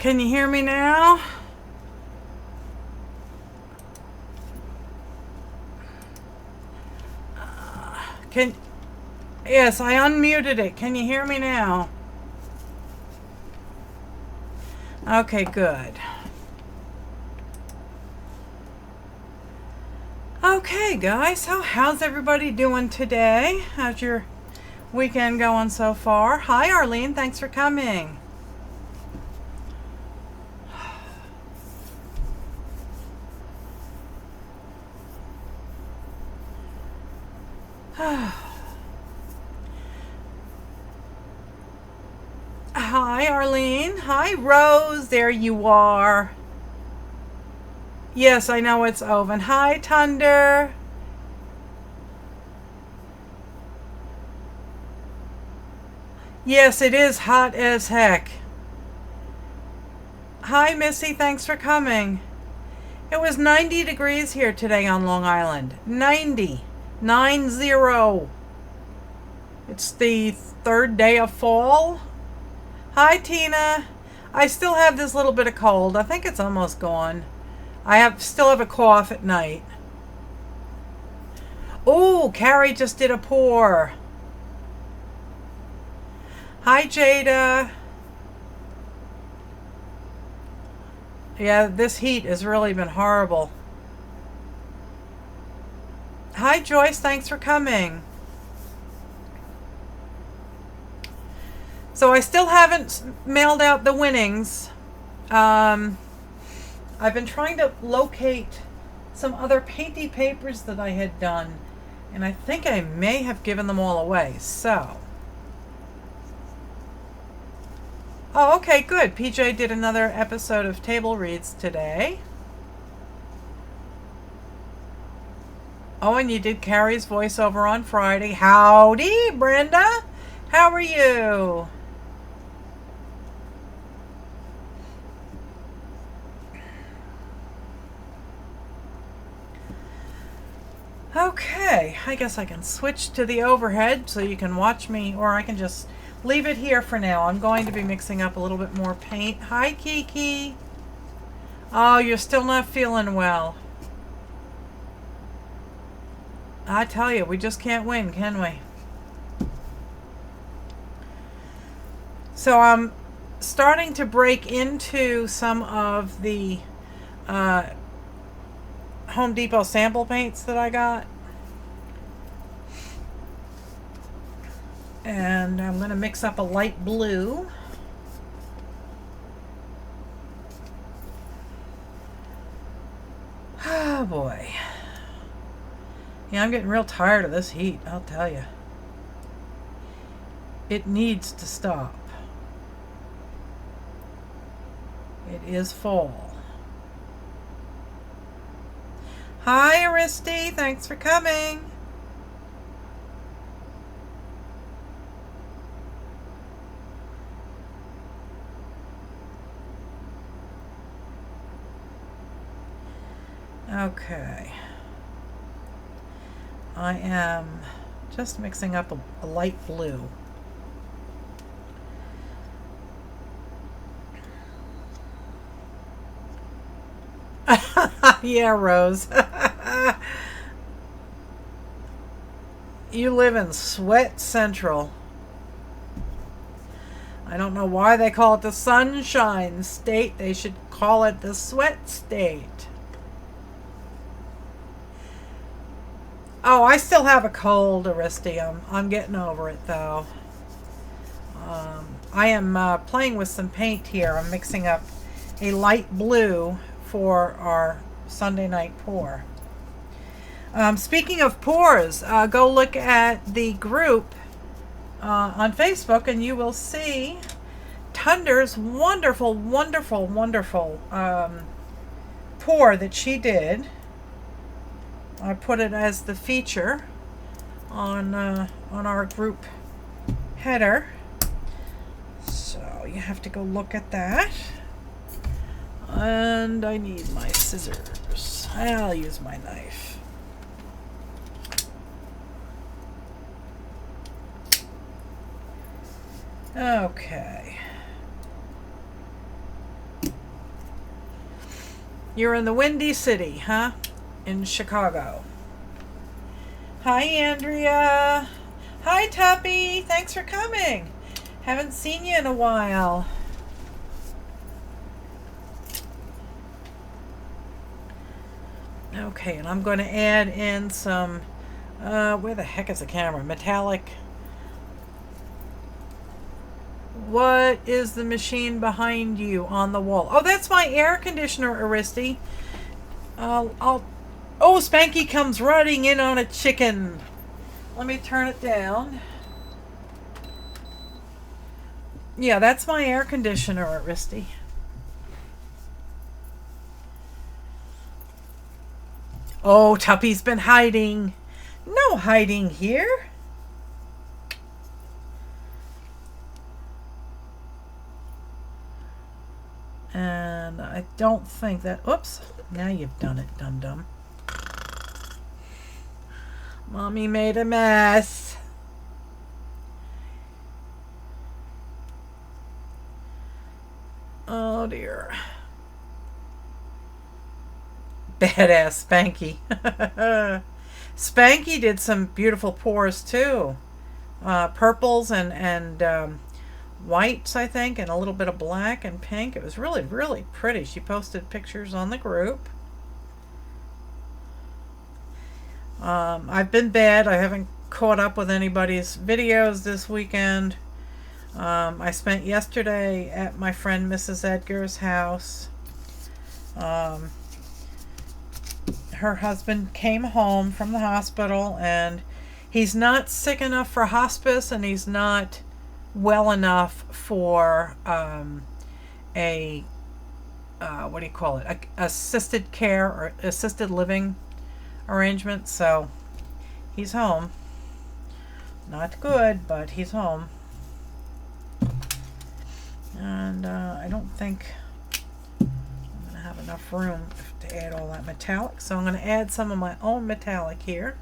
Can you hear me now? Yes, I unmuted it. Can you hear me now? Okay, good. Okay, guys, so how's everybody doing today? How's your weekend going so far? Hi, Arlene. Thanks for coming. Hi, Arlene. Hi, Rose. There you are. Yes, I know it's Oven. Hi, Thunder. Yes, it is hot as heck. Hi, Missy. Thanks for coming. It was 90 degrees here today on Long Island. 90. 90. It's the third day of fall. Hi, Tina. I still have this little bit of cold. I think it's almost gone. I still have a cough at night. Oh, Carrie just did a pour. Hi, Jada. Yeah, this heat has really been horrible. Hi, Joyce. Thanks for coming. So I still haven't mailed out the winnings. I've been trying to locate some other painty papers that I had done, and I think I may have given them all away. So, oh, okay, good. PJ did another episode of Table Reads today. Oh, and you did Carrie's voiceover on Friday. Howdy, Brenda. How are you? Okay, I guess I can switch to the overhead so you can watch me, or I can just leave it here for now. I'm going to be mixing up a little bit more paint. Hi, Kiki. Oh, you're still not feeling well. I tell you, we just can't win, can we? So I'm starting to break into some of the Home Depot sample paints that I got. And I'm going to mix up a light blue. Oh boy. Yeah, I'm getting real tired of this heat, I'll tell you. It needs to stop. It is fall. Hi, Aristi. Thanks for coming. Okay. I am just mixing up a light blue. Yeah, Rose. You live in Sweat Central. I don't know why they call it the Sunshine State. They should call it the Sweat State. Oh, I still have a cold, Aristi. I'm getting over it, though. I am playing with some paint here. I'm mixing up a light blue for our Sunday night pour. Speaking of pours, go look at the group on Facebook and you will see Thunder's wonderful, wonderful, wonderful pour that she did. I put it as the feature on our group header. So you have to go look at that. And I need my scissors. I'll use my knife. Okay. You're in the Windy City, huh? In Chicago. Hi, Andrea. Hi, Tuppy. Thanks for coming. Haven't seen you in a while. Okay, and I'm going to add in some, where the heck is the camera? Metallic. What is the machine behind you on the wall? Oh, that's my air conditioner, Aristi. Oh, Spanky comes running in on a chicken. Let me turn it down. Yeah, that's my air conditioner, Aristi. Oh, Tuppy's been hiding. No hiding here. And I don't think that... Oops. Now you've done it, dum-dum. Mommy made a mess. Oh, dear. Badass Spanky. Spanky did some beautiful pours, too. Purples and whites, I think, and a little bit of black and pink. It was really, really pretty. She posted pictures on the group. I've been bad. I haven't caught up with anybody's videos this weekend. I spent yesterday at my friend Mrs. Edgar's house. Her husband came home from the hospital, and he's not sick enough for hospice, and he's not well enough for a what do you call it? Assisted care or assisted living arrangement. So he's home. Not good, but he's home. And I don't think I'm going to have enough room to add all that metallic. So I'm going to add some of my own metallic here.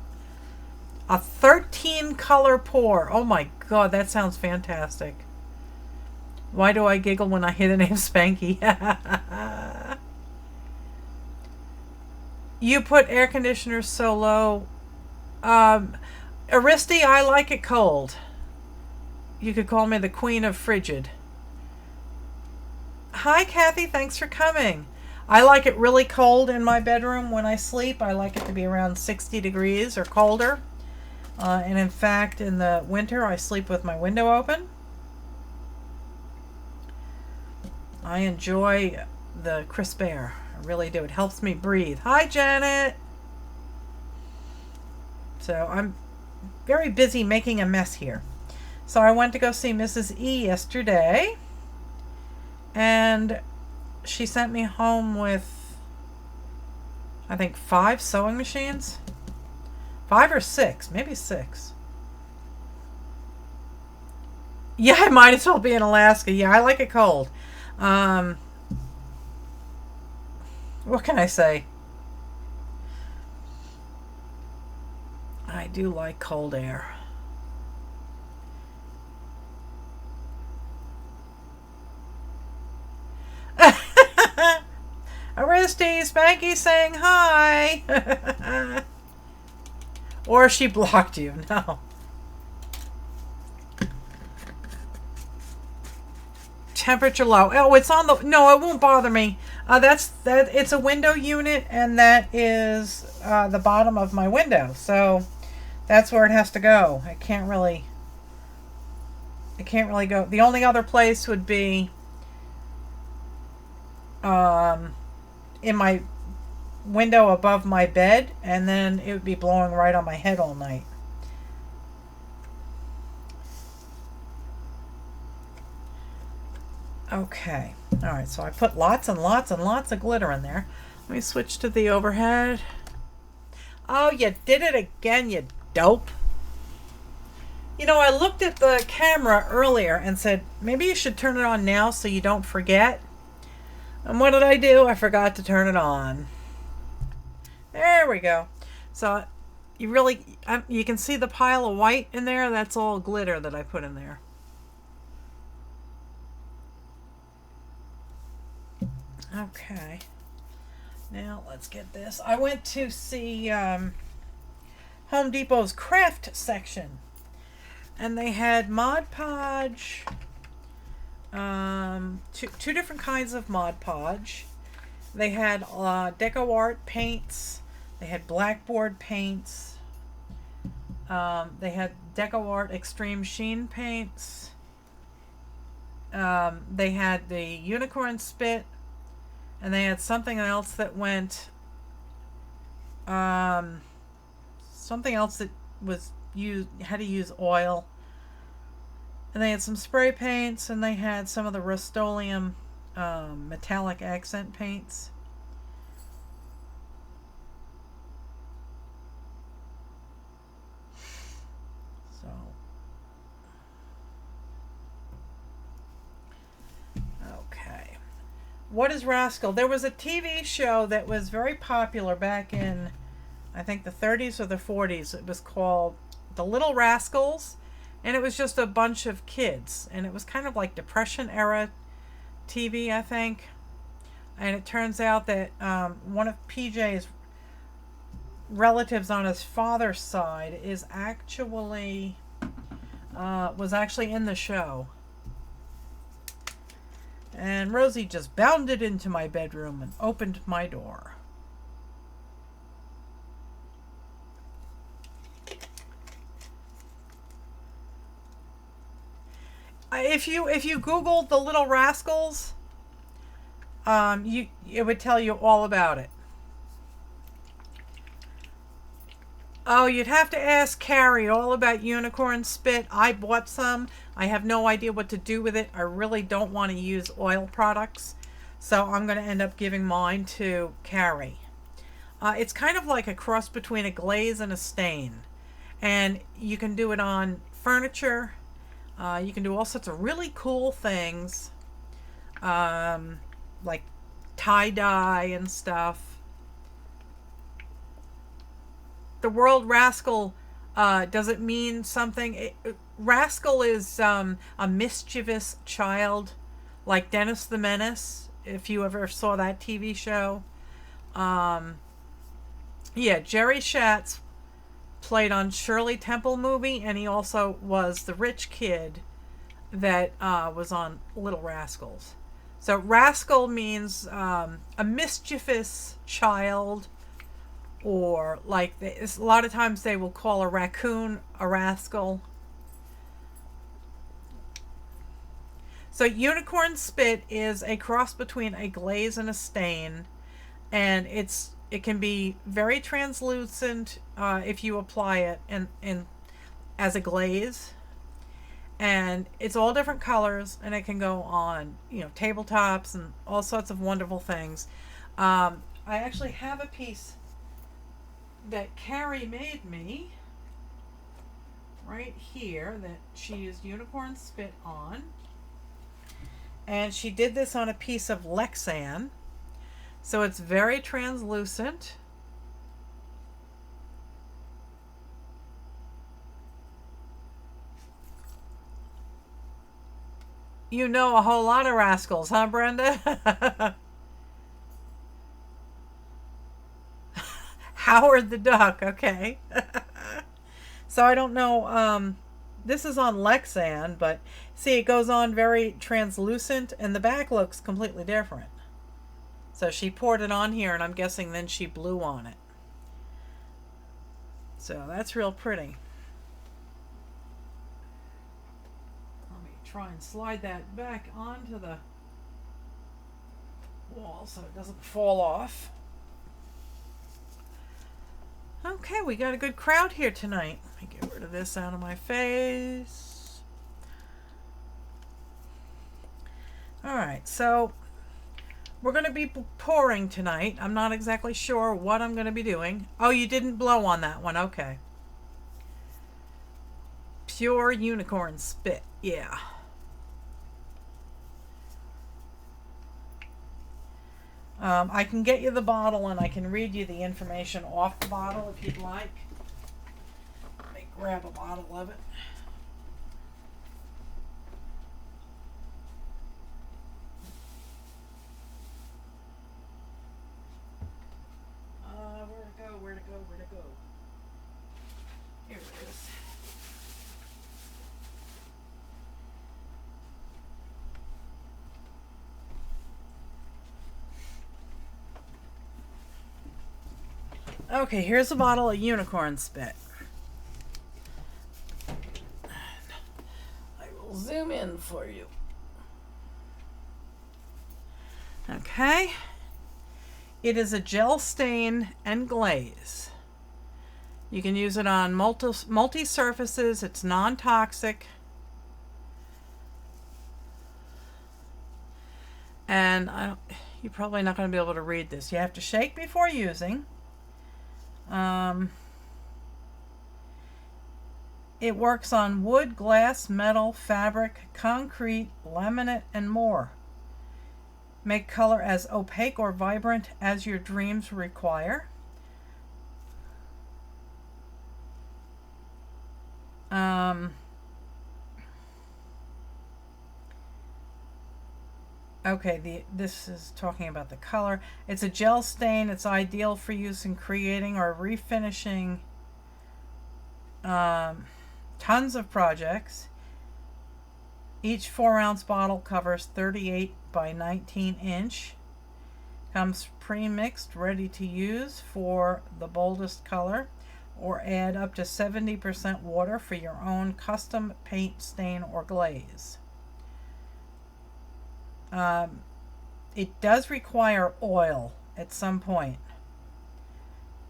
A 13 color pour. Oh my god, that sounds fantastic. Why do I giggle when I hear the name Spanky? You put air conditioners so low. Aristi, I like it cold. You could call me the queen of frigid. Hi, Kathy. Thanks for coming. I like it really cold in my bedroom when I sleep. I like it to be around 60 degrees or colder. And in fact, in the winter, I sleep with my window open. I enjoy the crisp air. I really do. It helps me breathe. Hi, Janet. So I'm very busy making a mess here. So I went to go see Mrs. E yesterday. And she sent me home with, I think, 5 sewing machines. 5 or 6, maybe 6. Yeah, I might as well be in Alaska. Yeah, I like it cold. What can I say? I do like cold air. Aristi, Spanky saying hi. Or she blocked you. No. Temperature low. Oh, it's on the... No, it won't bother me. It's a window unit, and that is the bottom of my window. So that's where it has to go. It can't really go. The only other place would be in my window above my bed, and then it would be blowing right on my head all night. Okay. Alright, so I put lots and lots and lots of glitter in there. Let me switch to the overhead. Oh, you did it again, you dope. You know, I looked at the camera earlier and said, maybe you should turn it on now so you don't forget. And what did I do? I forgot to turn it on. There we go. So you can see the pile of white in there. That's all glitter that I put in there. Okay. Now let's get this. I went to see Home Depot's craft section, and they had Mod Podge, two different kinds of Mod Podge. They had Deco Art paints. They had blackboard paints. They had Deco Art Extreme Sheen paints. They had the Unicorn Spit, and they had something else that went. Something else that was used had to use oil. And they had some spray paints, and they had some of the Rust-Oleum metallic accent paints. So, okay. What is Rascal? There was a TV show that was very popular back in, I think, the 30s or the 40s. It was called The Little Rascals, and it was just a bunch of kids, and it was kind of like Depression era TV, I think. And it turns out that one of PJ's relatives on his father's side is actually was actually in the show. And Rosie just bounded into my bedroom and opened my door. If you Googled the Little Rascals, it would tell you all about it. Oh, you'd have to ask Carrie all about Unicorn Spit. I bought some. I have no idea what to do with it. I really don't want to use oil products, so I'm going to end up giving mine to Carrie. It's kind of like a cross between a glaze and a stain, and you can do it on furniture. You can do all sorts of really cool things, like tie-dye and stuff. The word rascal, does it mean something? Rascal is a mischievous child, like Dennis the Menace, if you ever saw that TV show. Yeah, Jerry Schatz played on Shirley Temple movie, and he also was the rich kid that was on Little Rascals. So rascal means a mischievous child, or like a lot of times they will call a raccoon a rascal. So Unicorn Spit is a cross between a glaze and a stain, and it can be very translucent if you apply it in as a glaze, and it's all different colors, and it can go on tabletops and all sorts of wonderful things. I actually have a piece that Carrie made me right here that she used Unicorn Spit on, and she did this on a piece of Lexan, so it's very translucent. You know a whole lot of rascals, huh, Brenda? Howard the Duck, okay. So I don't know, this is on Lexan, but see, it goes on very translucent, and the back looks completely different. So she poured it on here, and I'm guessing then she blew on it. So that's real pretty. Let me try and slide that back onto the wall so it doesn't fall off. Okay, we got a good crowd here tonight. Let me get rid of this out of my face. Alright, so we're going to be pouring tonight. I'm not exactly sure what I'm going to be doing. Oh, you didn't blow on that one. Okay. Pure Unicorn Spit. Yeah. I can get you the bottle, and I can read you the information off the bottle if you'd like. Let me grab a bottle of it. Okay, here's a bottle of unicorn spit. I will zoom in for you. Okay. It is a gel stain and glaze. You can use it on multi surfaces. It's non-toxic. And you're probably not going to be able to read this. You have to shake before using. It works on wood, glass, metal, fabric, concrete, laminate, and more. Make color as opaque or vibrant as your dreams require. Okay, this is talking about the color. It's a gel stain. It's ideal for use in creating or refinishing tons of projects. Each 4-ounce bottle covers 38 by 19 inch. Comes pre-mixed, ready to use for the boldest color, or add up to 70% water for your own custom paint, stain, or glaze. It does require oil at some point,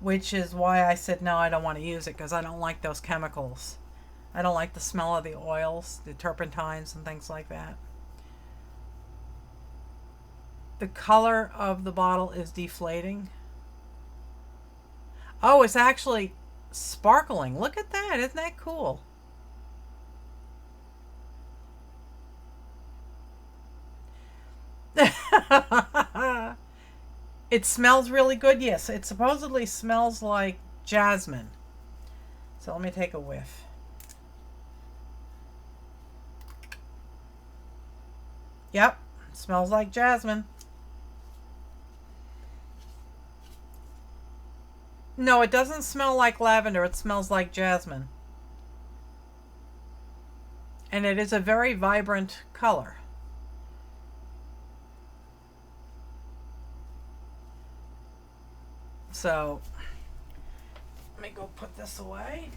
which is why I said no, I don't want to use it, because I don't like those chemicals. I don't like the smell of the oils, the turpentines and things like that. The color of the bottle is deflating. Oh, it's actually sparkling. Look at that. Isn't that cool? It smells really good. Yes, it supposedly smells like jasmine. So let me take a whiff. Yep, smells like jasmine. No, it doesn't smell like lavender. It smells like jasmine. And it is a very vibrant color. So, let me go put this away.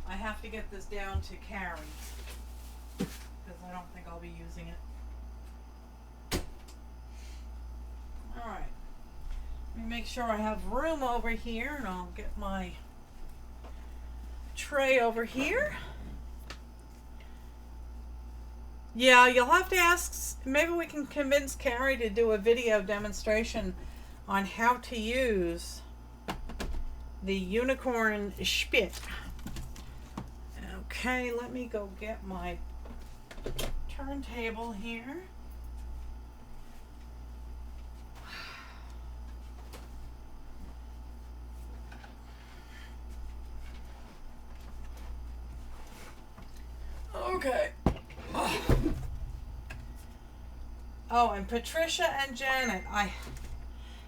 I have to get this down to carry, because I don't think I'll be using it. Alright. Let me make sure I have room over here, and I'll get my tray over here. Yeah, you'll have to ask, maybe we can convince Carrie to do a video demonstration on how to use the unicorn spit. Okay, let me go get my turntable here. Okay. Oh, and Patricia and Janet, I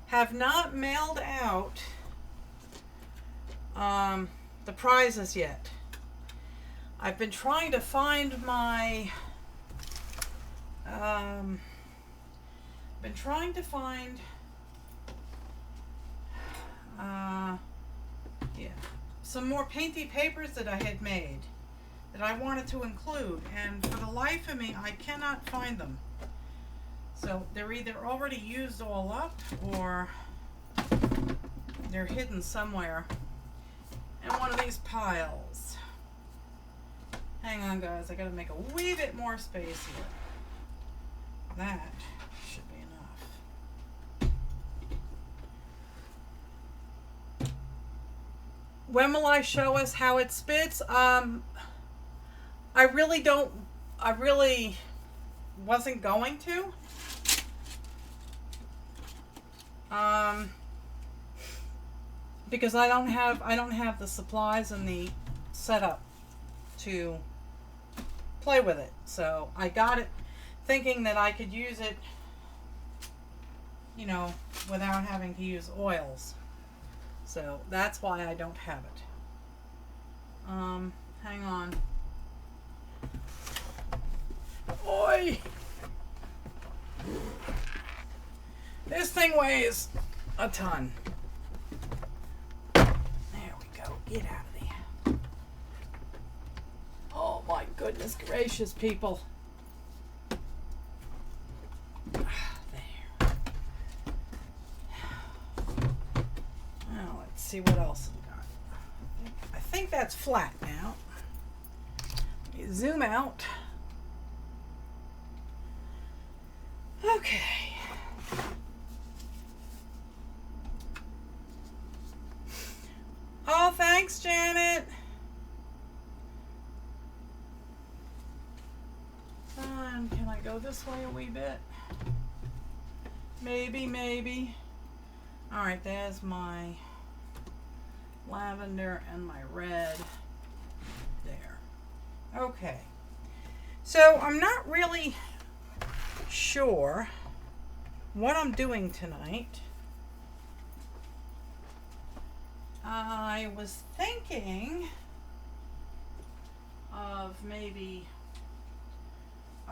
have not mailed out the prizes yet. I've been trying to find my some more painty papers that I had made that I wanted to include, and for the life of me I cannot find them. So they're either already used all up or they're hidden somewhere in one of these piles. Hang on, guys, I gotta make a wee bit more space here. That should be enough. When will I show us how it spits? I really wasn't going to. Because I don't have the supplies and the setup to play with it. So I got it thinking that I could use it, you know, without having to use oils. So that's why I don't have it. Hang on. Oi! This thing weighs a ton. There we go. Get out of there. Oh my goodness gracious, people. There. Now let's see what else we got. I think that's flat now. You zoom out. Okay. Oh, thanks, Janet. Can I go this way a wee bit? Maybe, maybe. All right, there's my lavender and my red there. Okay. So I'm not really sure what I'm doing tonight. I was thinking of maybe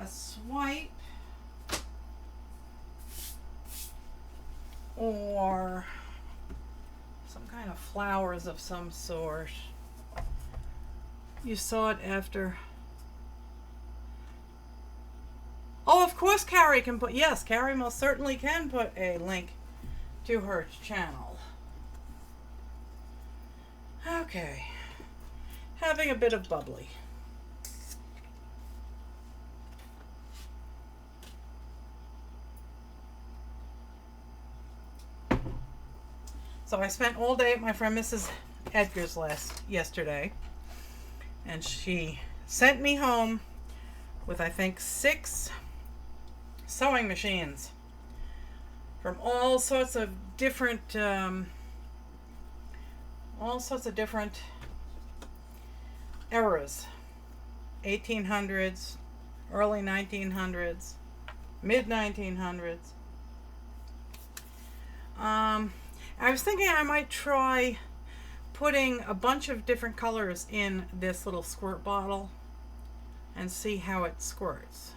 a swipe or some kind of flowers of some sort. You saw it after. Oh, of course Carrie can put, yes, Carrie most certainly can put a link to her channel. Okay, having a bit of bubbly. So I spent all day at my friend Mrs. Edgar's yesterday, and she sent me home with, I think, 6 sewing machines from all sorts of different eras. 1800s, early 1900s, mid 1900s. I was thinking I might try putting a bunch of different colors in this little squirt bottle and see how it squirts.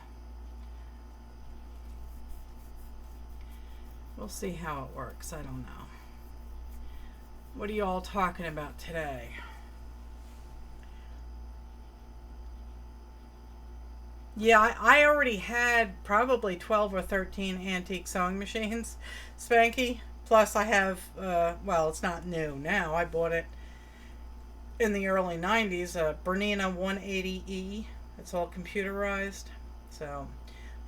We'll see how it works. I don't know. What are you all talking about today? Yeah, I already had probably 12 or 13 antique sewing machines, Spanky. Plus I have, well, it's not new now. I bought it in the early 90s, a Bernina 180E. It's all computerized. So,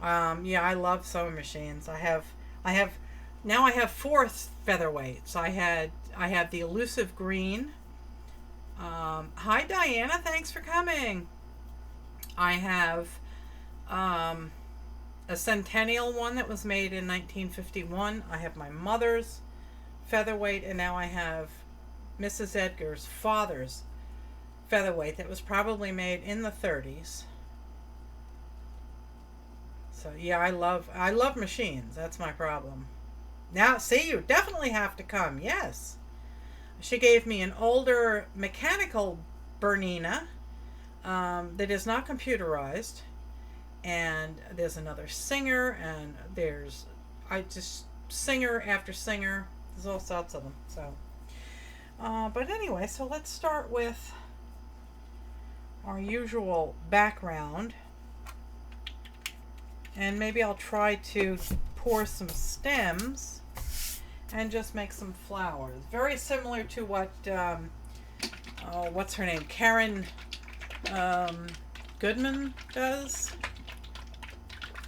yeah, I love sewing machines. Now I have 4 featherweights. I have the elusive green. Hi Diana, thanks for coming. I have a centennial one that was made in 1951. I have my mother's featherweight, and now I have Mrs. Edgar's father's featherweight that was probably made in the 30s. So yeah, I love machines. That's my problem. Now, see, you definitely have to come. Yes. She gave me an older mechanical Bernina that is not computerized. And there's another Singer, and there's Singer after Singer. There's all sorts of them. So, but anyway, so let's start with our usual background, and maybe I'll try to pour some stems and just make some flowers. Very similar to what what's her name, Karen Goodman does.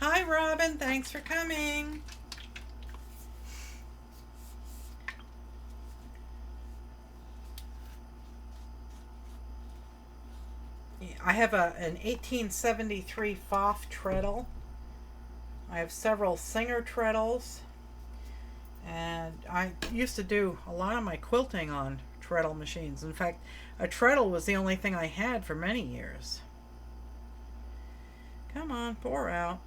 Hi Robin, thanks for coming. Yeah, I have an 1873 Pfaff treadle. I have several Singer treadles, and I used to do a lot of my quilting on treadle machines. In fact, a treadle was the only thing I had for many years. Come on, pour out.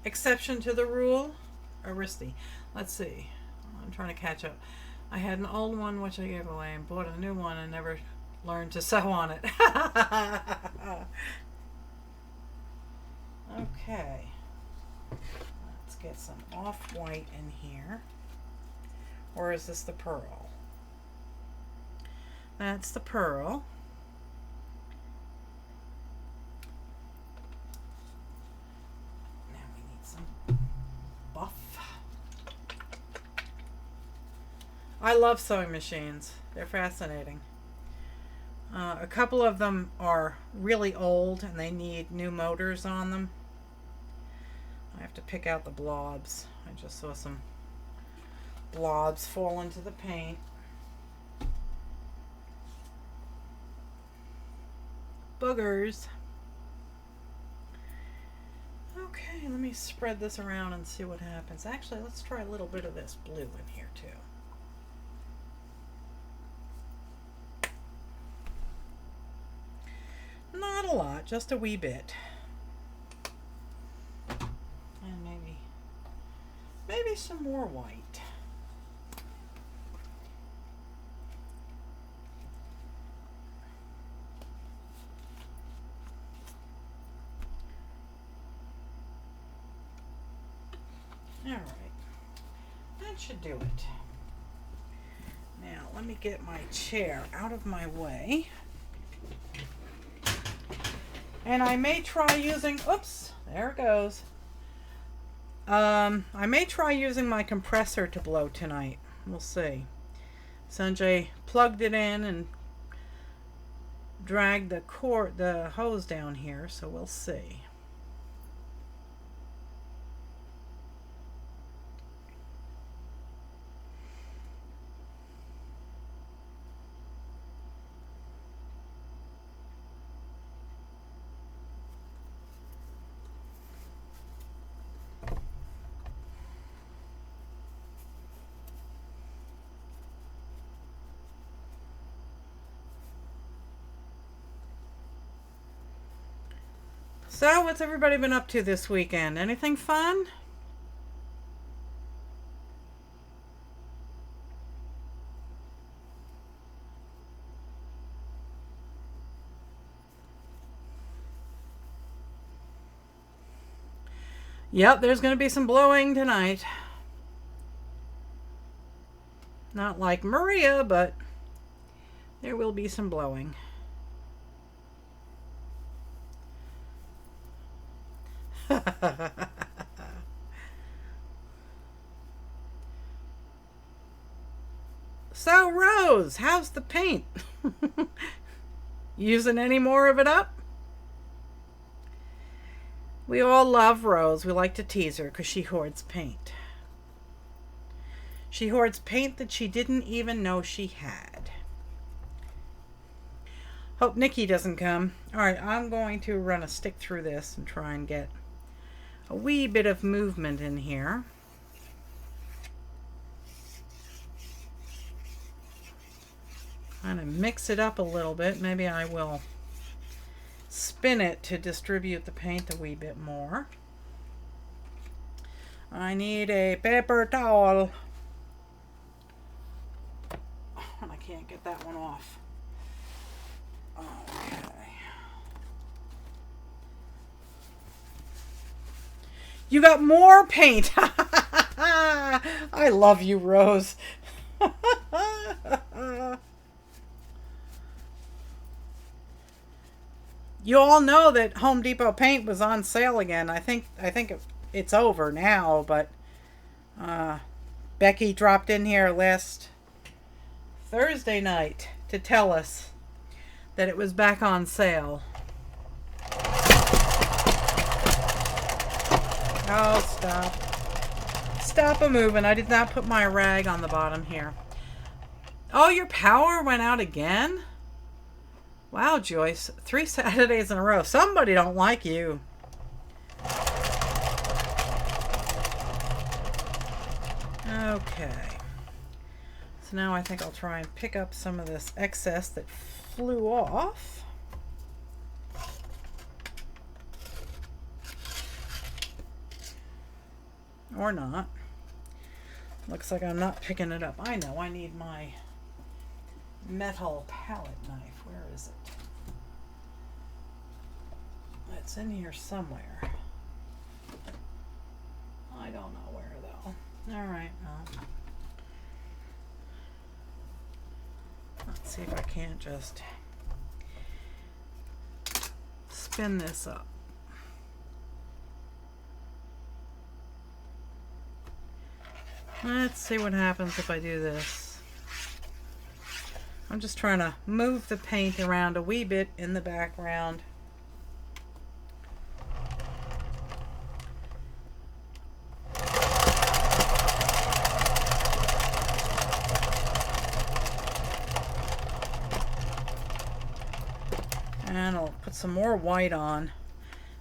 Exception to the rule, Aristi. Let's see. I'm trying to catch up. I had an old one which I gave away and bought a new one and never learn to sew on it. Okay. Let's get some off-white in here. Or is this the pearl? That's the pearl. Now we need some buff. I love sewing machines. They're fascinating. A couple of them are really old and they need new motors on them. I have to pick out the blobs. I just saw some blobs fall into the paint. Boogers. Okay, let me spread this around and see what happens. Actually, let's try a little bit of this blue in here too. Not a lot, just a wee bit. And maybe some more white. All right, that should do it. Now, let me get my chair out of my way. And I may try using, oops, there it goes. I may try using my compressor to blow tonight. We'll see. Sanjay plugged it in and dragged the hose down here, so we'll see. So, what's everybody been up to this weekend? Anything fun? Yep, there's going to be some blowing tonight. Not like Maria, but there will be some blowing. So, Rose, how's the paint? Using any more of it up? We all love Rose. We like to tease her because she hoards paint. She hoards paint that she didn't even know she had. Hope Nikki doesn't come. Alright, I'm going to run a stick through this and try and get a wee bit of movement in here. Kind of mix it up a little bit. Maybe I will spin it to distribute the paint a wee bit more. I need a paper towel. And I can't get that one off. Okay. You got more paint. I love you, Rose. You all know that Home Depot paint was on sale again. I think it's over now, but Becky dropped in here last Thursday night to tell us that it was back on sale. Oh, stop. Stop a-moving. I did not put my rag on the bottom here. Oh, your power went out again? Wow, Joyce. 3 Saturdays in a row. Somebody don't like you. Okay. So now I think I'll try and pick up some of this excess that flew off. Or not. Looks like I'm not picking it up. I know I need my metal palette knife. Where is it? It's in here somewhere. I don't know where though. All right, well, let's see if I can't just spin this up. Let's see what happens if I do this. I'm just trying to move the paint around a wee bit in the background. And I'll put some more white on.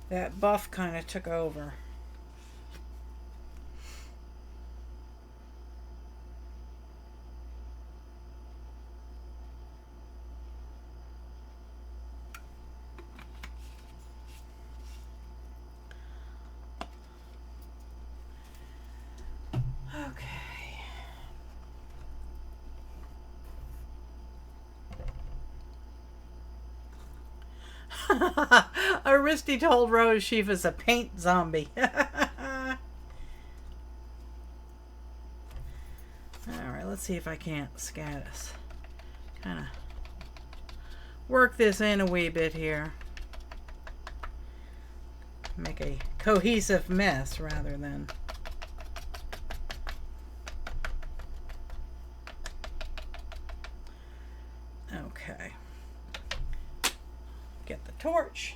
That buff kind of took over. Okay. Aristi told Rose she was a paint zombie. Alright, let's see if I can't scatus. Kind of work this in a wee bit here. Make a cohesive mess rather than... Okay. Get the torch.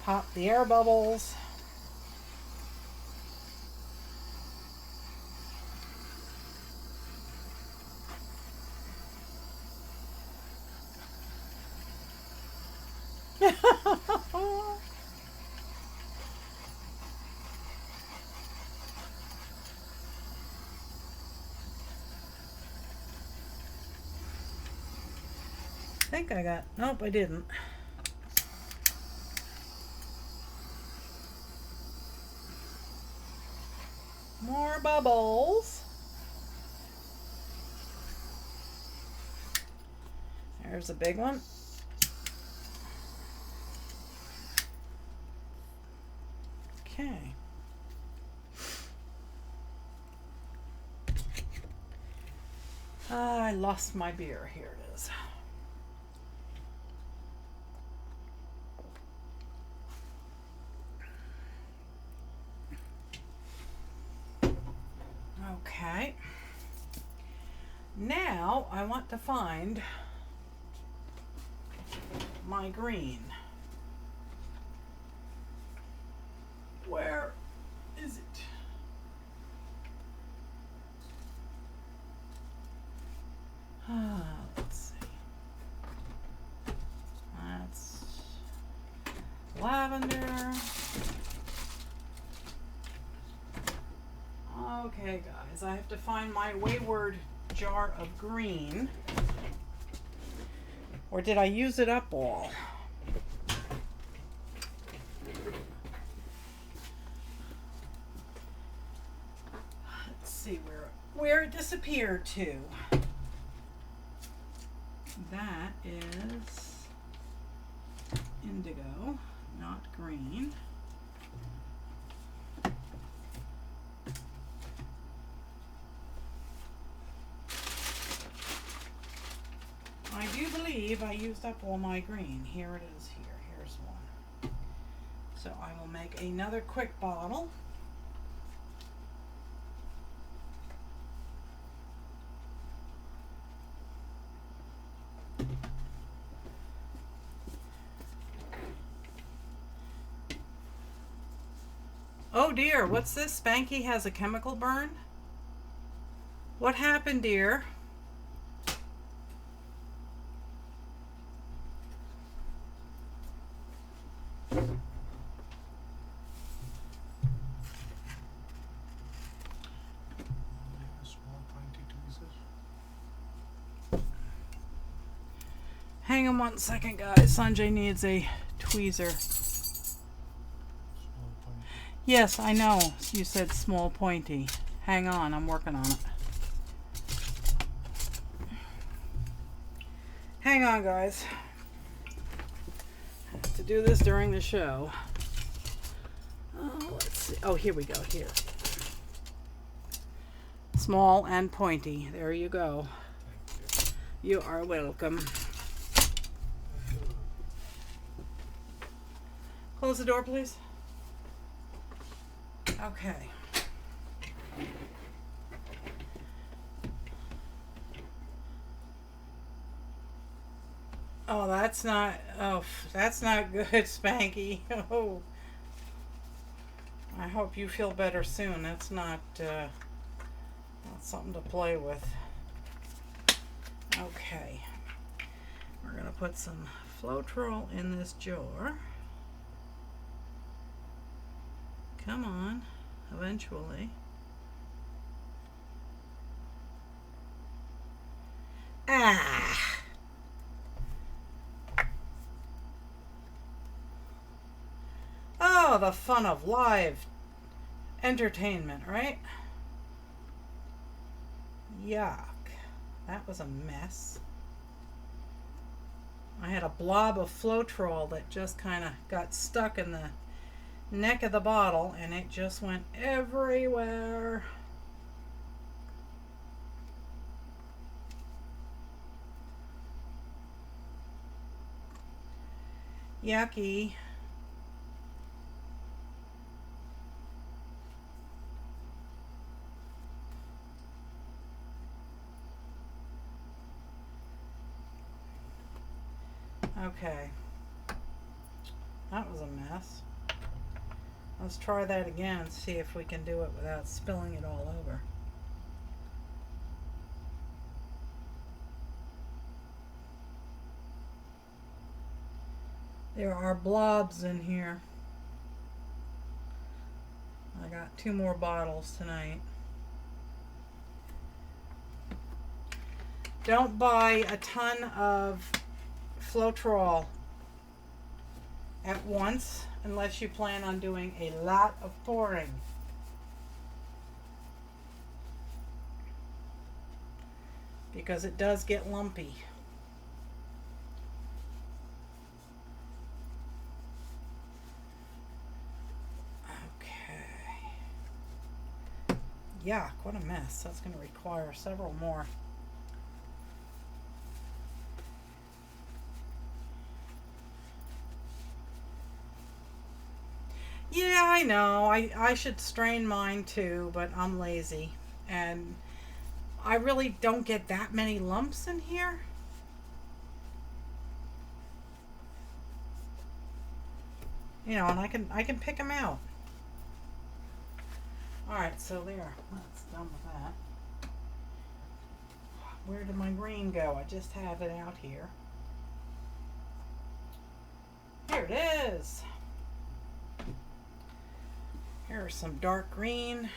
Pop the air bubbles. I think I got, nope, I didn't. More bubbles. There's a big one. Okay. I lost my beer. Here it is. Okay. Now I want to find my green. Where is it? Let's see. That's lavender. Okay, guys, I have to find my wayward jar of green. Or did I use it up all? Let's see where it disappeared to. That is indigo, not green. I do believe I used up all my green. Here it is here. Here's one. So I will make another quick bottle. Oh dear, what's this? Spanky has a chemical burn? What happened, dear? Hang on one second, guys. Sanjay needs a tweezer. Yes, I know. You said small pointy. Hang on, I'm working on it. Hang on, guys. I have to do this during the show. Let's see. Oh, here we go. Here. Small and pointy. There you go. You are welcome. Close the door, please. Okay. Oh, that's not good, Spanky. Oh. I hope you feel better soon. That's not something to play with. Okay. We're going to put some Floetrol in this jar. Come on, eventually. Ah! Oh, the fun of live entertainment, right? Yuck. That was a mess. I had a blob of Floetrol that just kind of got stuck in the neck of the bottle and it just went everywhere. Yucky. Okay. That was a mess. Let's try that again and see if we can do it without spilling it all over. There are blobs in here. I got 2 more bottles tonight. Don't buy a ton of Floetrol at once unless you plan on doing a lot of pouring. Because it does get lumpy. Okay. Yuck, what a mess. That's going to require several more. Yeah, I know. I should strain mine too, but I'm lazy. And I really don't get that many lumps in here. You know, and I can pick them out. Alright, so there. That's done with that. Where did my green go? I just have it out here. Here it is. Here's some dark green.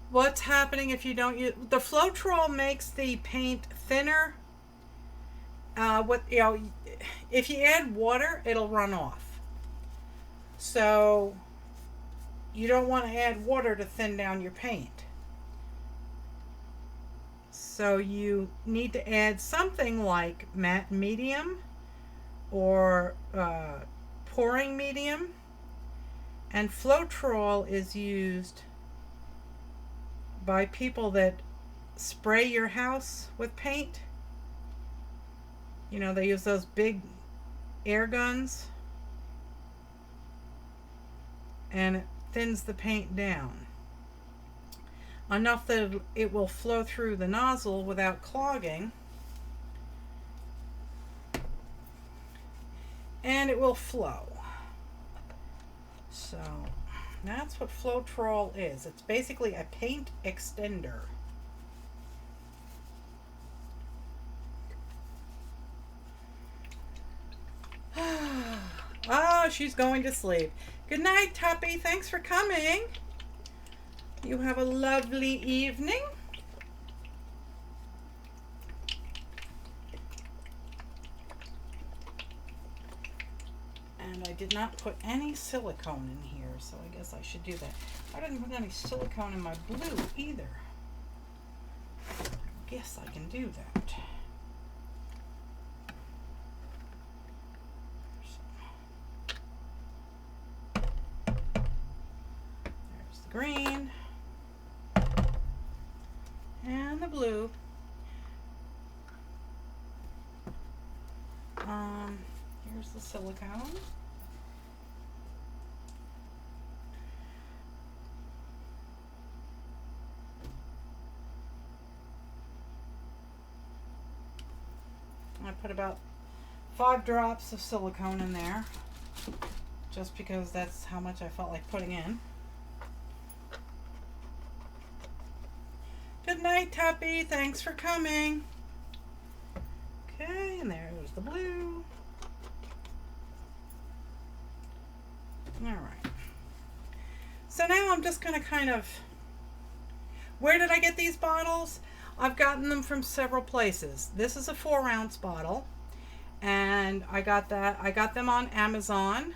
What's happening if you don't use the Floetrol? Makes the paint thinner. If you add water, it'll run off. So you don't want to add water to thin down your paint. So you need to add something like matte medium or pouring medium, and Floetrol is used by people that spray your house with paint. You know, they use those big air guns and it thins the paint down enough that it will flow through the nozzle without clogging. And it will flow. So that's what Floetrol is. It's basically a paint extender. Oh, she's going to sleep. Good night, Tuppy. Thanks for coming. You have a lovely evening. And I did not put any silicone in here, so I guess I should do that. I didn't put any silicone in my blue either. I guess I can do that. There's the green and the blue. Here's the silicone. I put about 5 drops of silicone in there, just because that's how much I felt like putting in. Good night, Tuppy. Thanks for coming. Okay, and there's the blue. All right. So now I'm just going to kind of... Where did I get these bottles? I've gotten them from several places. This is a 4-ounce bottle, and I got them on Amazon.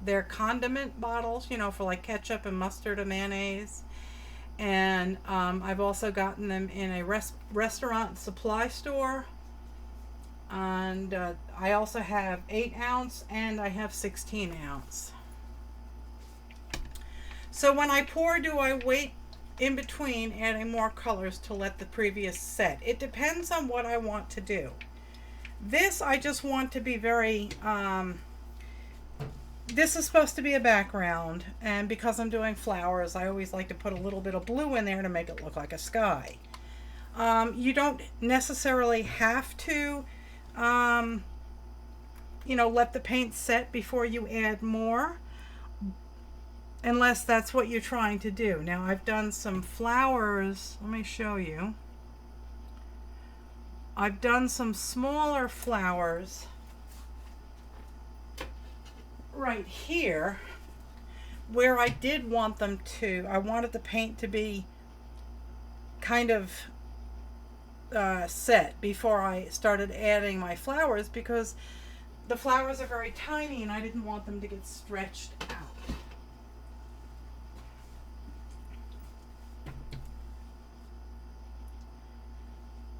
They're condiment bottles, you know, for like ketchup and mustard and mayonnaise. And I've also gotten them in a restaurant supply store. And I also have 8-ounce and I have 16-ounce. So when I pour, do I wait in between adding more colors to let the previous set? It depends on what I want to do. This I just want to be very, this is supposed to be a background, and because I'm doing flowers, I always like to put a little bit of blue in there to make it look like a sky. You don't necessarily have to, you know, let the paint set before you add more, unless that's what you're trying to do. Now I've done some flowers. Let me show you. I've done some smaller flowers right here where I did want them to. I wanted the paint to be kind of set before I started adding my flowers, because the flowers are very tiny and I didn't want them to get stretched out.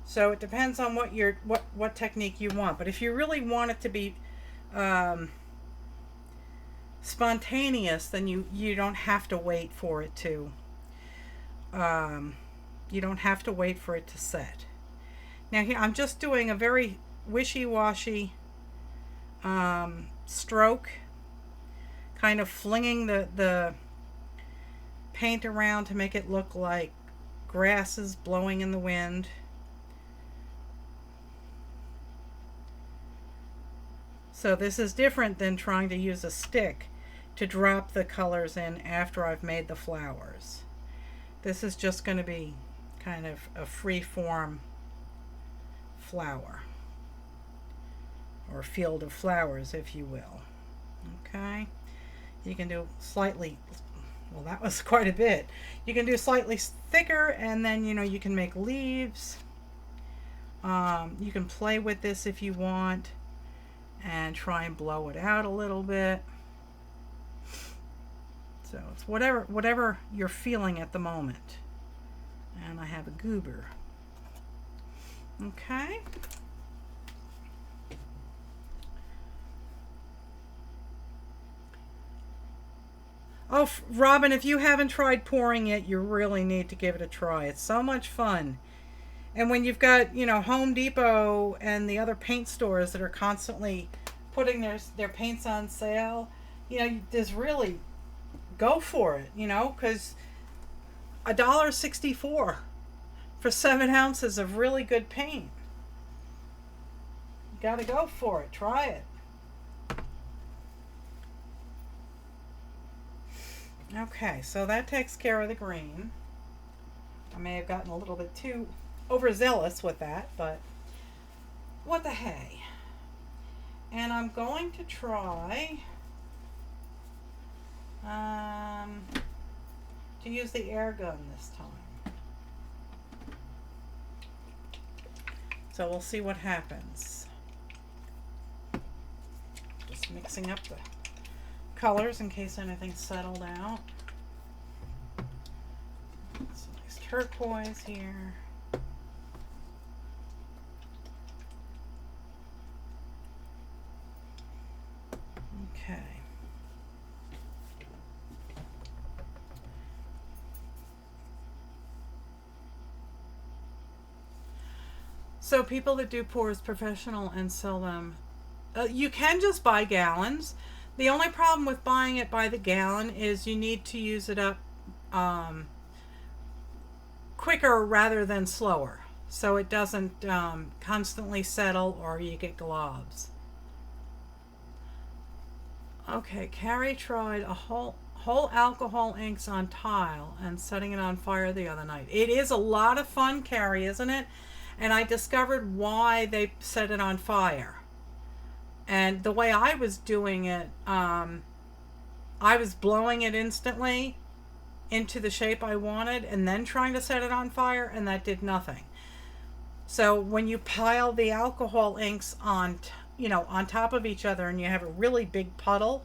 So it depends on what technique you want. But if you really want it to be spontaneous, then you don't have to wait for it to set. Now here I'm just doing a very wishy-washy stroke, kind of flinging the paint around to make it look like grasses blowing in the wind. So this is different than trying to use a stick to drop the colors in after I've made the flowers. This is just going to be kind of a free form flower, or field of flowers, if you will. Okay, you can do slightly, well, that was quite a bit. You can do slightly thicker, and then you can make leaves. You can play with this if you want and try and blow it out a little bit. So it's whatever you're feeling at the moment. And I have a goober. Okay. Oh, Robin, if you haven't tried pouring it, you really need to give it a try. It's so much fun. And when you've got, Home Depot and the other paint stores that are constantly putting their paints on sale, there's really, go for it, because $1.64 for 7 ounces of really good paint. You gotta go for it. Try it. Okay, so that takes care of the green. I may have gotten a little bit too overzealous with that, but what the hey. And I'm going to try to use the air gun this time. So we'll see what happens. Just mixing up the colors in case anything's settled out. Some nice turquoise here. Okay. So people that do pours professional and sell them, you can just buy gallons. The only problem with buying it by the gallon is you need to use it up quicker rather than slower, so it doesn't constantly settle or you get globs. Okay, Carrie tried a whole alcohol inks on tile and setting it on fire the other night. It is a lot of fun, Carrie, isn't it? And I discovered why they set it on fire. And the way I was doing it, I was blowing it instantly into the shape I wanted and then trying to set it on fire, and that did nothing. So when you pile the alcohol inks on, on top of each other and you have a really big puddle,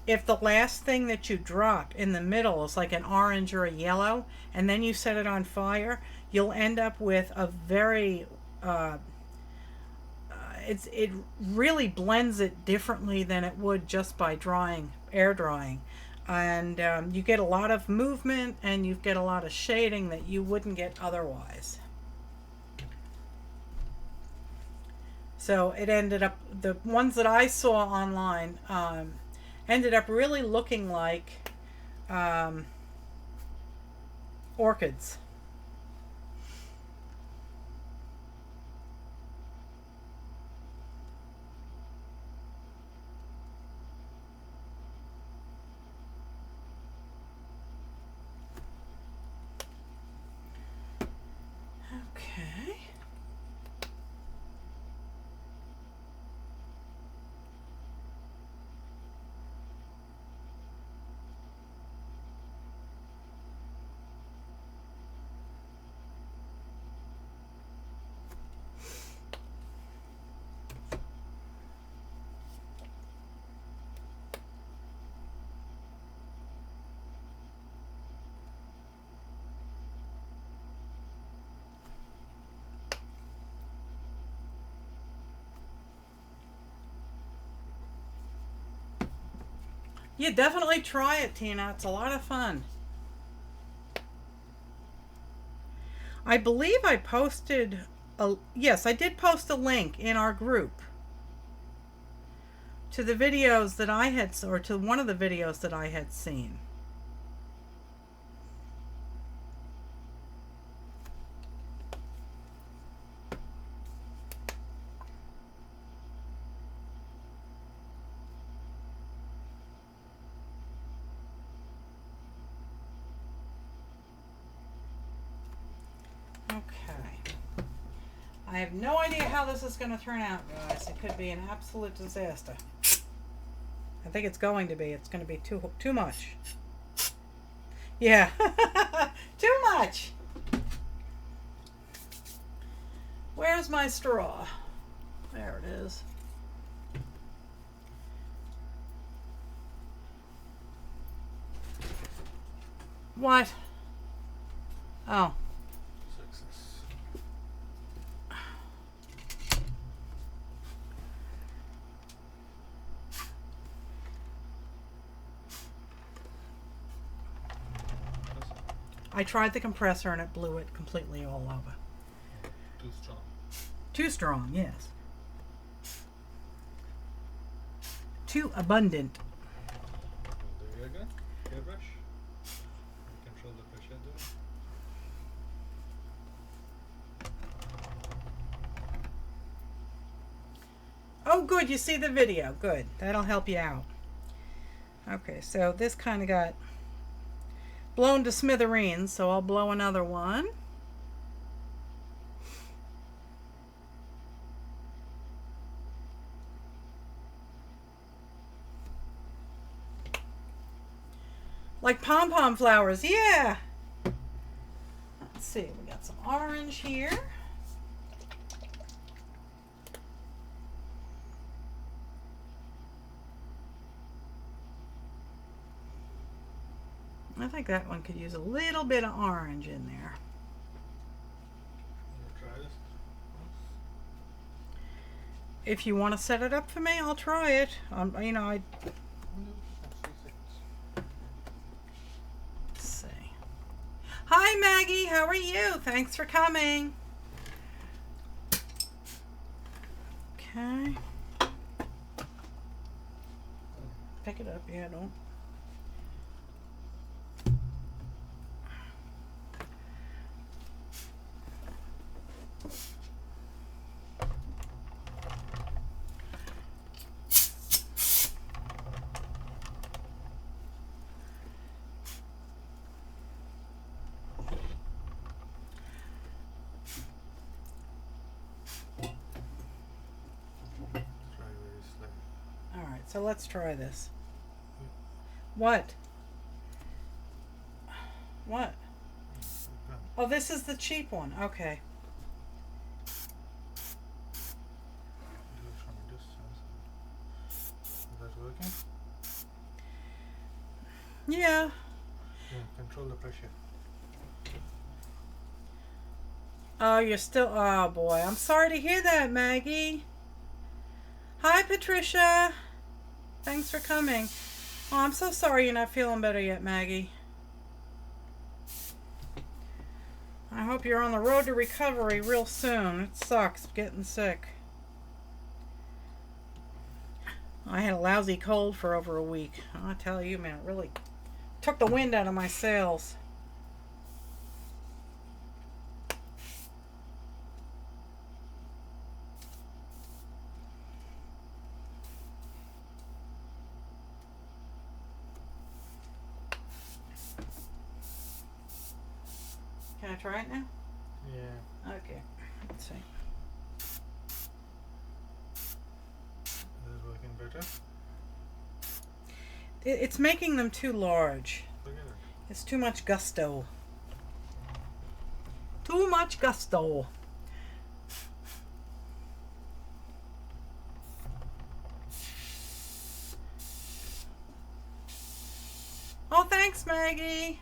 if the last thing that you drop in the middle is like an orange or a yellow, and then you set it on fire, you'll end up with a very, it really blends it differently than it would just by air drying. And you get a lot of movement and you get a lot of shading that you wouldn't get otherwise. So it ended up, the ones that I saw online, ended up really looking like orchids. Okay. Yeah, definitely try it, Tina. It's a lot of fun. I believe I posted yes, I did post a link in our group to the videos that I had, or to one of the videos that I had seen. Okay. I have no idea how this is going to turn out, guys. It could be an absolute disaster. I think it's going to be. It's going to be too much. Yeah. Too much. Where's my straw? There it is. What? Oh. I tried the compressor and it blew it completely all over. Too strong. Too strong, yes. Too abundant. There you go. Hairbrush. Control the pressure there. Oh, good. You see the video. Good. That'll help you out. Okay, so this kind of got blown to smithereens, so I'll blow another one. Like pom-pom flowers, yeah. Let's see, we got some orange here. I think that one could use a little bit of orange in there. Try this. If you want to set it up for me, I'll try it. You know, I. Let's see. Hi, Maggie. How are you? Thanks for coming. Okay. Pick it up. Yeah, don't. So let's try this. What? What? Oh, this is the cheap one. Okay. Do it from a distance. Is that working? Yeah. Yeah, control the pressure. Oh, you're still. Oh, boy. I'm sorry to hear that, Maggie. Hi, Patricia. Thanks for coming. Oh, I'm so sorry you're not feeling better yet, Maggie. I hope you're on the road to recovery real soon. It sucks getting sick. I had a lousy cold for over a week. I tell you, man, it really took the wind out of my sails. Can I try it now? Yeah. Okay. Let's see. Is it working better? It's making them too large. Forget it. It's too much gusto. Too much gusto. Oh, thanks, Maggie.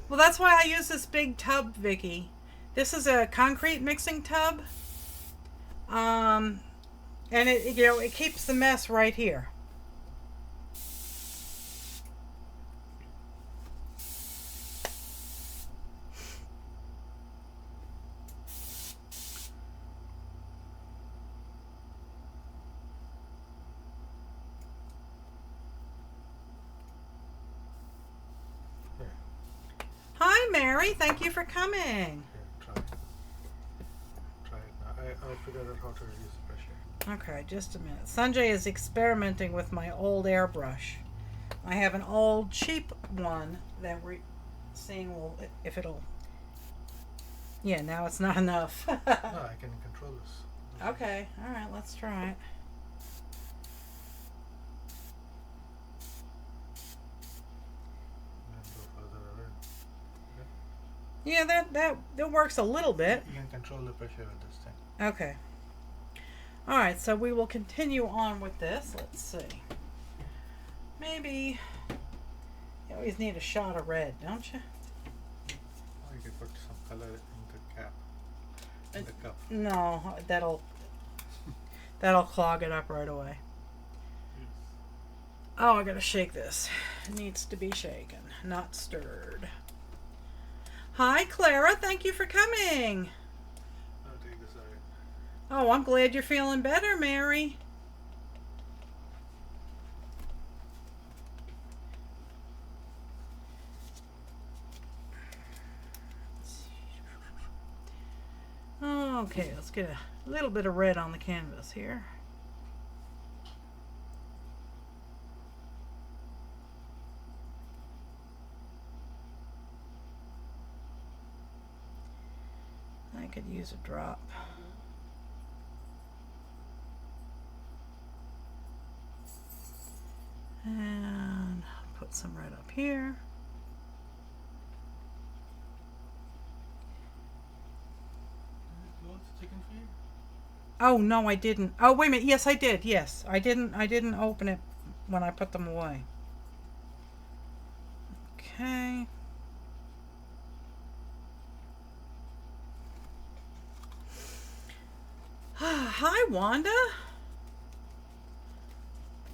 Well, that's why I use this big tub, Vicky. This is a concrete mixing tub. And it keeps the mess right here. Hi, Mary. Thank you for coming. Here, try it. Try it now. I figured out how to reduce the pressure. Okay, just a minute. Sanjay is experimenting with my old airbrush. I have an old cheap one that we're seeing if it'll. Yeah, now it's not enough. No, I can control this. Okay, all right, let's try it. And go further away. Yeah, that works a little bit. You can control the pressure with this thing. Okay. All right, so we will continue on with this. Let's see. Maybe you always need a shot of red, don't you? Or you could put some color in the cap. In the cup. No, that'll clog it up right away. Oh, I gotta shake this. It needs to be shaken, not stirred. Hi, Clara. Thank you for coming. I'll take this out. Oh, I'm glad you're feeling better, Mary. Okay, let's get a little bit of red on the canvas here. I could use a drop. And put some red up here. You want the chicken feed? Oh no, I didn't. Oh wait a minute. Yes, I did. Yes, I didn't. I didn't open it when I put them away. Okay. Hi, Wanda.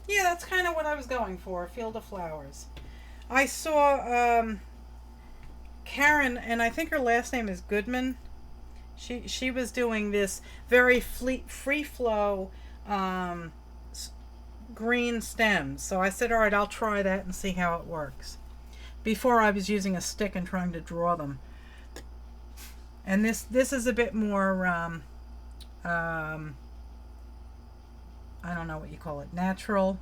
Yeah, that's kind of what I was going for. A field of flowers. I saw Karen, and I think her last name is Goodman. She was doing this very free flow um, green stems. So I said, all right, I'll try that and see how it works. Before I was using a stick and trying to draw them. And this is a bit more I don't know what you call it, natural,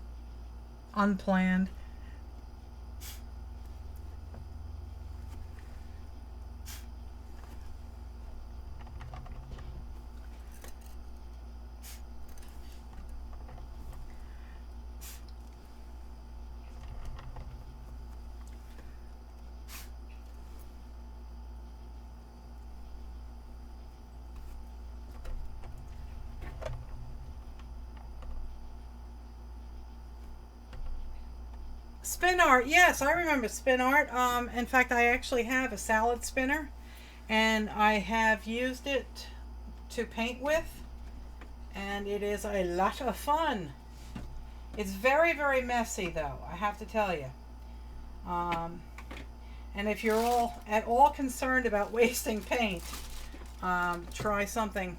unplanned. Spin art, yes, I remember spin art. In fact, I actually have a salad spinner, and I have used it to paint with, and it is a lot of fun. It's very, very messy, though, I have to tell you. Um, and if you're all at all concerned about wasting paint, try something.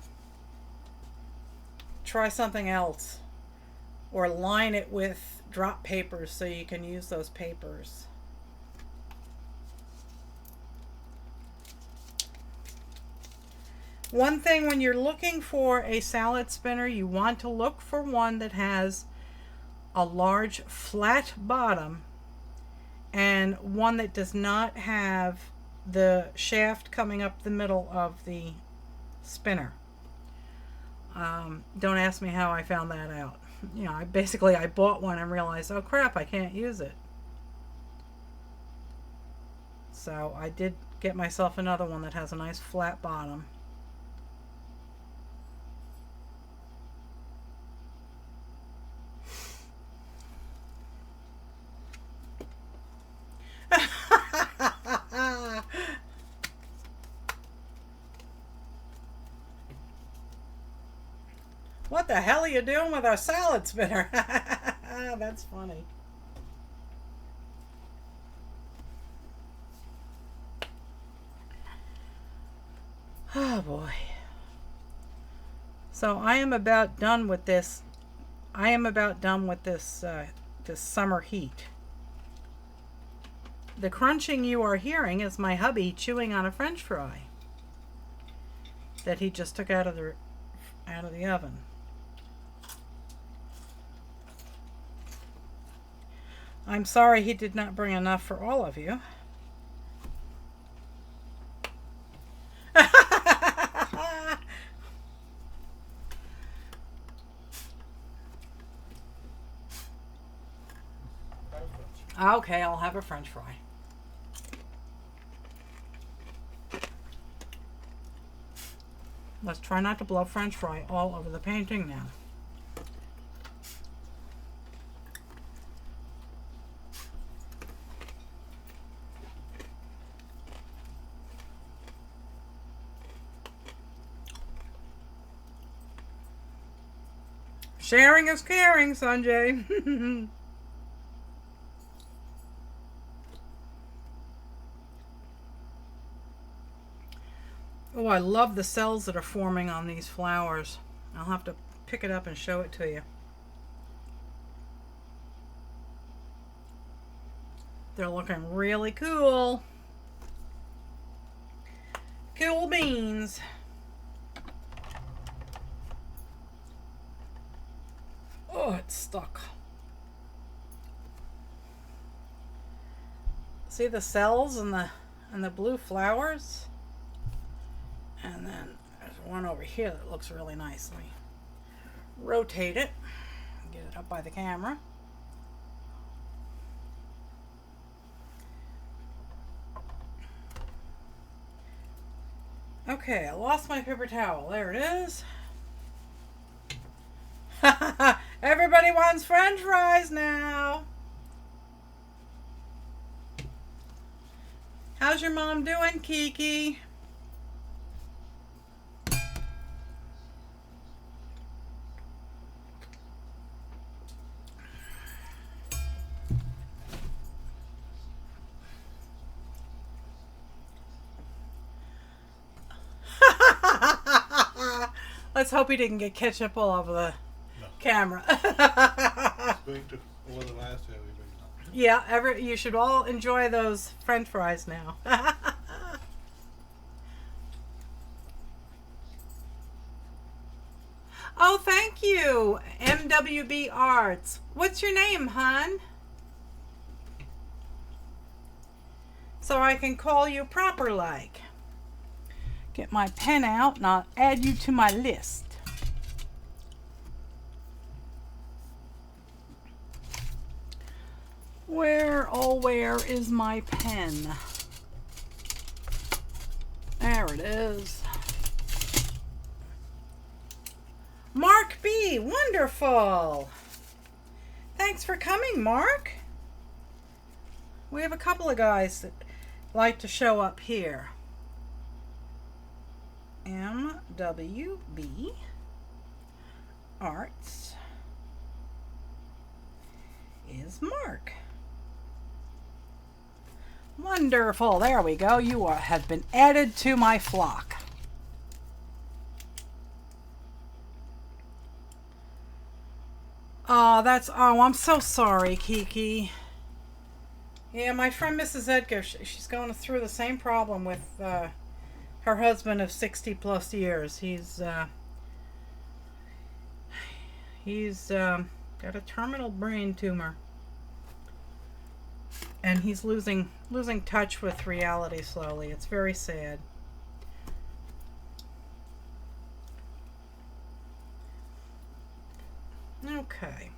Try something else, or line it with drop papers so you can use those papers. One thing, when you're looking for a salad spinner, you want to look for one that has a large flat bottom and one that does not have the shaft coming up the middle of the spinner. Don't ask me how I found that out. You know, I bought one and realized, oh crap, I can't use it. So I did get myself another one that has a nice flat bottom. What the hell are you doing with our salad spinner? That's funny. Oh boy. So I am about done with this. I am about done with this summer heat. The crunching you are hearing is my hubby chewing on a French fry that he just took out of the oven. I'm sorry he did not bring enough for all of you. Okay, I'll have a French fry. Let's try not to blow French fry all over the painting now. Sharing is caring, Sanjay. Oh, I love the cells that are forming on these flowers. I'll have to pick it up and show it to you. They're looking really cool. Cool beans. Oh, it's stuck. See the cells and the blue flowers? And then there's one over here that looks really nice. Let me rotate it, get it up by the camera. Okay, I lost my paper towel. There it is. Everybody wants French fries now. How's your mom doing, Kiki? Let's hope he didn't get ketchup all over the camera. It's going to over the wires to everybody now. Yeah, you should all enjoy those French fries now. Oh, thank you, MWB Arts. What's your name, hon? So I can call you proper like. Get my pen out and I'll add you to my list. Where is my pen? There it is. Mark B, wonderful. Thanks for coming, Mark. We have a couple of guys that like to show up here. MWB Arts is Mark. Wonderful. There we go. You have been added to my flock. Oh, I'm so sorry, Kiki. Yeah, my friend Mrs. Edgar, she's going through the same problem with her husband of 60 plus years. He's got a terminal brain tumor. And he's losing touch with reality slowly. It's very sad. Okay.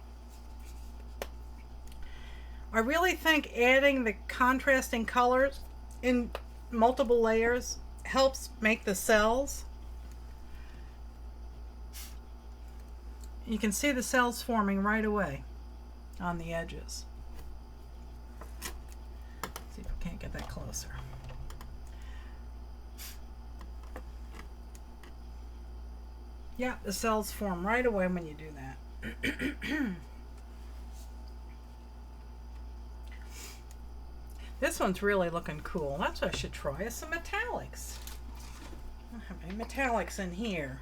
I really think adding the contrasting colors in multiple layers helps make the cells. You can see the cells forming right away on the edges. See if we can't get that closer. Yeah, the cells form right away when you do that. This one's really looking cool. That's what I should try, is some metallics. I don't have any metallics in here.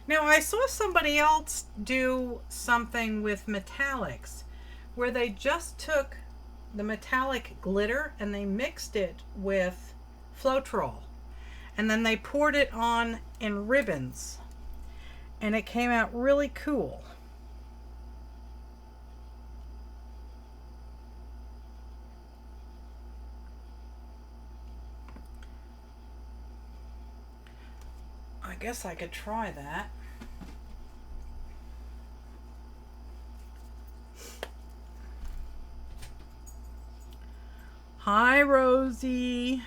Now, I saw somebody else do something with metallics where they just took the metallic glitter and they mixed it with Floetrol. And then they poured it on in ribbons. And it came out really cool. I guess I could try that. Hi, Rosie.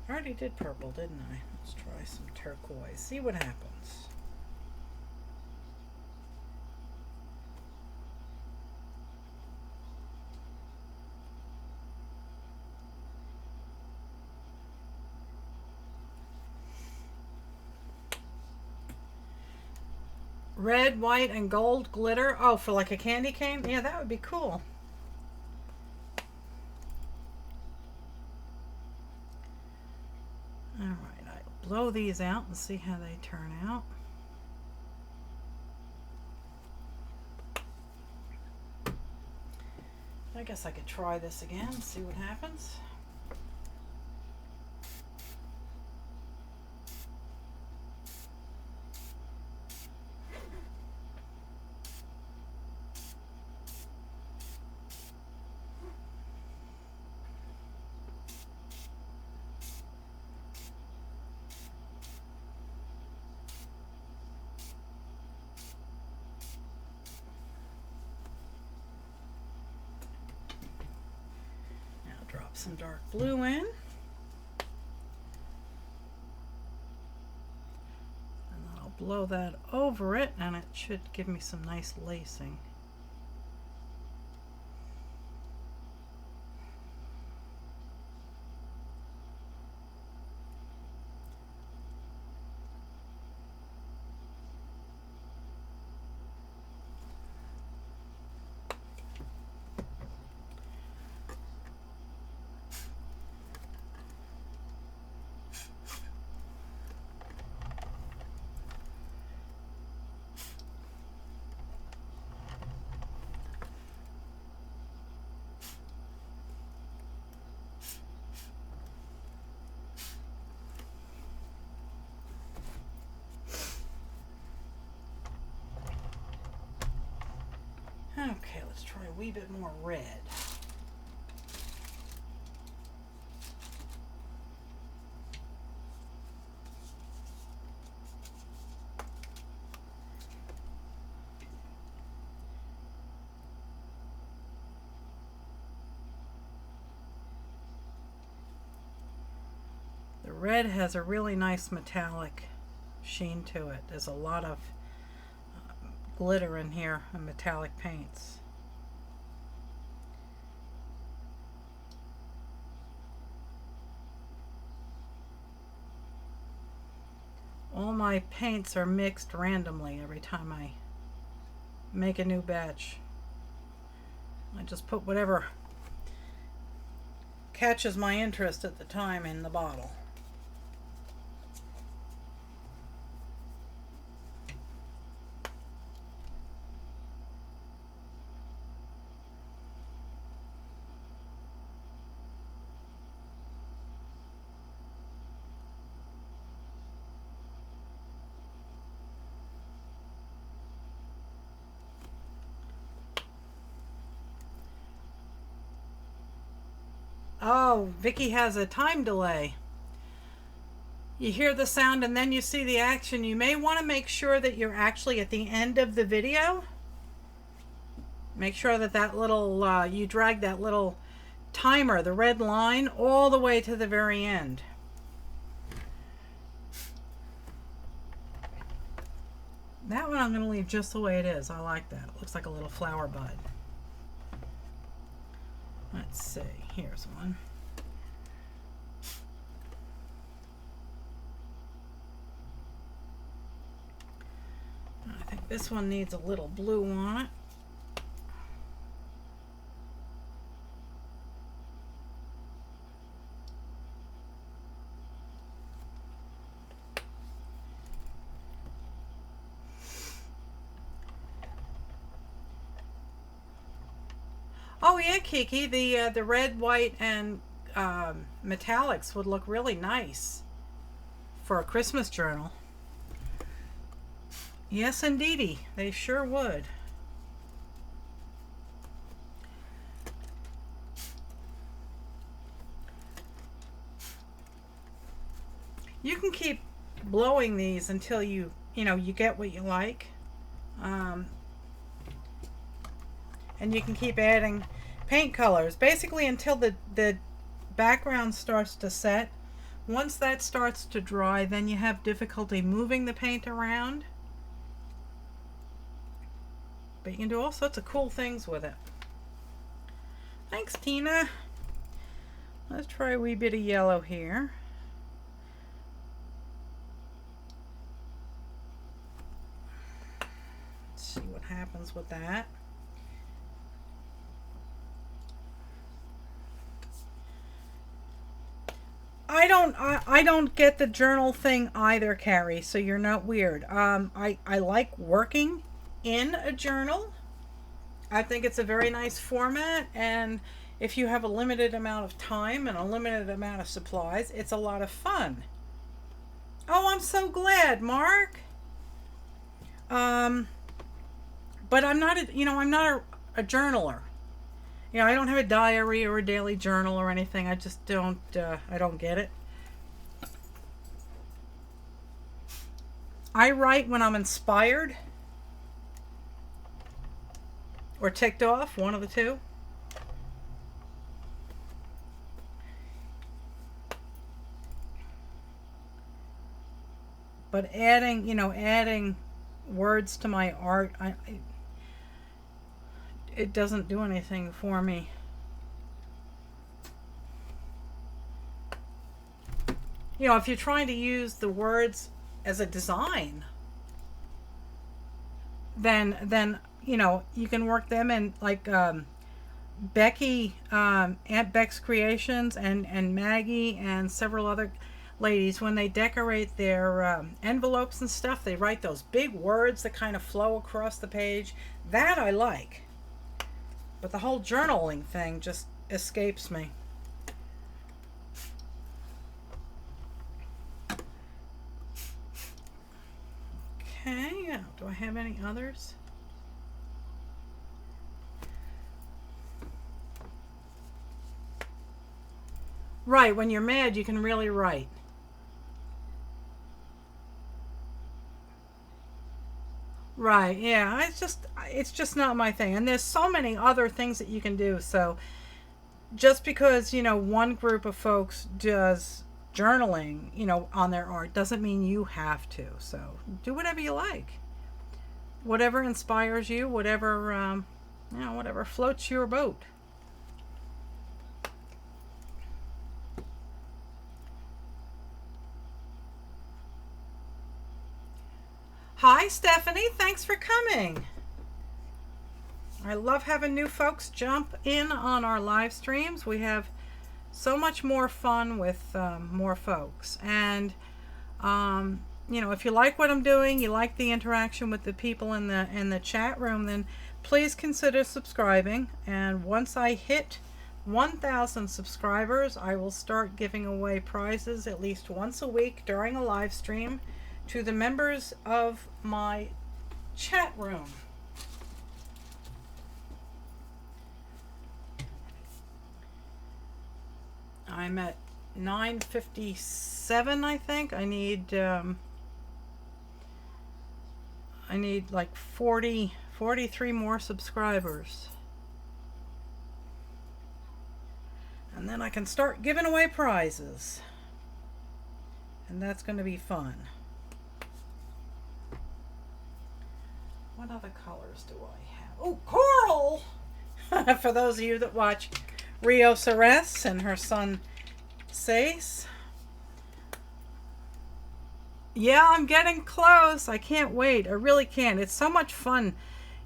I already did purple, didn't I? Let's try some turquoise. See what happens. Red, white, and gold glitter. Oh, for like a candy cane? Yeah, that would be cool. Alright, I'll blow these out and see how they turn out. I guess I could try this again and see what happens. some dark blue in. And then I'll blow that over it, and it should give me some nice lacing. Okay, let's try a wee bit more red. The red has a really nice metallic sheen to it. There's a lot of glitter in here and metallic paints. All my paints are mixed randomly every time I make a new batch. I just put whatever catches my interest at the time in the bottle. Oh, Vicky has a time delay. You hear the sound and then you see the action. You may want to make sure that you're actually at the end of the video. Make sure that that little, you drag that little timer, the red line, all the way to the very end. That one I'm going to leave just the way it is. I like that. It looks like a little flower bud. Let's see. Here's one. I think this one needs a little blue on it. Oh yeah, Kiki, the red, white, and metallics would look really nice for a Christmas journal. Yes, indeedy, they sure would. You can keep blowing these until you get what you like. And you can keep adding paint colors basically until the background starts to set. Once that starts to dry, then you have difficulty moving the paint around. But you can do all sorts of cool things with it. Thanks, Tina. Let's try a wee bit of yellow here. Let's see what happens with that. I don't get the journal thing either, Carrie, so you're not weird. I like working in a journal. I think it's a very nice format, and if you have a limited amount of time and a limited amount of supplies, it's a lot of fun. Oh, I'm so glad, Mark. But I'm not I'm not a journaler. I don't have a diary or a daily journal or anything. I just don't, I don't get it. I write when I'm inspired or ticked off, one of the two. But adding, adding words to my art, it doesn't do anything for me. If you're trying to use the words as a design, then you can work them in, like Becky, Aunt Beck's Creations, and Maggie and several other ladies, when they decorate their envelopes and stuff, they write those big words that kind of flow across the page. That I like. But the whole journaling thing just escapes me. Okay, do I have any others? Right, when you're mad, you can really write. Right, yeah, it's just not my thing. And there's so many other things that you can do. So just because, one group of folks does journaling, on their art, doesn't mean you have to. So do whatever you like. Whatever inspires you, whatever floats your boat. Hi, Stephanie. Thanks for coming. I love having new folks jump in on our live streams. We have so much more fun with more folks. And, if you like what I'm doing, you like the interaction with the people in the chat room, then please consider subscribing. And once I hit 1,000 subscribers, I will start giving away prizes at least once a week during a live stream to the members of my chat room. I'm at 957, I think. I need like 43 more subscribers. And then I can start giving away prizes. And that's going to be fun. What other colors do I have? Oh, coral! For those of you that watch Rio Ceres and her son Sace. Yeah, I'm getting close. I can't wait. I really can't. It's so much fun,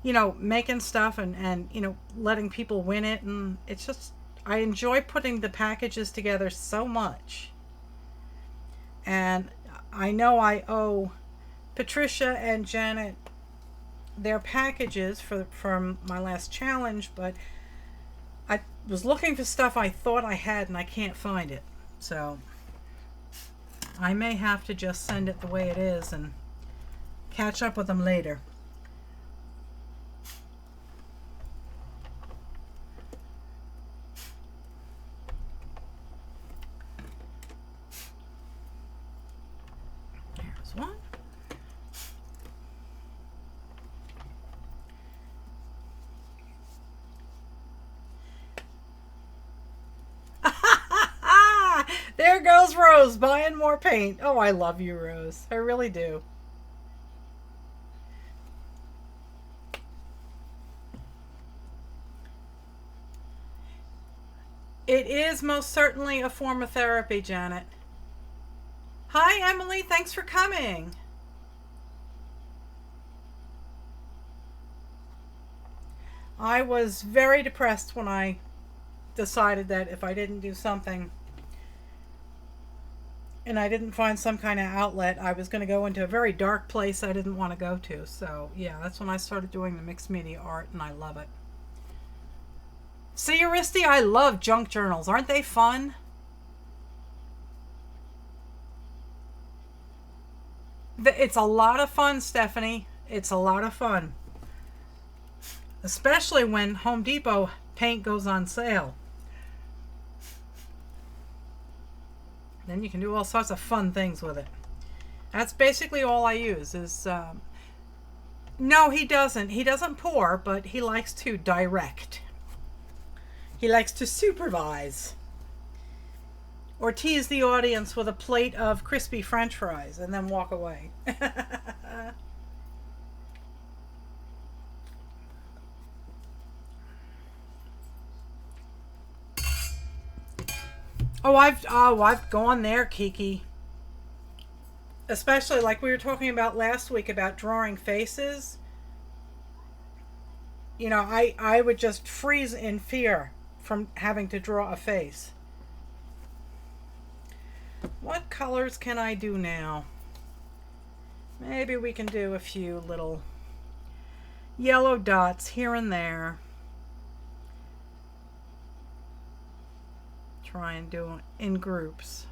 making stuff and letting people win it. And it's just, I enjoy putting the packages together so much. And I know I owe Patricia and Janet their packages from my last challenge, but I was looking for stuff I thought I had and I can't find it. So I may have to just send it the way it is and catch up with them later. There's one. There goes Rose buying more paint. Oh, I love you, Rose. I really do. It is most certainly a form of therapy, Janet. Hi, Emily. Thanks for coming. I was very depressed when I decided that if I didn't do something and I didn't find some kind of outlet, I was going to go into a very dark place I didn't want to go to. So yeah, that's when I started doing the mixed media art, and I love it. See, Aristi, I love junk journals. Aren't they fun? It's a lot of fun, Stephanie. It's a lot of fun. Especially when Home Depot paint goes on sale. Then you can do all sorts of fun things with it. That's basically all I use is... no, he doesn't. He doesn't pour, but he likes to direct. He likes to supervise. Or tease the audience with a plate of crispy French fries and then walk away. I've gone there, Kiki. Especially like we were talking about last week about drawing faces. You know, I would just freeze in fear from having to draw a face. What colors can I do now? Maybe we can do a few little yellow dots here and there. Try and do it in groups.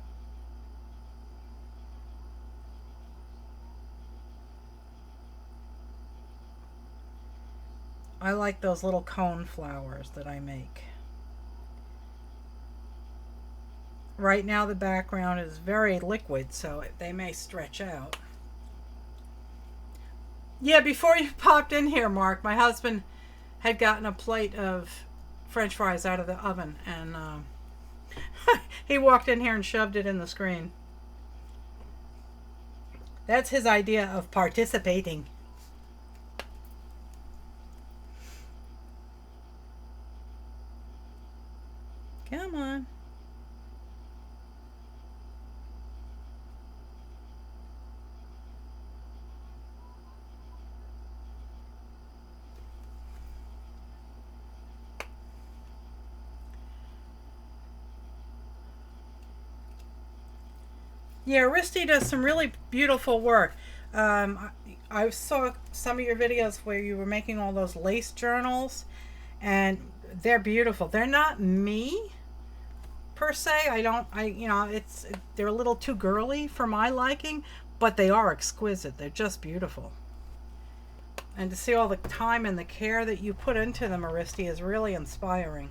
I like those little cone flowers that I make. Right now the background is very liquid, so they may stretch out. Yeah, before you popped in here, Mark, my husband had gotten a plate of French fries out of the oven, and he walked in here and shoved it in the screen. That's his idea of participating. Come on. Yeah, Risty does some really beautiful work. I saw some of your videos where you were making all those lace journals, and they're beautiful. They're not me per se. They're a little too girly for my liking, but they are exquisite. They're just beautiful. And to see all the time and the care that you put into them, Aristi, is really inspiring.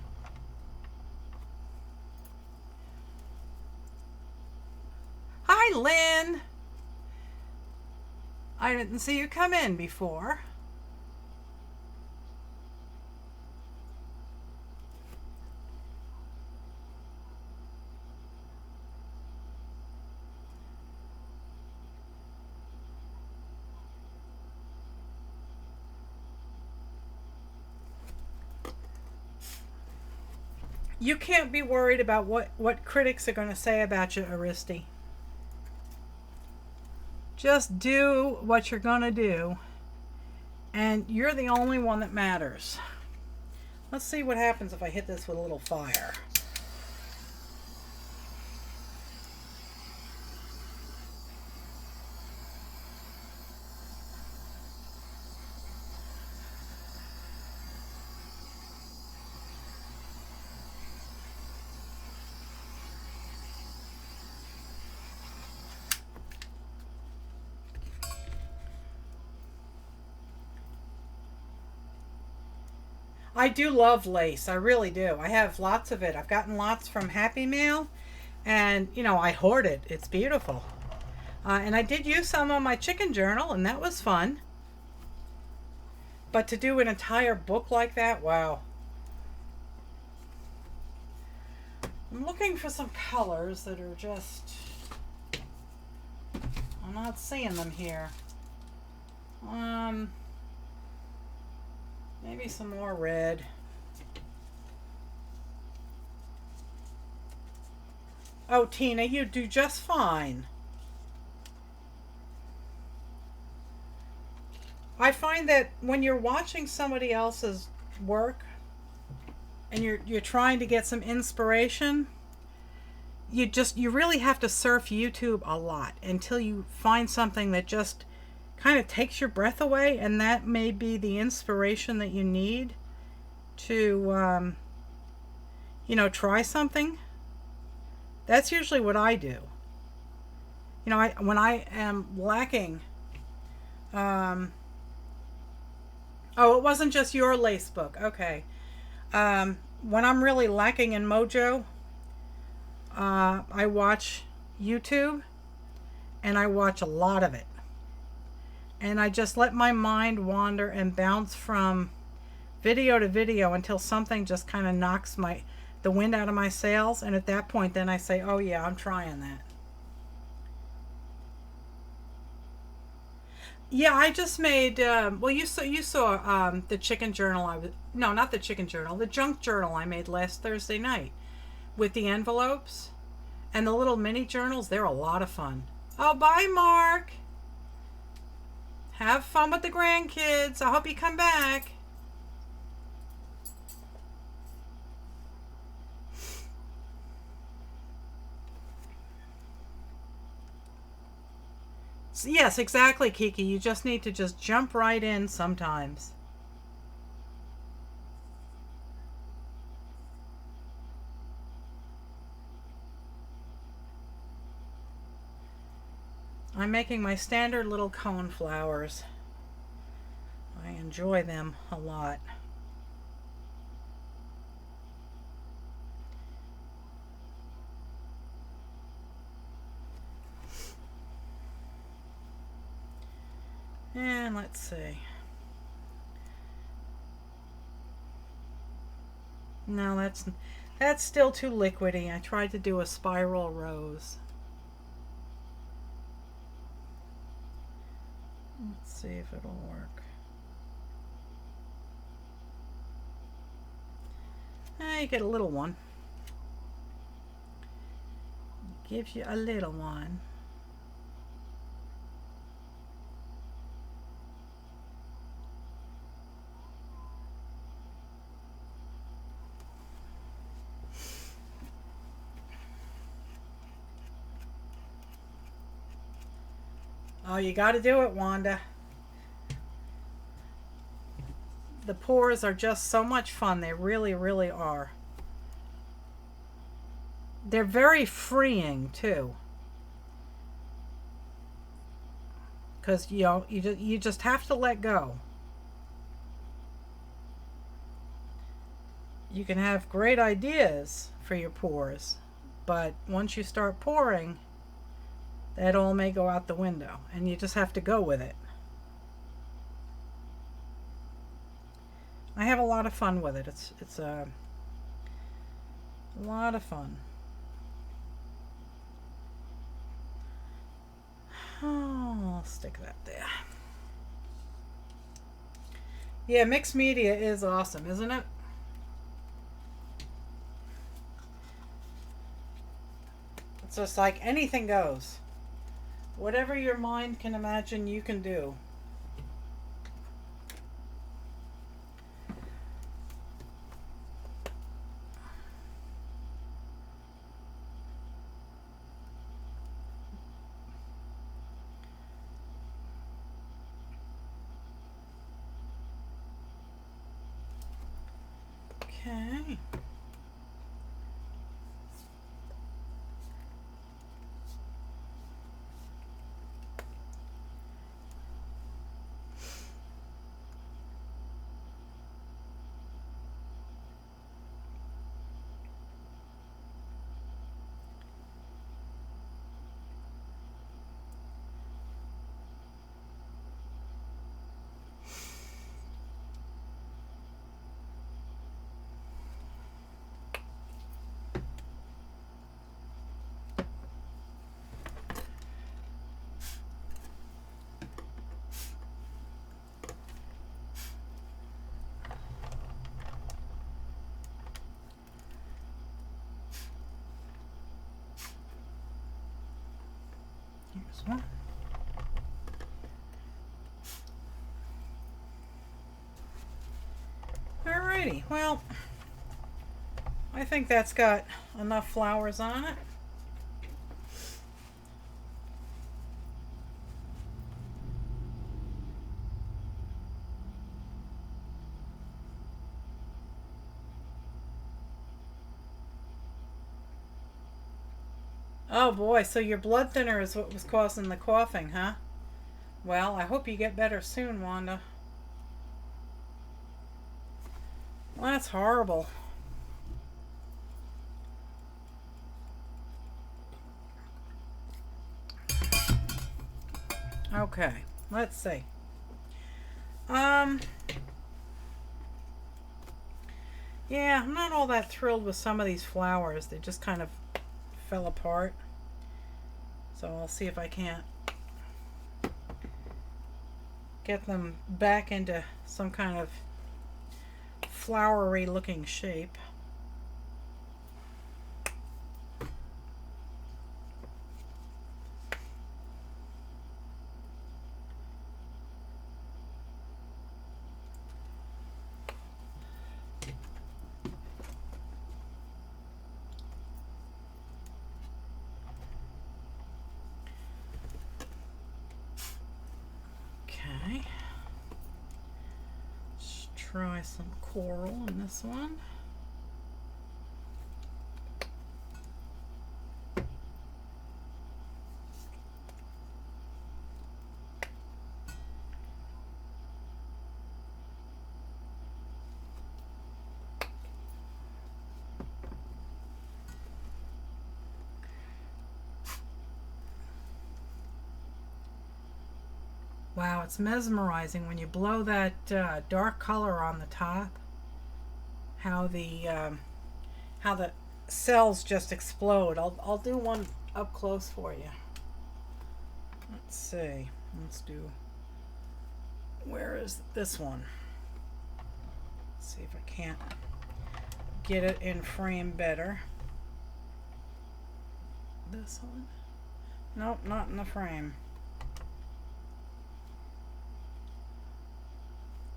Hi, Lynn. I didn't see you come in before. You can't be worried about what critics are going to say about you, Aristi. Just do what you're going to do, and you're the only one that matters. Let's see what happens if I hit this with a little fire. I do love lace. I really do. I have lots of it. I've gotten lots from Happy Mail, and I hoard it. It's beautiful. And I did use some on my chicken journal, and that was fun. But to do an entire book like that, wow. I'm looking for some colors that are just... I'm not seeing them here. Maybe some more red. Oh, Tina, you do just fine. I find that when you're watching somebody else's work and you're trying to get some inspiration, you really have to surf YouTube a lot until you find something that just kind of takes your breath away, and that may be the inspiration that you need to try something. That's usually what I do. When I am lacking, oh, it wasn't just your lace book. Okay. When I'm really lacking in mojo, I watch YouTube, and I watch a lot of it. And I just let my mind wander and bounce from video to video until something just kind of knocks the wind out of my sails. And at that point, then I say, oh yeah, I'm trying that. Yeah, I just made. Well, you saw the chicken journal. No, not the chicken journal. The junk journal I made last Thursday night with the envelopes and the little mini journals. They're a lot of fun. Oh, bye, Mark. Have fun with the grandkids. I hope you come back. Yes, exactly, Kiki. You just need to just jump right in sometimes. I'm making my standard little cone flowers. I enjoy them a lot. And let's see. No, that's still too liquidy. I tried to do a spiral rose. Let's see if it'll work. You get a little one. Gives you a little one. Oh, you got to do it, Wanda. The pours are just so much fun. They really, really are. They're very freeing too, because you just have to let go. You can have great ideas for your pours, but once you start pouring, that all may go out the window, and you just have to go with it. I have a lot of fun with it. It's a lot of fun. Oh, I'll stick that there. Yeah, mixed media is awesome, isn't it? It's just like anything goes. Whatever your mind can imagine, you can do. Okay. Here's one. Alrighty, well, I think that's got enough flowers on it. Oh boy, so your blood thinner is what was causing the coughing, huh? Well, I hope you get better soon, Wanda. Well, that's horrible. Okay, let's see. Yeah, I'm not all that thrilled with some of these flowers. They just kind of fell apart. So I'll see if I can't get them back into some kind of flowery looking shape. Okay. Let's try some coral in this one. Wow, it's mesmerizing when you blow that dark color on the top. How the cells just explode. I'll do one up close for you. Let's see. Let's do. Where is this one? Let's see if I can't get it in frame better. This one? Nope, not in the frame.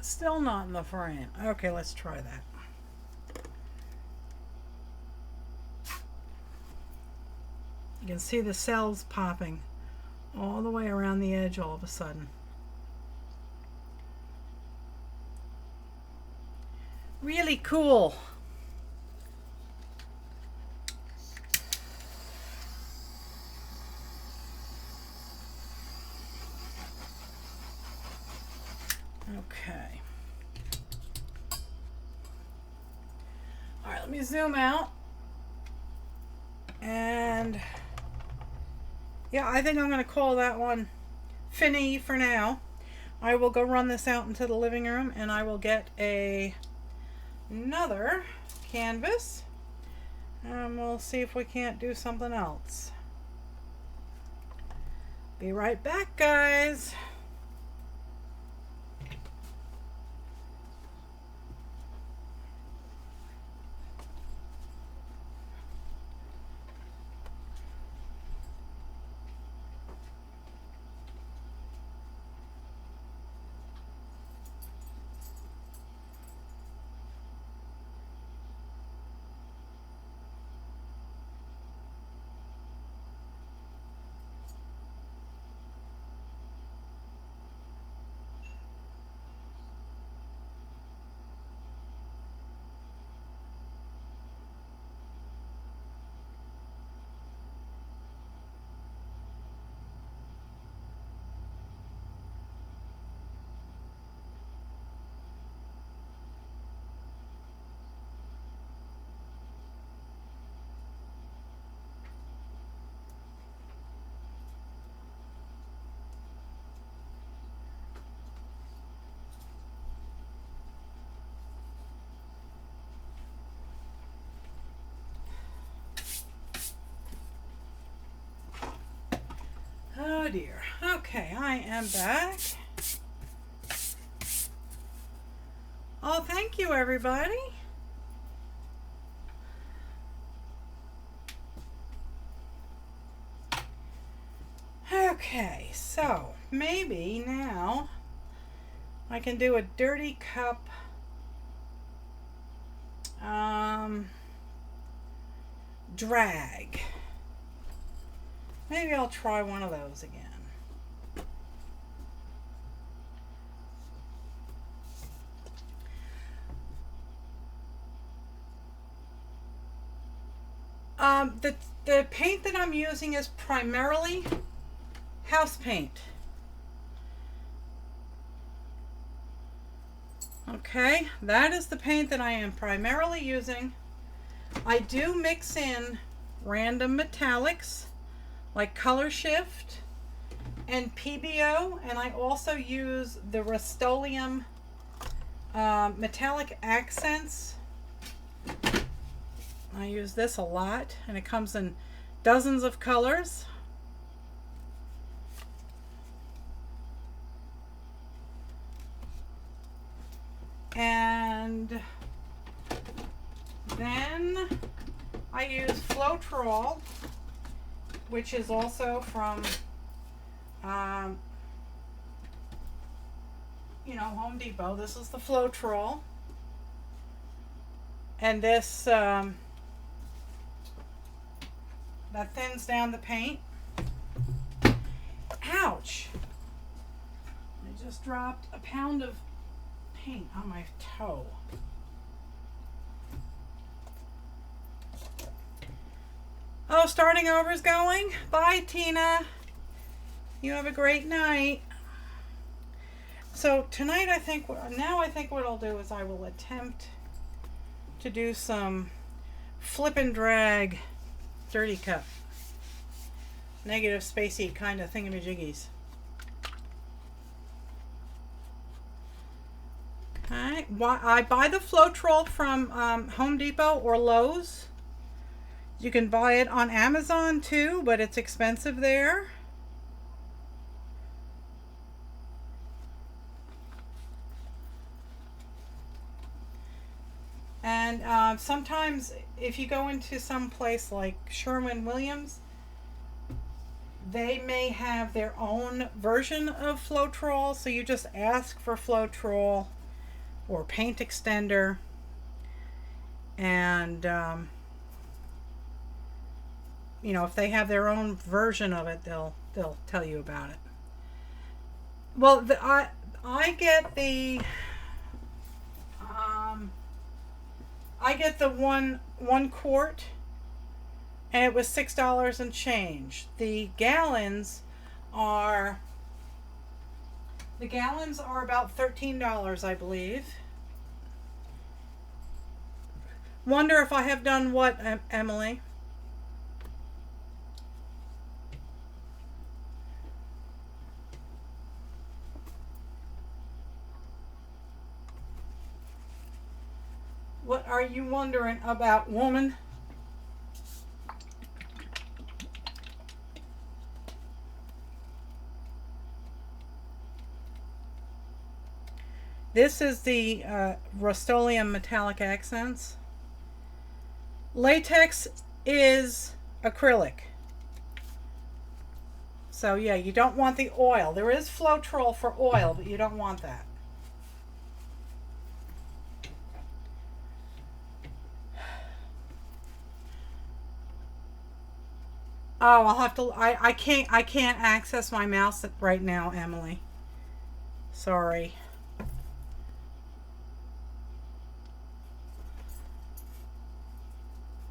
Still not in the frame. Okay, let's try that. You can see the cells popping all the way around the edge all of a sudden. Really cool. Okay. All right, let me zoom out. And yeah, I think I'm going to call that one Finny for now. I will go run this out into the living room and I will get another canvas and we'll see if we can't do something else. Be right back, guys. Oh dear. Okay, I am back. Oh, thank you, everybody. Okay, so maybe now I can do a dirty cup drag. Maybe I'll try one of those again. The paint that I'm using is primarily house paint. Okay, that is the paint that I am primarily using. I do mix in random metallics like Color Shift and PBO, and I also use the Rust-Oleum metallic accents I use this a lot, and it comes in dozens of colors. And then I use Floetrol, which is also from, Home Depot. This is the Floetrol. And this, that thins down the paint. Ouch! I just dropped a pound of paint on my toe. Oh, starting over is going. Bye, Tina. You have a great night. So tonight, I think what I'll do is I will attempt to do some flip and drag dirty cup, negative spacey kind of thingamajiggies. Okay, I buy the Floetrol from Home Depot or Lowe's. You can buy it on Amazon too, but it's expensive there. And sometimes if you go into some place like Sherwin-Williams, they may have their own version of Floetrol, so you just ask for Floetrol or paint extender, and if they have their own version of it, they'll tell you about it. Well, I get the one quart, and it was $6 and change. The gallons are about $13, I believe. Wonder if I have done what, Emily? What are you wondering about, woman? This is the Rust-Oleum Metallic Accents. Latex is acrylic. So yeah, you don't want the oil. There is Floetrol for oil, but you don't want that. Oh, I'll have to. I can't access my mouse right now, Emily. Sorry.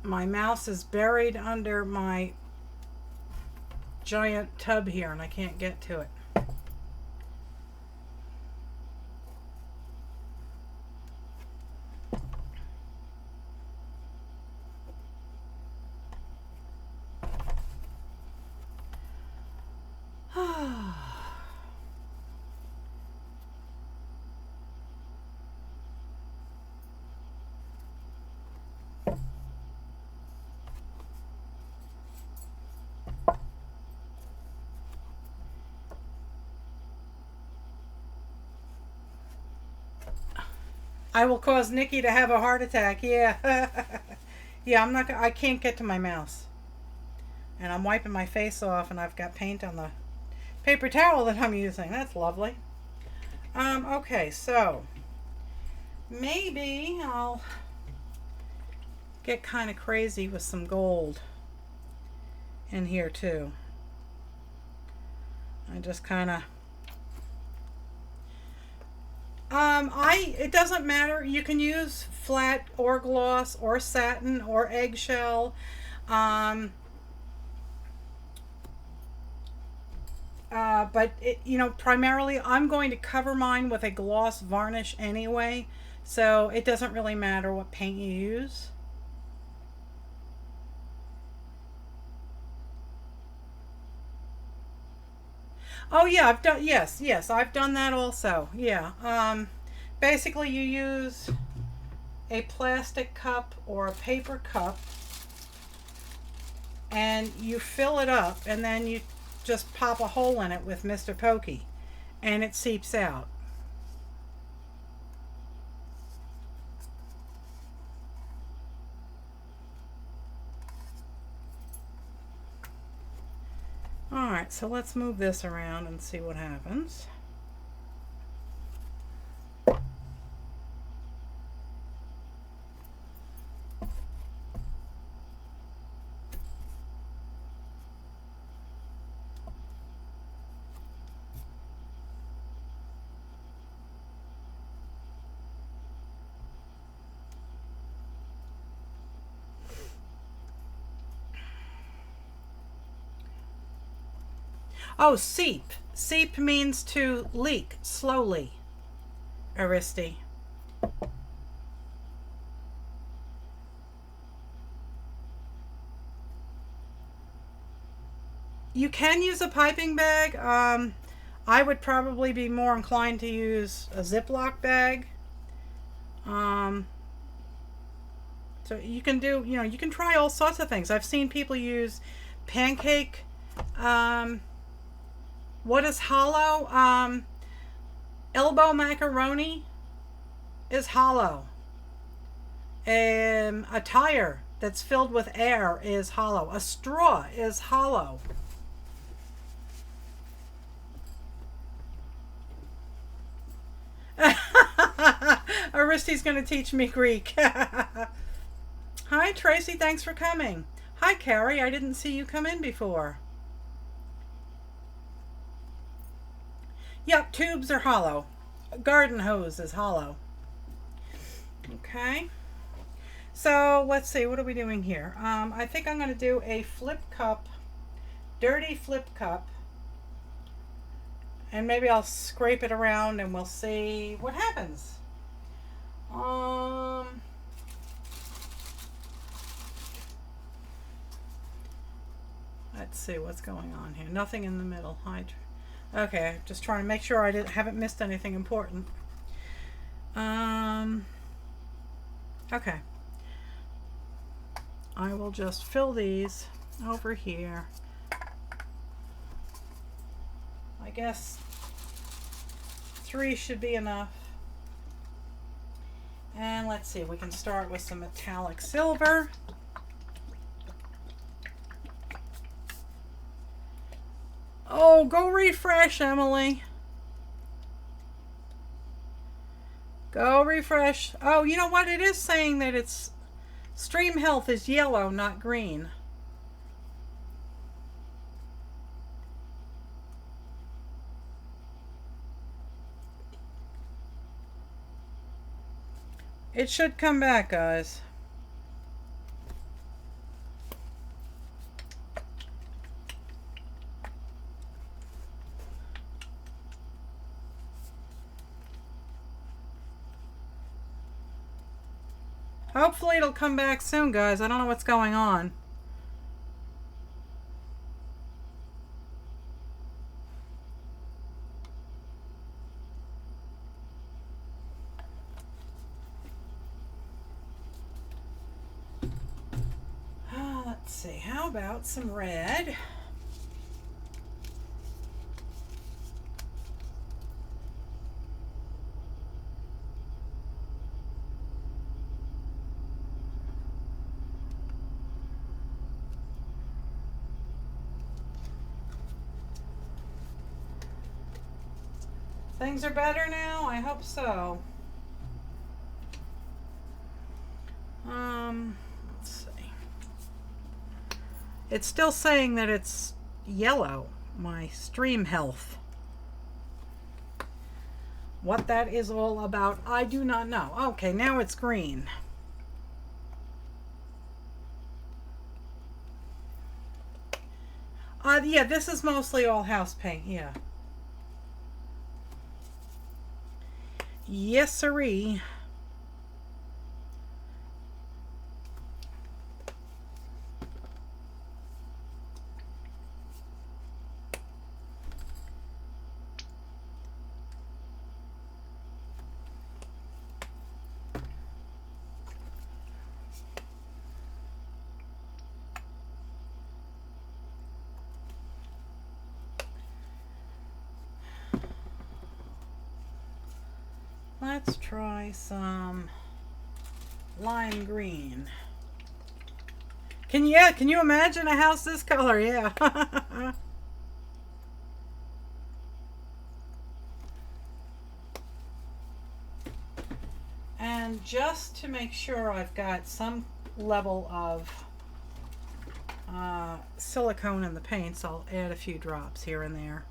My mouse is buried under my giant tub here, and I can't get to it. I will cause Nikki to have a heart attack. Yeah. Yeah, I can't get to my mouse. And I'm wiping my face off, and I've got paint on the paper towel that I'm using. That's lovely. Okay, so maybe I'll get kind of crazy with some gold in here too. I just kind of it doesn't matter. You can use flat or gloss or satin or eggshell. But primarily I'm going to cover mine with a gloss varnish anyway, so it doesn't really matter what paint you use. Oh yeah, I've done, yes, I've done that also. Yeah. Basically you use a plastic cup or a paper cup and you fill it up, and then you just pop a hole in it with Mr. Pokey and it seeps out. Alright, so let's move this around and see what happens. Oh, seep. Seep means to leak slowly, Aristi. You can use a piping bag. I would probably be more inclined to use a Ziploc bag. So you can do, you can try all sorts of things. I've seen people use pancake. What is hollow? Elbow macaroni is hollow. A tire that's filled with air is hollow. A straw is hollow. Aristi's going to teach me Greek. Hi, Tracy. Thanks for coming. Hi, Carrie. I didn't see you come in before. Yep, tubes are hollow. A garden hose is hollow. Okay. So, let's see. What are we doing here? I think I'm going to do a flip cup. Dirty flip cup. And maybe I'll scrape it around and we'll see what happens. Let's see what's going on here. Nothing in the middle. Okay, just trying to make sure I haven't missed anything important. Okay. I will just fill these over here. I guess 3 should be enough. And let's see, we can start with some metallic silver. Oh, go refresh, Emily. Go refresh. Oh, you know what? It is saying that it's stream health is yellow, not green. It should come back, guys. Hopefully it'll come back soon, guys. I don't know what's going on. Let's see. How about some red? Things are better now? I hope so. Let's see. It's still saying that it's yellow, my stream health. What that is all about, I do not know. Okay, now it's green. Yeah, this is mostly all house paint, yeah. Yes, sirree. let's try some lime green. Can you imagine a house this color? Yeah. And just to make sure I've got some level of silicone in the paints, I'll add a few drops here and there.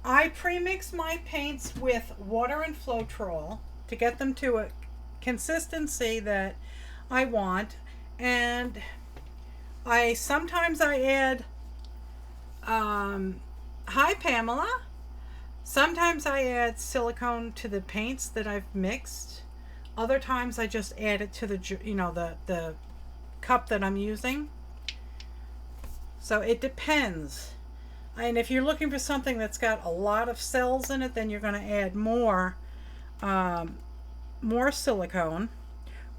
I pre-mix my paints with water and Floetrol to get them to a consistency that I want, and sometimes I add hi Pamela. Sometimes I add silicone to the paints that I've mixed. Other times I just add it to the the cup that I'm using. So it depends. And if you're looking for something that's got a lot of cells in it, then you're going to add more silicone,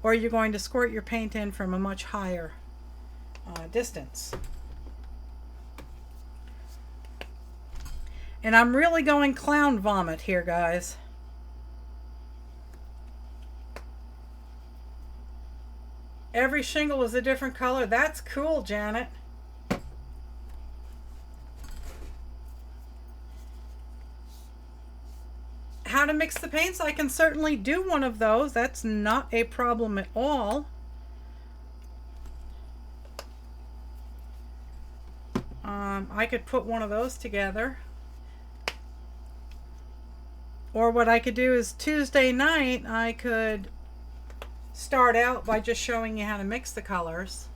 or you're going to squirt your paint in from a much higher distance. And I'm really going clown vomit here, guys. Every shingle is a different color. That's cool, Janet. How to mix the paints? I can certainly do one of those. That's not a problem at all. I could put one of those together. Or what I could do is Tuesday night, I could start out by just showing you how to mix the colors.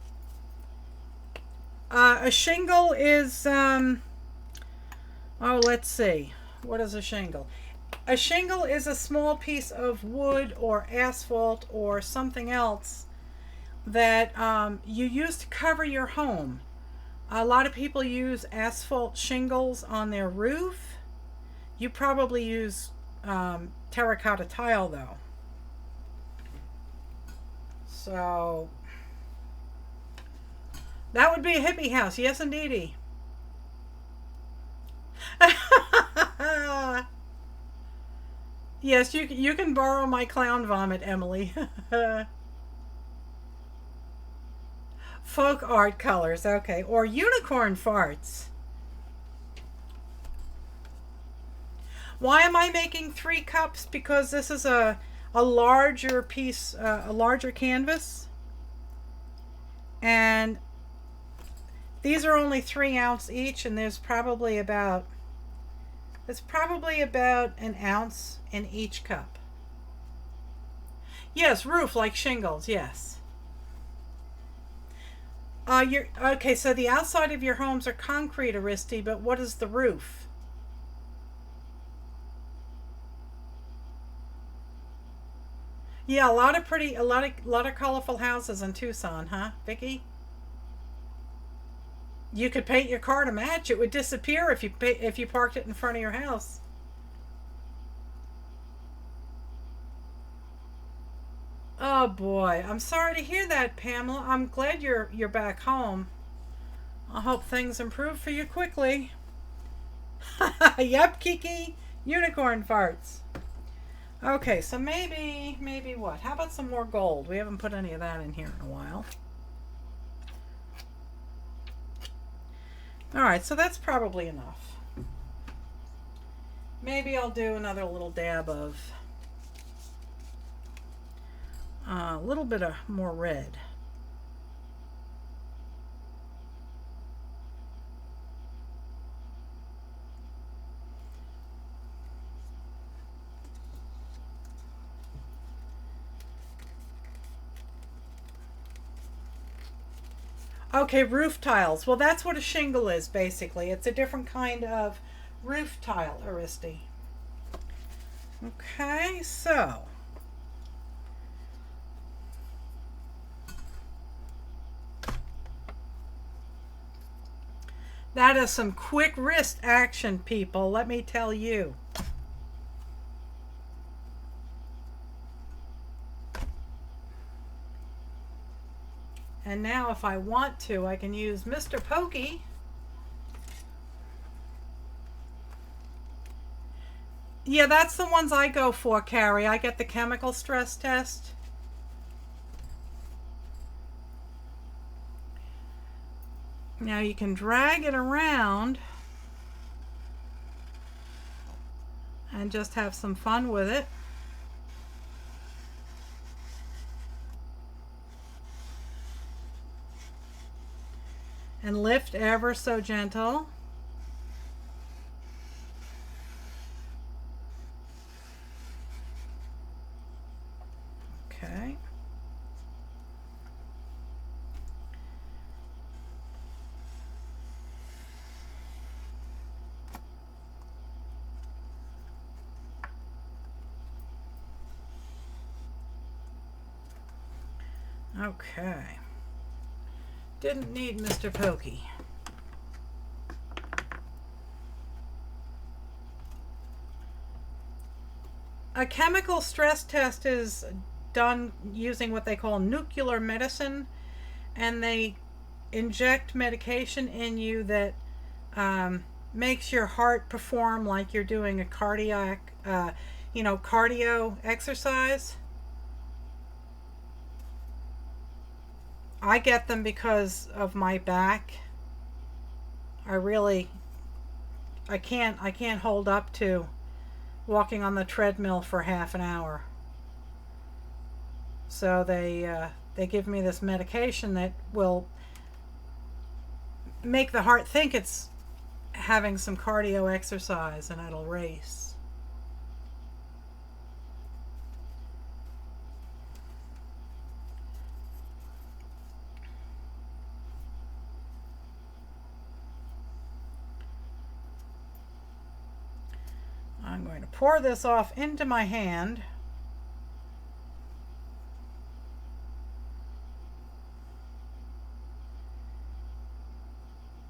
A shingle is, let's see. What is a shingle? A shingle is a small piece of wood or asphalt or something else that you use to cover your home. A lot of people use asphalt shingles on their roof. You probably use terracotta tile though. So that would be a hippie house. Yes, indeedy. Yes, you can borrow my clown vomit, Emily. Folk art colors, okay. Or unicorn farts. Why am I making 3 cups? Because this is a larger piece, a larger canvas. And these are only 3 ounce each, and there's probably about an ounce in each cup. Yes, roof like shingles, yes. Okay, so the outside of your homes are concrete, Aristi, but what is the roof? Yeah, a lot of colorful houses in Tucson, huh, Vicki? You could paint your car to match. It would disappear if you parked it in front of your house. Oh boy, I'm sorry to hear that, Pamela. I'm glad you're back home. I hope things improve for you quickly. Yep, Kiki, unicorn farts. Okay, so maybe what? How about some more gold? We haven't put any of that in here in a while. All right, so that's probably enough. Maybe I'll do another little dab of a little bit of more red. Okay, roof tiles. Well, that's what a shingle is, basically. It's a different kind of roof tile, Aristi. Okay, so that is some quick wrist action, people, let me tell you. And now if I want to, I can use Mr. Pokey. Yeah, that's the ones I go for, Carrie. I get the chemical stress test. Now you can drag it around and just have some fun with it. And lift ever so gentle. Okay. Okay. Didn't need Mr. Pokey. A chemical stress test is done using what they call nuclear medicine, and they inject medication in you that makes your heart perform like you're doing a cardio exercise. I get them because of my back. I can't hold up to walking on the treadmill for half an hour. So they give me this medication that will make the heart think it's having some cardio exercise, and it'll race. I'm going to pour this off into my hand.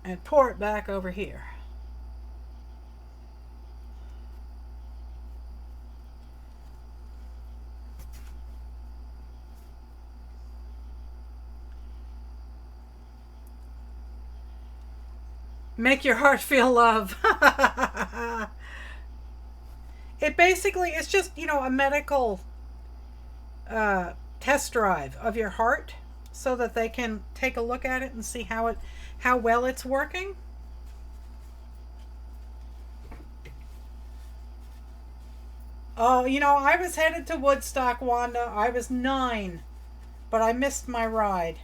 And pour it back over here. Make your heart feel love. It basically is just, a medical test drive of your heart so that they can take a look at it and see how well it's working. Oh, I was headed to Woodstock, Wanda. I was 9, but I missed my ride.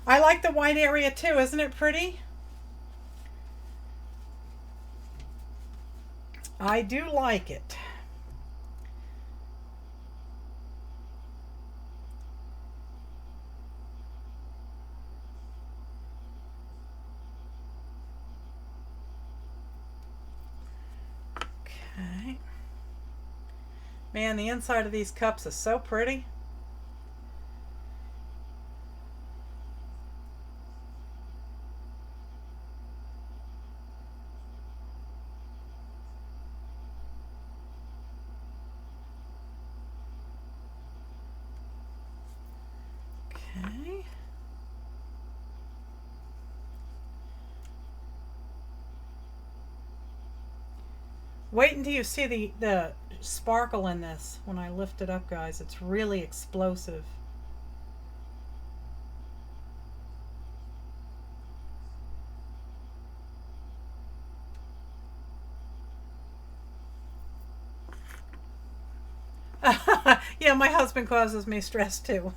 I like the white area too. Isn't it pretty? I do like it. Okay. Man, the inside of these cups is so pretty. Okay. Wait until you see the sparkle in this when I lift it up, guys. It's really explosive. Yeah, my husband causes me stress too.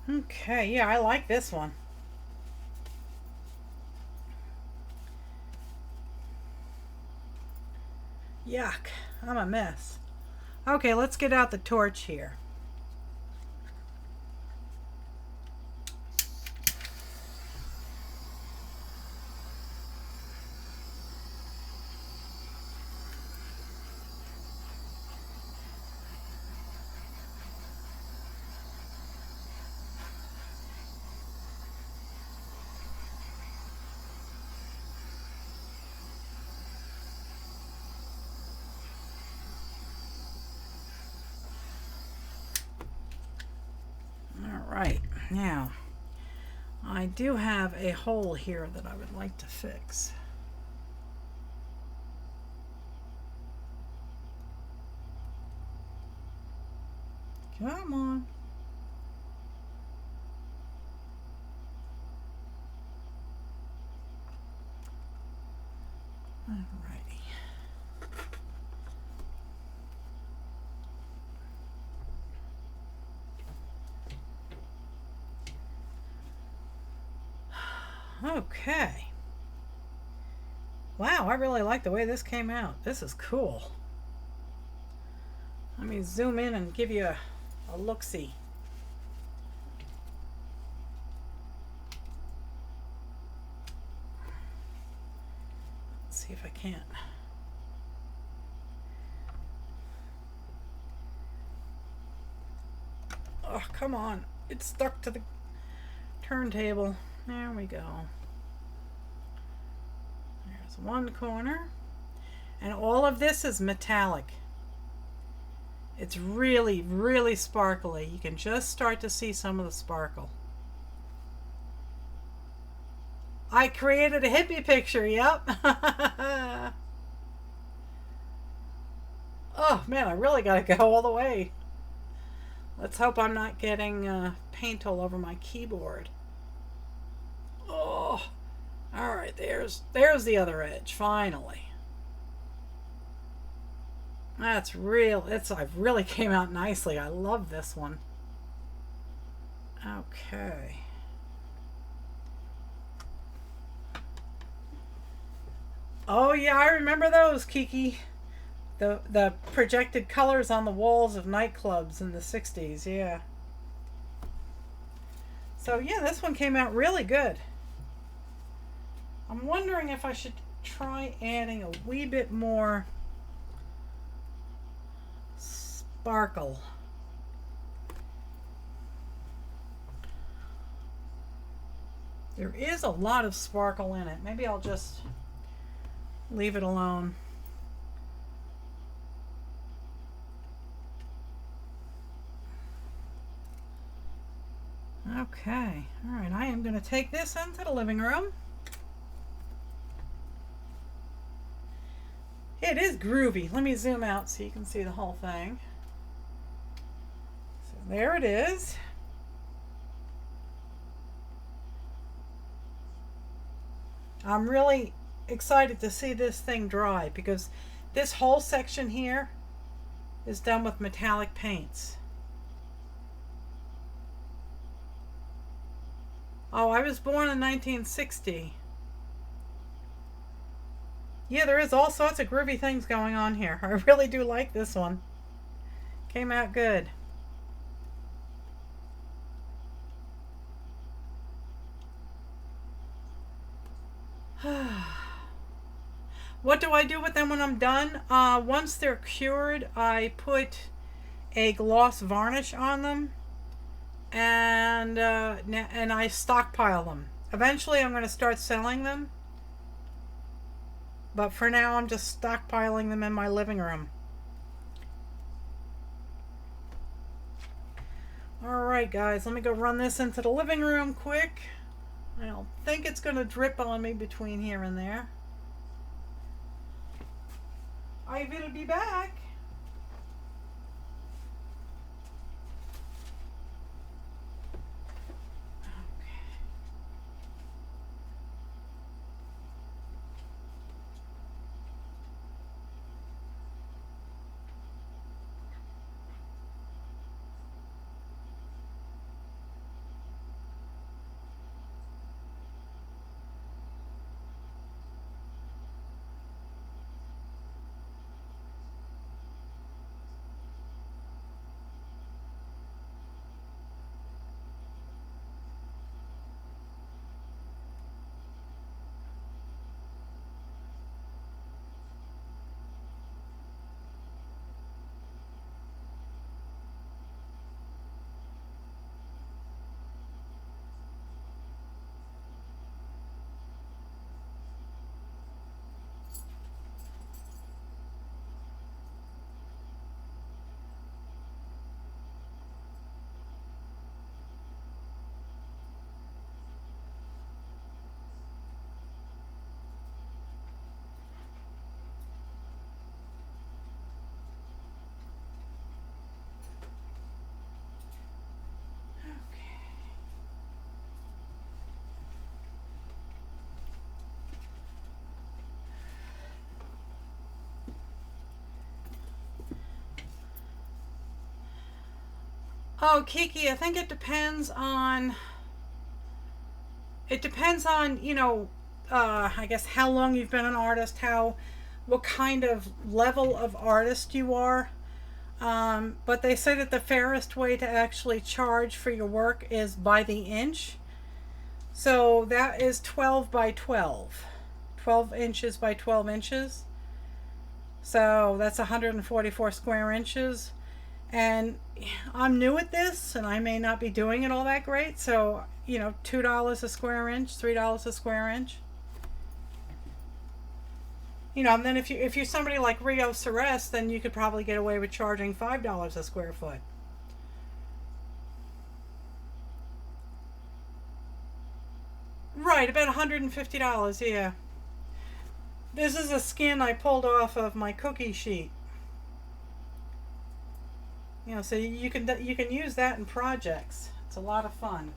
Okay, yeah, I like this one. Yuck, I'm a mess. Okay, let's get out the torch here. Now, I do have a hole here that I would like to fix. Come on. Alrighty. Okay. Wow, I really like the way this came out. This is cool. Let me zoom in and give you a look-see. Let's see if I can't. Oh, come on. It's stuck to the turntable. There we go. There's one corner. And all of this is metallic. It's really, really sparkly. You can just start to see some of the sparkle. I created a hippie picture, yep. Oh man, I really gotta go all the way. Let's hope I'm not getting paint all over my keyboard. Oh, all right, there's the other edge, finally. That's real. I really came out nicely. I love this one. Okay. Oh yeah, I remember those, Kiki. The projected colors on the walls of nightclubs in the 60s, yeah. So yeah, this one came out really good. I'm wondering if I should try adding a wee bit more sparkle. There is a lot of sparkle in it. Maybe I'll just leave it alone. Okay, all right, I am going to take this into the living room. It is groovy. Let me zoom out so you can see the whole thing. So there it is. I'm really excited to see this thing dry because this whole section here is done with metallic paints. Oh, I was born in 1960. Yeah, there is all sorts of groovy things going on here. I really do like this one. Came out good. What do I do with them when I'm done? Once they're cured, I put a gloss varnish on them, and I stockpile them. Eventually, I'm going to start selling them, but for now, I'm just stockpiling them in my living room. Alright guys, let me go run this into the living room quick. I don't think it's going to drip on me between here and there. I will be back. Oh, Kiki, I think it depends on, I guess how long you've been an artist, what kind of level of artist you are. But they say that the fairest way to actually charge for your work is by the inch. So that is 12 by 12. 12 inches by 12 inches. So that's 144 square inches. And I'm new at this and I may not be doing it all that great. So, $2 a square inch, $3 a square inch. And then if you're somebody like Rio Ceres, then you could probably get away with charging $5 a square foot. Right, about $150, yeah. This is a skin I pulled off of my cookie sheet. So you can use that in projects. It's a lot of fun.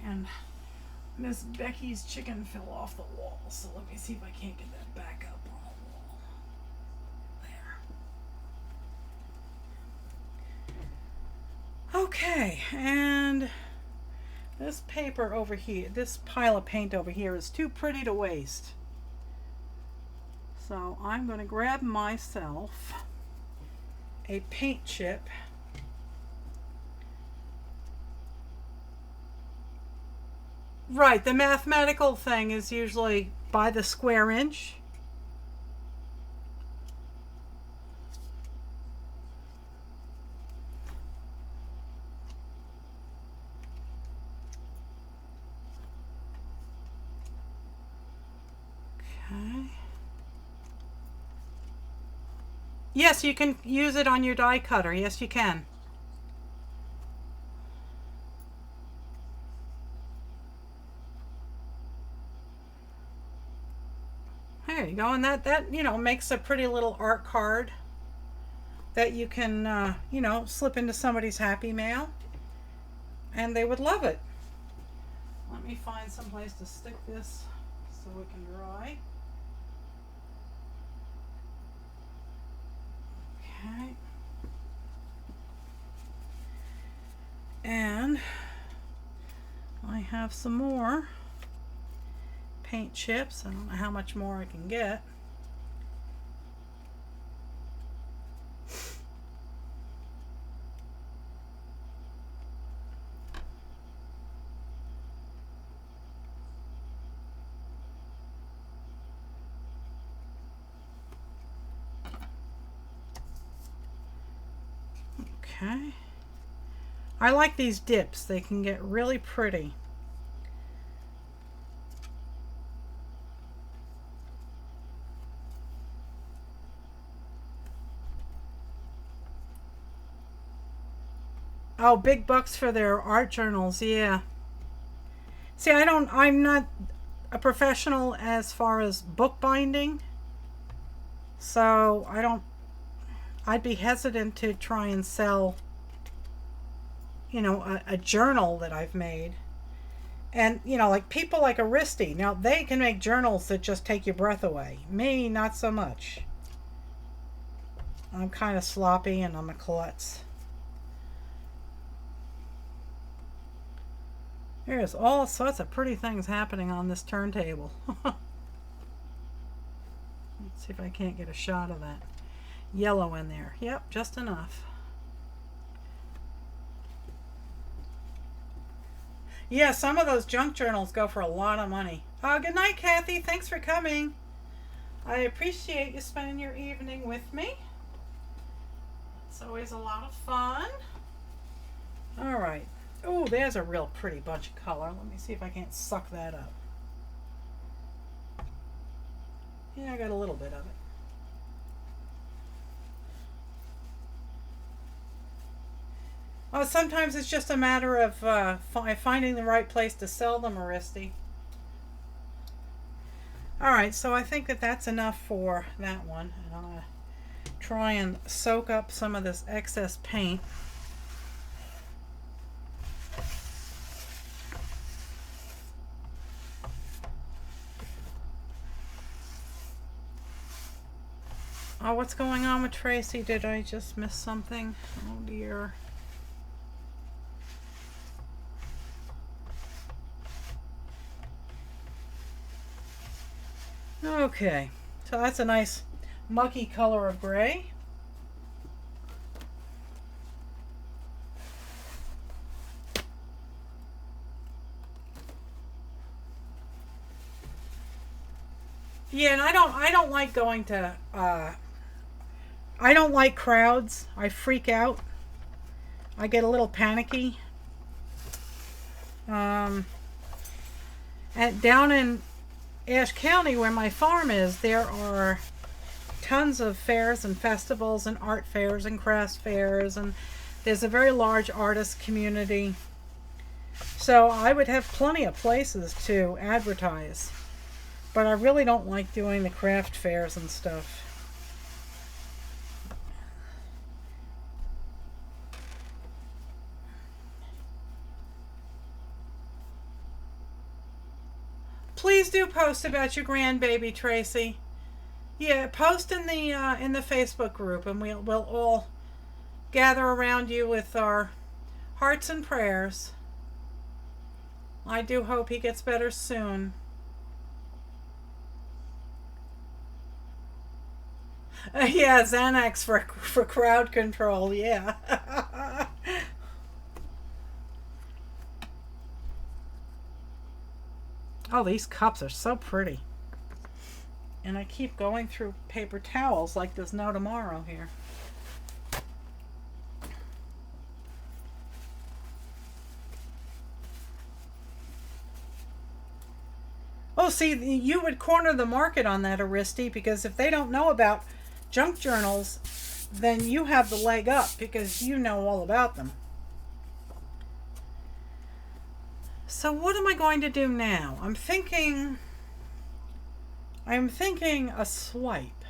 And Miss Becky's chicken fell off the wall, so let me see if I can't get that back up on the wall. There. Okay, and this paper over here, this pile of paint over here is too pretty to waste. So I'm going to grab myself a paint chip. Right, the mathematical thing is usually by the square inch. Okay. Yes, you can use it on your die cutter. Yes, you can. There you go, and that makes a pretty little art card that you can slip into somebody's happy mail, and they would love it. Let me find some place to stick this so it can dry. Okay. And I have some more paint chips. I don't know how much more I can get. Okay. I like these dips. They can get really pretty. Oh, big bucks for their art journals, yeah. See, I'm not a professional as far as bookbinding. So I'd be hesitant to try and sell, a journal that I've made. And, like people like Aristi, now they can make journals that just take your breath away. Me, not so much. I'm kind of sloppy and I'm a klutz. There's all sorts of pretty things happening on this turntable. Let's see if I can't get a shot of that yellow in there. Yep, just enough. Yeah, some of those junk journals go for a lot of money. Oh, good night, Kathy. Thanks for coming. I appreciate you spending your evening with me. It's always a lot of fun. All right. Oh, there's a real pretty bunch of color. Let me see if I can't suck that up. Yeah, I got a little bit of it. Oh, sometimes it's just a matter of finding the right place to sell them, Aristi. Alright, so I think that that's enough for that one. And I'm going to try and soak up some of this excess paint. Oh, what's going on with Tracy? Did I just miss something? Oh dear. Okay, so that's a nice mucky color of gray. Yeah, and I don't like going to I don't like crowds. I freak out. I get a little panicky. Um, and down in Ashe County, where my farm is, there are tons of fairs and festivals and art fairs and craft fairs, and there's a very large artist community. So I would have plenty of places to advertise. But I really don't like doing the craft fairs and stuff. Please do post about your grandbaby, Tracy. Yeah, post in the Facebook group, and we'll all gather around you with our hearts and prayers. I do hope he gets better soon. Yeah, Xanax for crowd control. Yeah. Oh, these cups are so pretty. And I keep going through paper towels like there's no tomorrow here. Oh, see, you would corner the market on that, Aristi, because if they don't know about junk journals, then you have the leg up because you know all about them. So what am I going to do now? I'm thinking a swipe.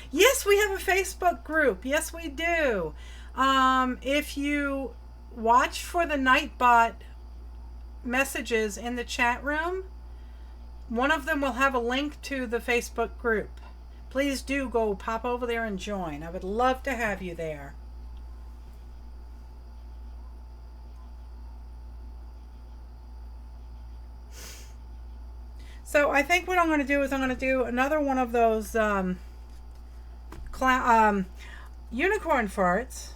Yes, we have a Facebook group. Yes, we do. If you watch for the Nightbot messages in the chat room, one of them will have a link to the Facebook group. Please do go pop over there and join. I would love to have you there. So I think what I'm going to do is I'm going to do another one of those unicorn farts.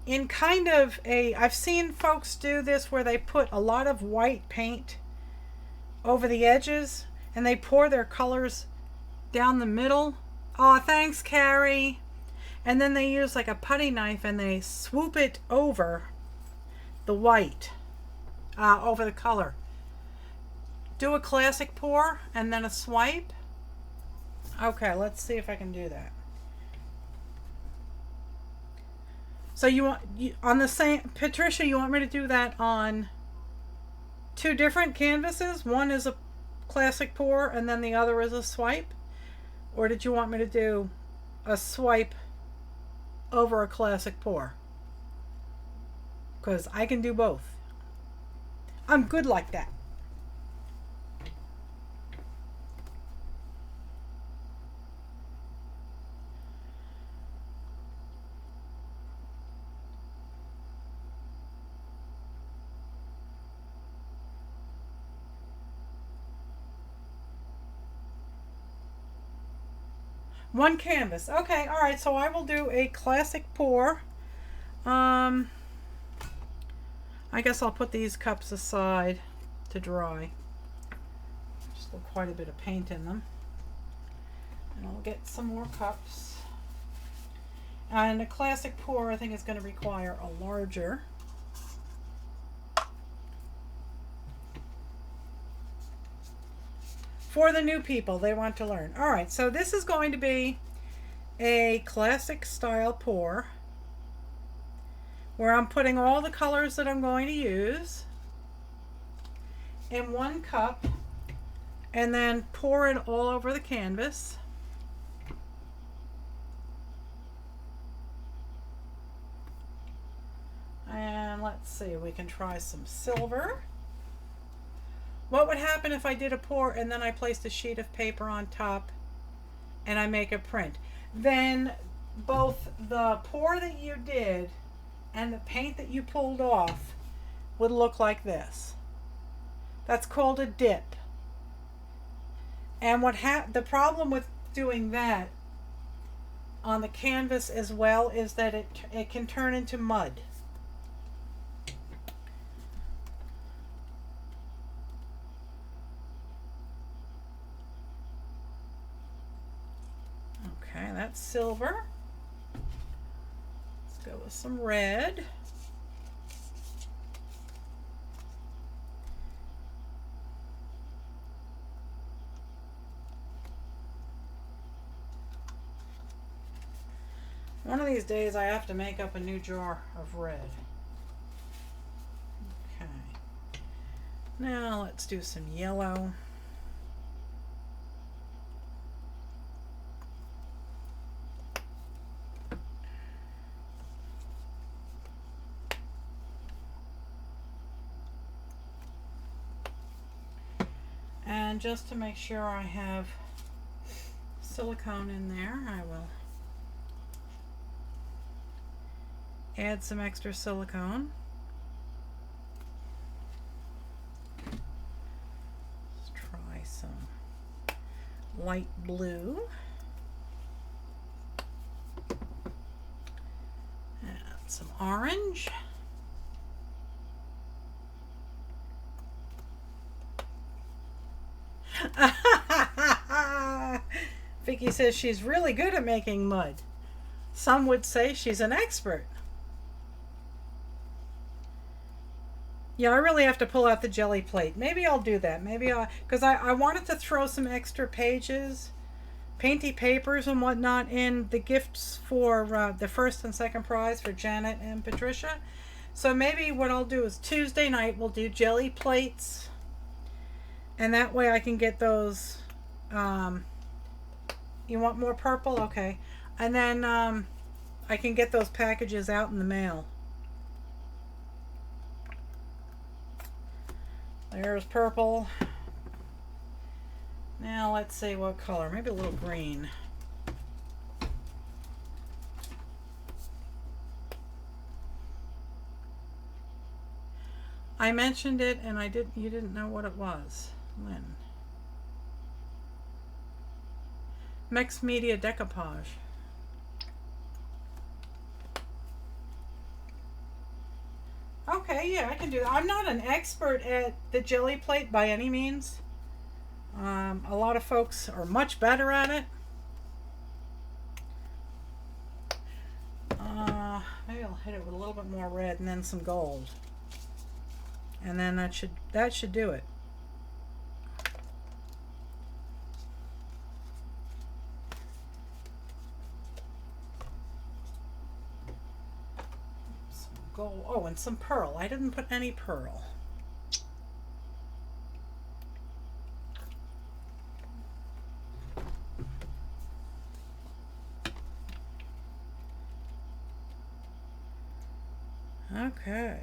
In kind of I've seen folks do this where they put a lot of white paint over the edges and they pour their colors down the middle. Oh, thanks, Carrie. And then they use like a putty knife and they swoop it over the white, over the color. Do a classic pour and then a swipe. Okay, let's see if I can do that. So on the same, Patricia, you want me to do that on two different canvases? One is a classic pour and then the other is a swipe? Or did you want me to do a swipe over a classic pour? Because I can do both. I'm good like that. One canvas. Okay, all right. So I will do a classic pour. I guess I'll put these cups aside to dry. Still quite a bit of paint in them. And I'll get some more cups. And a classic pour, I think, is going to require a larger. For the new people, they want to learn. All right, so this is going to be a classic style pour where I'm putting all the colors that I'm going to use in one cup and then pour it all over the canvas. And let's see, we can try some silver. What would happen if I did a pour and then I placed a sheet of paper on top and I make a print? Then both the pour that you did and the paint that you pulled off would look like this. That's called a dip. And the problem with doing that on the canvas as well is that it can turn into mud. Okay, that's silver. Let's go with some red. One of these days I have to make up a new jar of red. Okay. Now let's do some yellow. And just to make sure I have silicone in there, I will add some extra silicone. Let's try some light blue. And some orange. Vicky says she's really good at making mud. Some would say she's an expert. Yeah, I really have to pull out the jelly plate. Maybe I'll do that. Because I wanted to throw some extra pages, painty papers and whatnot in the gifts for the first and second prize for Janet and Patricia. So maybe what I'll do is Tuesday night we'll do jelly plates. And that way I can get those. You want more purple? Okay. And then I can get those packages out in the mail. There's purple. Now let's see what color. Maybe a little green. I mentioned it and you didn't know what it was. Lynn. Mixed media decoupage. Okay, yeah, I can do that. I'm not an expert at the jelly plate by any means. A lot of folks are much better at it. Maybe I'll hit it with a little bit more red and then some gold. And then that should do it. Gold. Oh, and some pearl. I didn't put any pearl. Okay.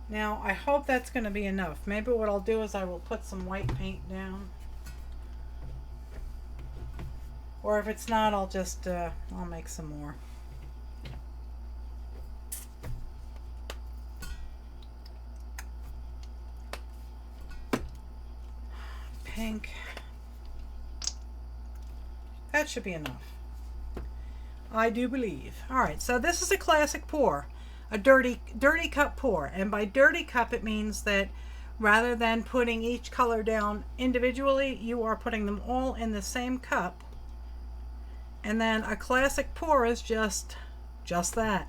Now, I hope that's going to be enough. Maybe what I'll do is I will put some white paint down. Or if it's not, I'll just, I'll make some more. Pink. That should be enough. I do believe. Alright, so this is a classic pour. A dirty cup pour. And by dirty cup, it means that rather than putting each color down individually, you are putting them all in the same cup. And then a classic pour is just that.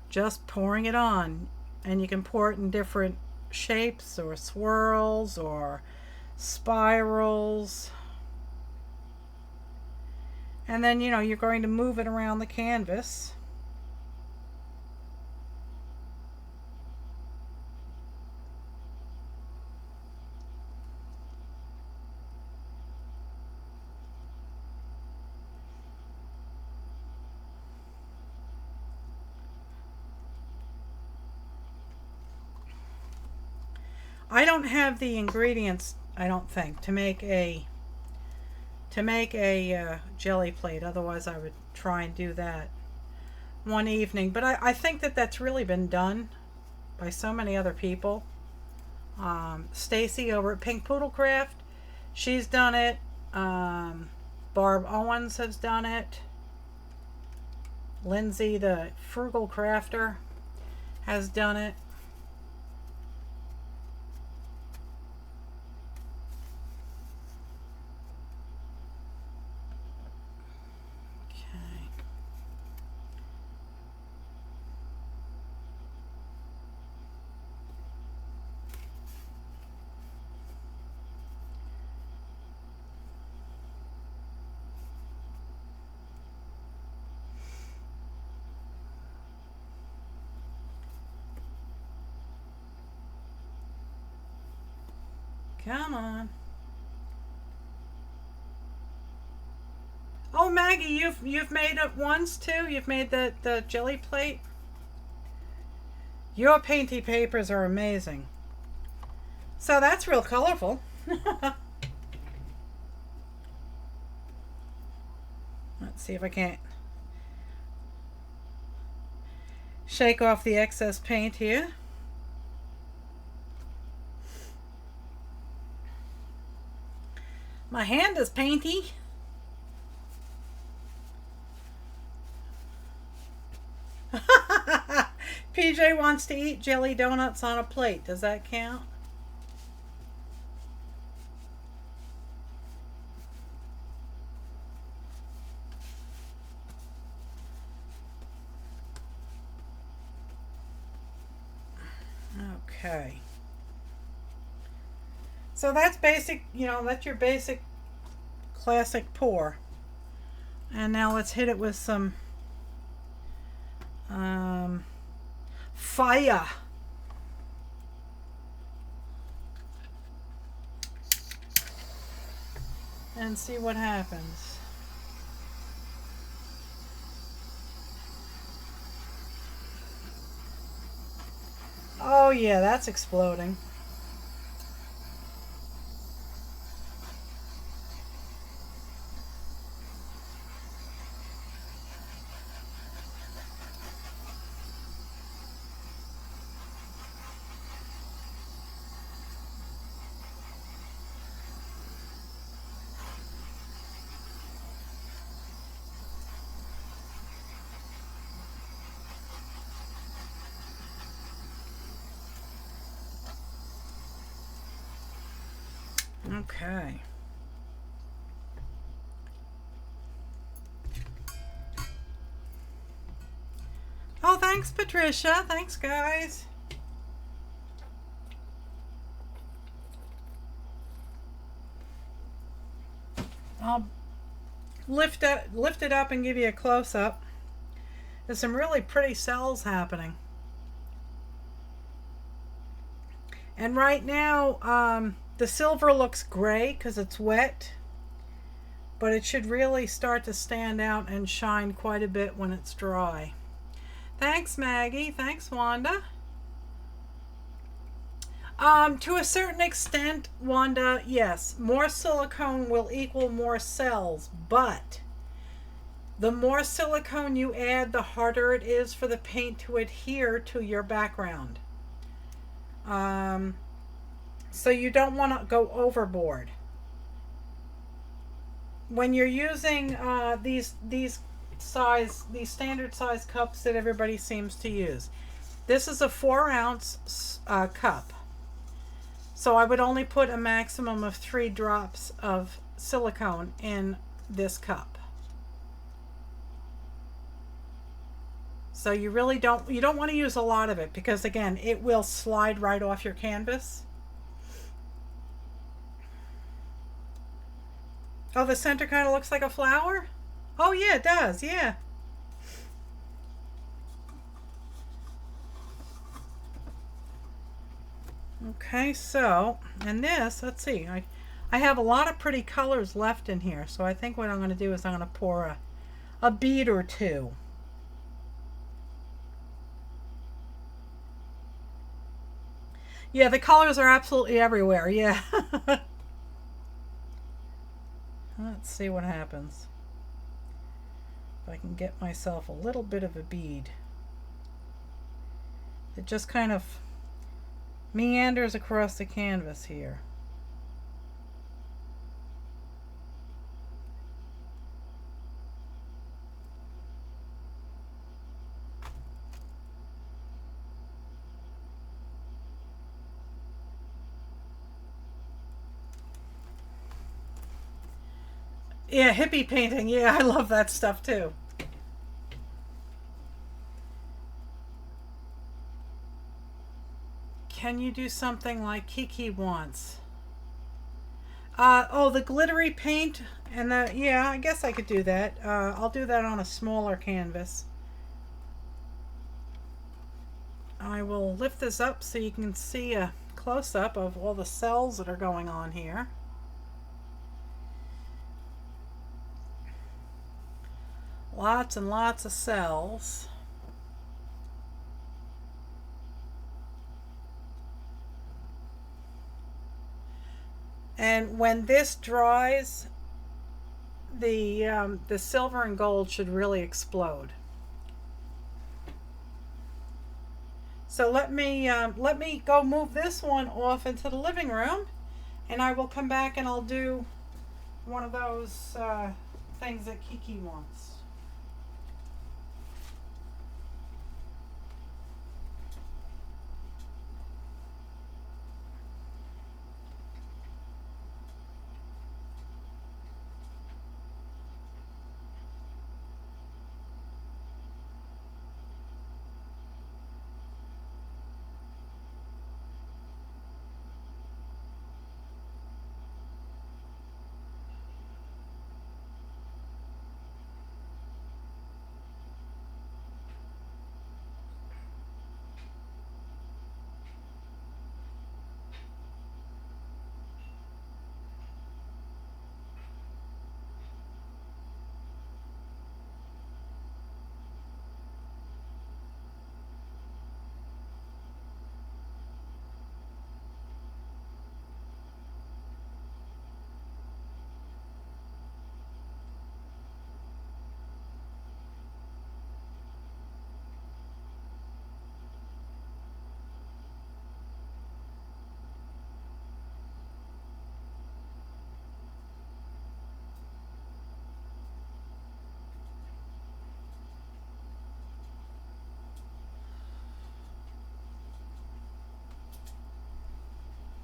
Just pouring it on. And you can pour it in different shapes or swirls or spirals. And then, you know, you're going to move it around the canvas. I don't have the ingredients, I don't think, to make a jelly plate. Otherwise, I would try and do that one evening. But I think that that's really been done by so many other people. Stacy over at Pink Poodle Craft, she's done it. Barb Owens has done it. Lindsay, the Frugal Crafter, has done it. Okay. Come on. Oh, Maggie, you've made it once too. You've made the jelly plate. Your painty papers are amazing. So that's real colorful. Let's see if I can't shake off the excess paint here. My hand is painty. PJ wants to eat jelly donuts on a plate. Does that count? Okay. So that's basic, that's your basic classic pour. And now let's hit it with some fire. And see what happens. Oh yeah, that's exploding. Okay. Oh, thanks, Patricia. Thanks, guys. I'll lift it up and give you a close-up. There's some really pretty cells happening. And right now, the silver looks gray because it's wet, but it should really start to stand out and shine quite a bit when it's dry. Thanks, Maggie. Thanks, Wanda. To a certain extent, Wanda, yes, more silicone will equal more cells, but the more silicone you add, the harder it is for the paint to adhere to your background. So you don't want to go overboard. When you're using these standard size cups that everybody seems to use, this is a 4-ounce cup. So I would only put a maximum of 3 drops of silicone in this cup. So you really don't want to use a lot of it because again, it will slide right off your canvas. Oh, the center kind of looks like a flower? Oh yeah, it does, yeah. Okay, so, and this, let's see, I have a lot of pretty colors left in here, so I think what I'm going to do is I'm going to pour a bead or two. Yeah, the colors are absolutely everywhere. Yeah. Let's see what happens. If I can get myself a little bit of a bead. It just kind of meanders across the canvas here. Yeah, hippie painting. Yeah, I love that stuff too. Can you do something like Kiki wants? Oh, the glittery paint and the, yeah, I guess I could do that. I'll do that on a smaller canvas. I will lift this up so you can see a close-up of all the cells that are going on here. Lots and lots of cells. And when this dries, the silver and gold should really explode. So let me go move this one off into the living room, and I will come back and I'll do one of those things that Kiki wants.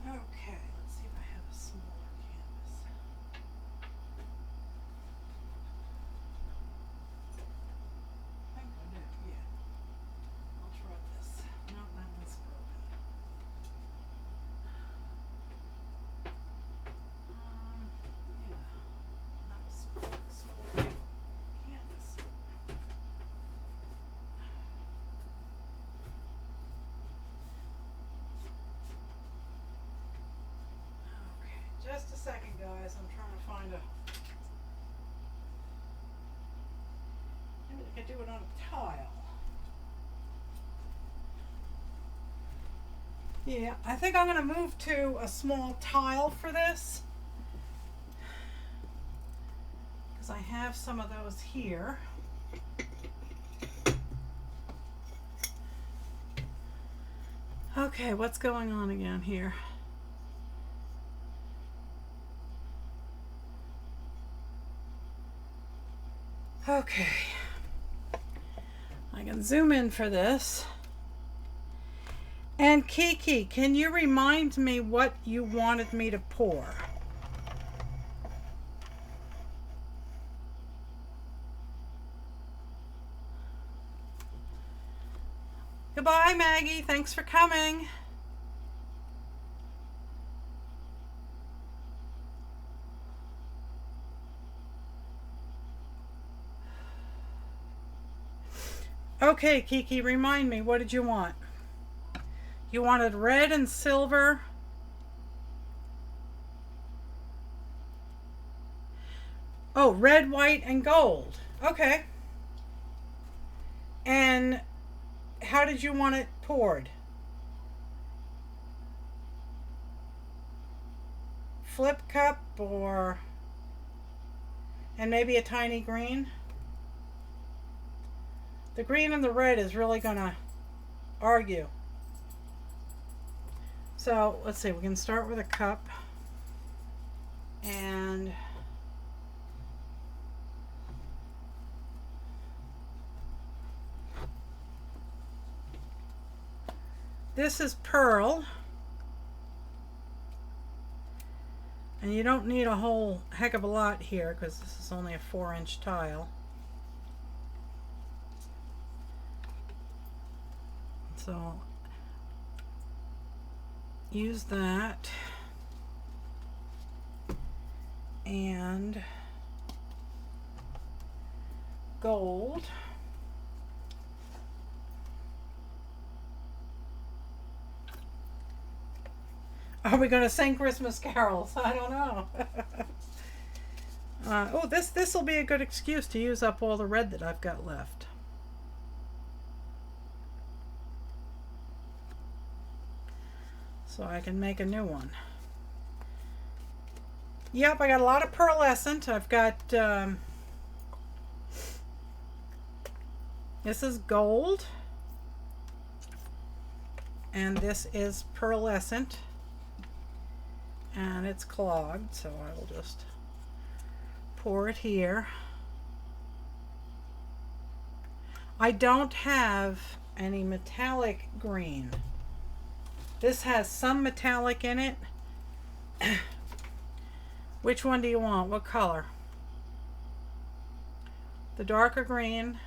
Okay, let's see if I have a smaller canvas. I think I do, yeah. I'll try this. No, that one's broken. Yeah, that was smaller canvas. Okay, just a second, guys. I'm trying to find a. Maybe I could do it on a tile. Yeah, I think I'm going to move to a small tile for this, because I have some of those here. Okay, what's going on again here? Okay, I can zoom in for this. And Kiki, can you remind me what you wanted me to pour? Goodbye, Maggie. Thanks for coming. Okay, Kiki, remind me, what did you want? You wanted red and silver. Oh, red, white, and gold. Okay. And how did you want it poured? flip cup or, and maybe a tiny green. The green and the red is really gonna argue. So let's see, we can start with a cup and this is pearl. And you don't need a whole heck of a lot here because this is only a 4-inch tile. So use that and gold. Are we going to sing Christmas carols? I don't know. Oh, this will be a good excuse to use up all the red that I've got left. So I can make a new one. Yep, I got a lot of pearlescent. I've got, this is gold. And this is pearlescent. And it's clogged, so I will just pour it here. I don't have any metallic green. This has some metallic in it. Which one do you want? What color? The darker green.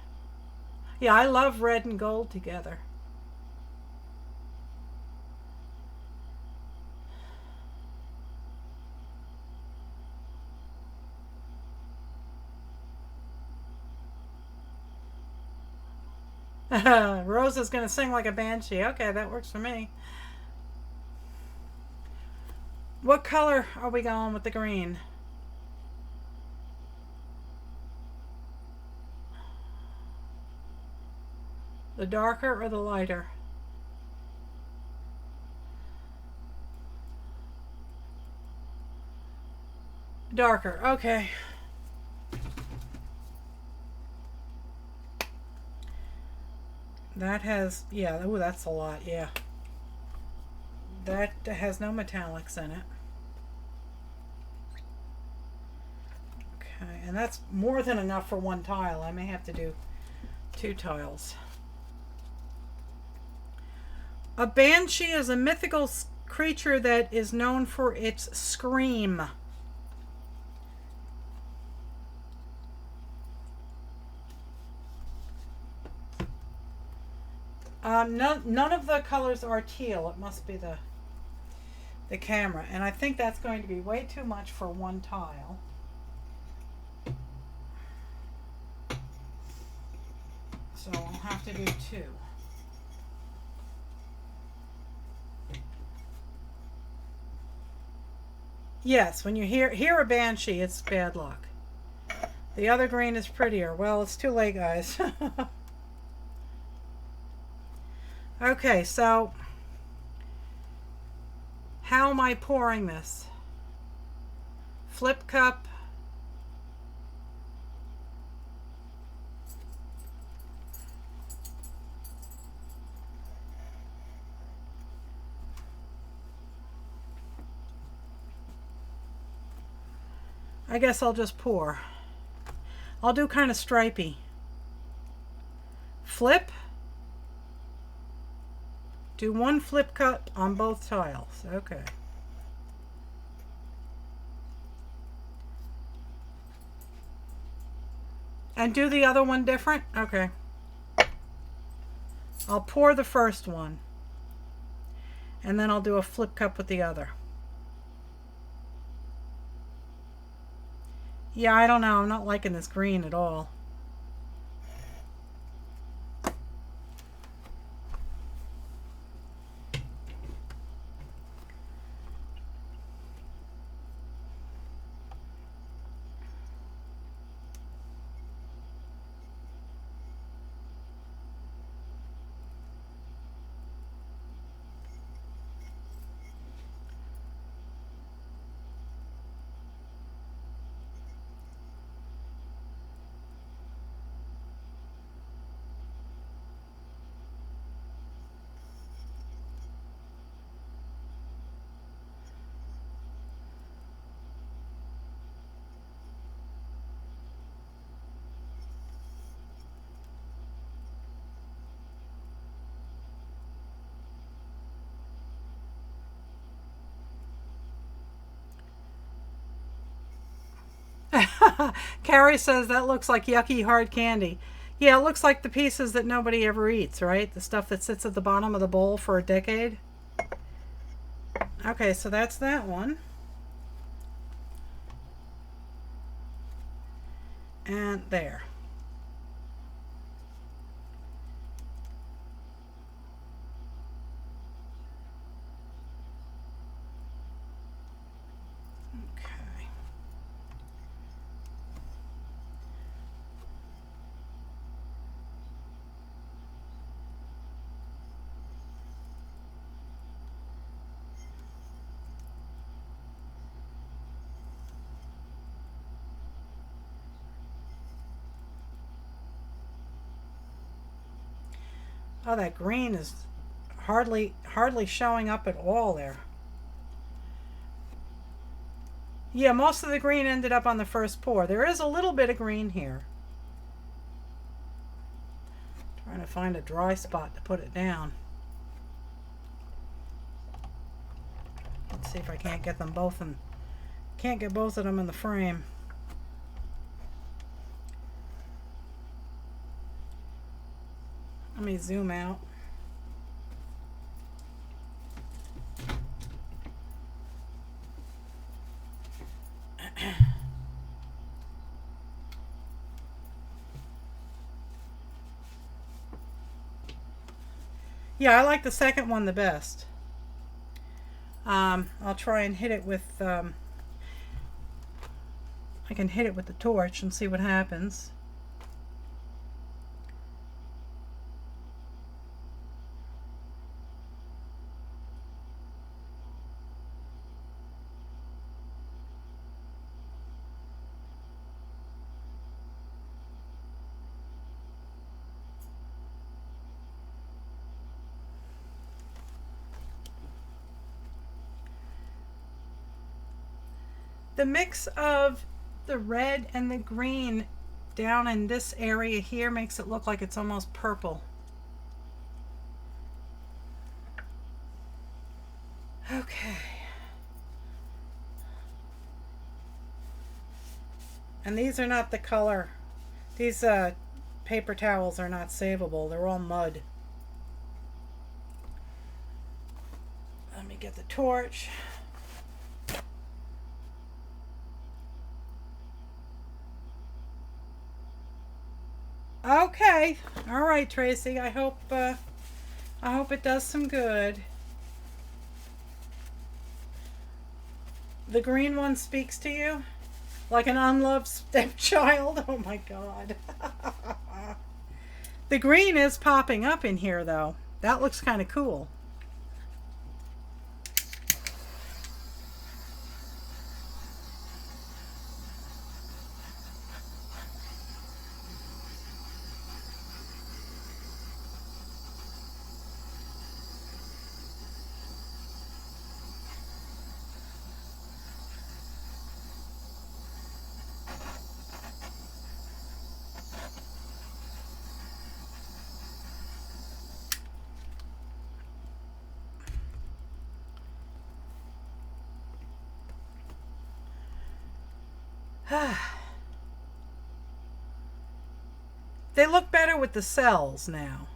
Yeah, I love red and gold together. Rosa's going to sing like a banshee. Okay, that works for me. What color are we going with the green? The darker or the lighter? Darker, okay. That has, yeah, oh, that's a lot, yeah. That has no metallics in it. Okay, and that's more than enough for one tile. I may have to do 2 tiles. A banshee is a mythical creature that is known for its scream. None of the colors are teal. It must be the camera. And I think that's going to be way too much for one tile. So I'll have to do 2. Yes, when you hear a banshee, it's bad luck. The other green is prettier. Well, it's too late, guys. Okay, so how am I pouring this? Flip cup. I guess I'll just pour. I'll do kind of stripey. Flip. Do 1 flip cut on both tiles. Okay. And do the other one different? Okay. I'll pour the first one. And then I'll do a flip cup with the other. Yeah, I don't know. I'm not liking this green at all. Carrie says that looks like yucky hard candy. Yeah, it looks like the pieces that nobody ever eats, right? The stuff that sits at the bottom of the bowl for a decade. Okay, so that's that one. And there. Okay. Oh, that green is hardly showing up at all there. Yeah, most of the green ended up on the first pour. There is a little bit of green here. Trying to find a dry spot to put it down. Let's see if I can't get them both in. Can't get both of them in the frame. Let me zoom out. Yeah, I like the second one the best. I'll try and hit it with, I can hit it with the torch and see what happens. The mix of the red and the green down in this area here makes it look like it's almost purple. Okay. And these are not the color. These paper towels are not savable. They're all mud. Let me get the torch. Okay. All right, Tracy. I hope it does some good. The green one speaks to you like an unloved stepchild. Oh my God. The green is popping up in here though. That looks kind of cool. They look better with the cells now.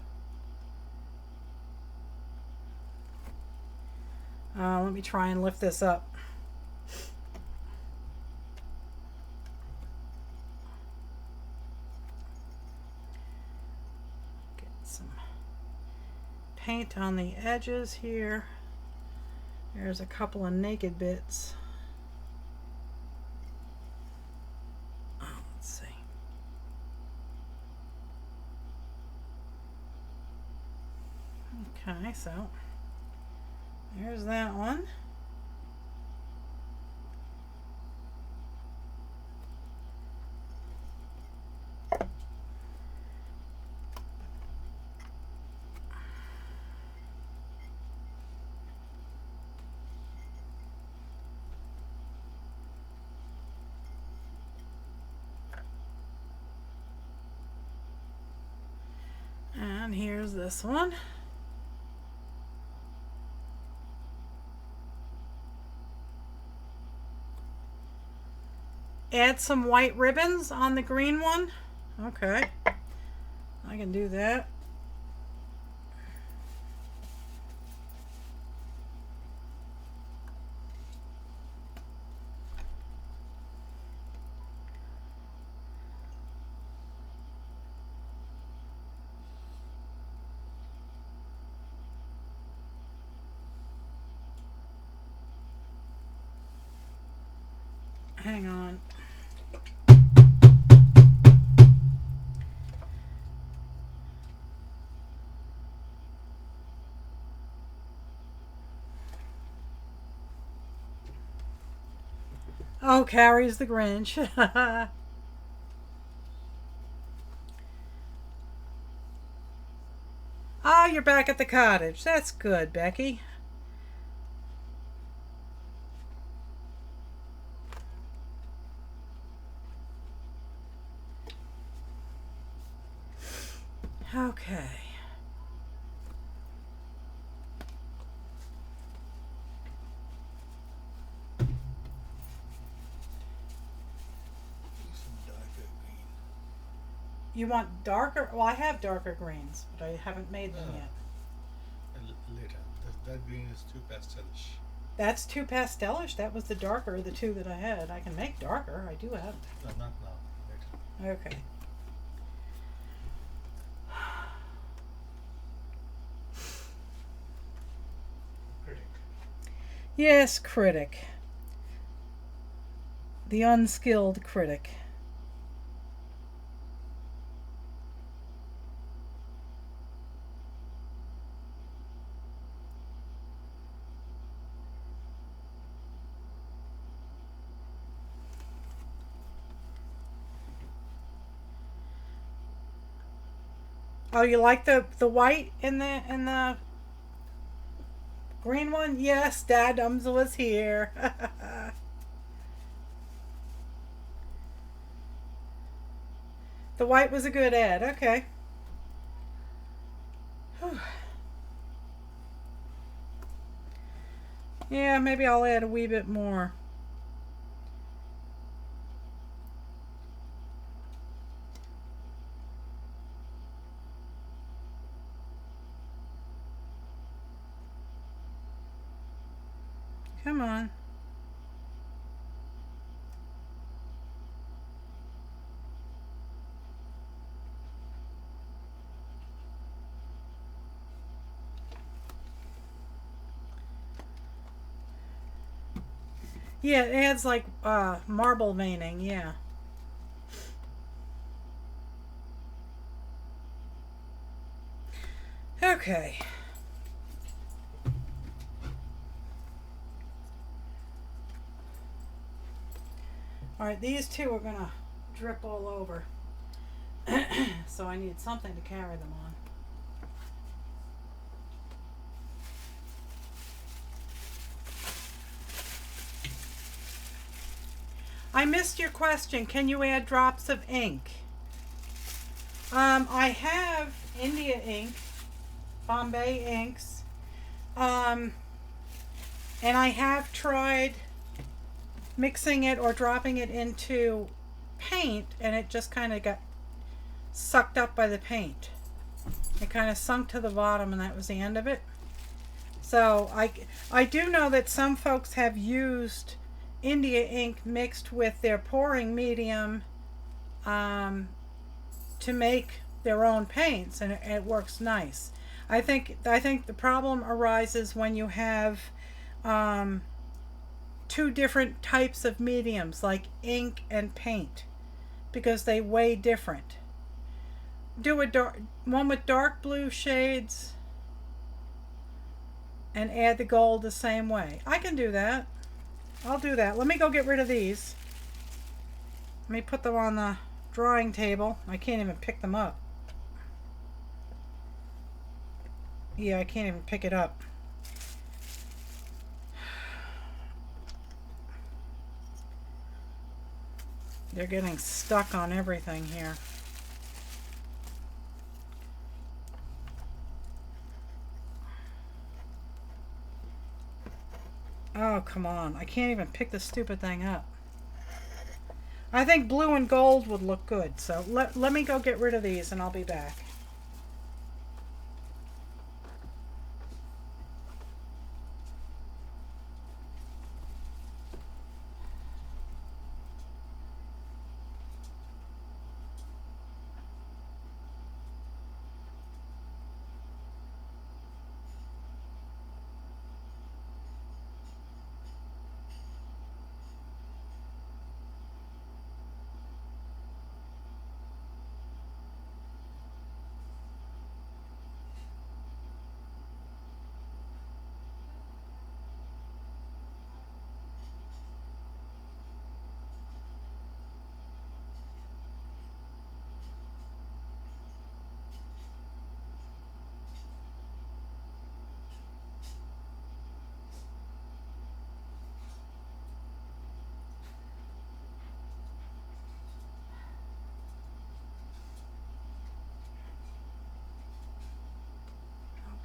Let me try and lift this up. Get some paint on the edges here. There's a couple of naked bits. Let's see. Okay, so there's that one. And here's this one. add some white ribbons on the green one. Okay, I can do that. Hang on. Oh, Carrie's the Grinch. Oh, you're back at the cottage. That's good, Becky. Okay. Some darker green. You want darker? Well, I have darker greens, but I haven't made them Ah. yet. Later. That green is too pastelish. That's too pastelish. That was the darker of the two that I had. I can make darker. I do have. No, not now. Later. Okay. Critic. Yes, critic. The unskilled critic. Oh, you like the white in the green one? Yes, Dadums was here. The white was a good ad. Okay. Whew. Yeah, maybe I'll add a wee bit more. Come on. Yeah, it adds like marble veining, yeah. Okay. Alright, these two are gonna drip all over. So I need something to carry them on. I missed your question. Can you add drops of ink? I have India ink, Bombay inks, and I have tried mixing it or dropping it into paint, and it just kind of got sucked up by the paint. It kind of sunk to the bottom, and that was the end of it. So I do know that some folks have used India ink mixed with their pouring medium to make their own paints, and it works nice. I think the problem arises when you have two different types of mediums like ink and paint, because they weigh different. Do a one with dark blue shades and add the gold the same way. I can do that. I'll do that. Let me go get rid of these. Let me put them on the drawing table. I can't even pick them up. Yeah, I can't even pick it up. They're getting stuck on everything here. Oh, come on. I can't even pick this stupid thing up. I think blue and gold would look good. So let me go get rid of these and I'll be back.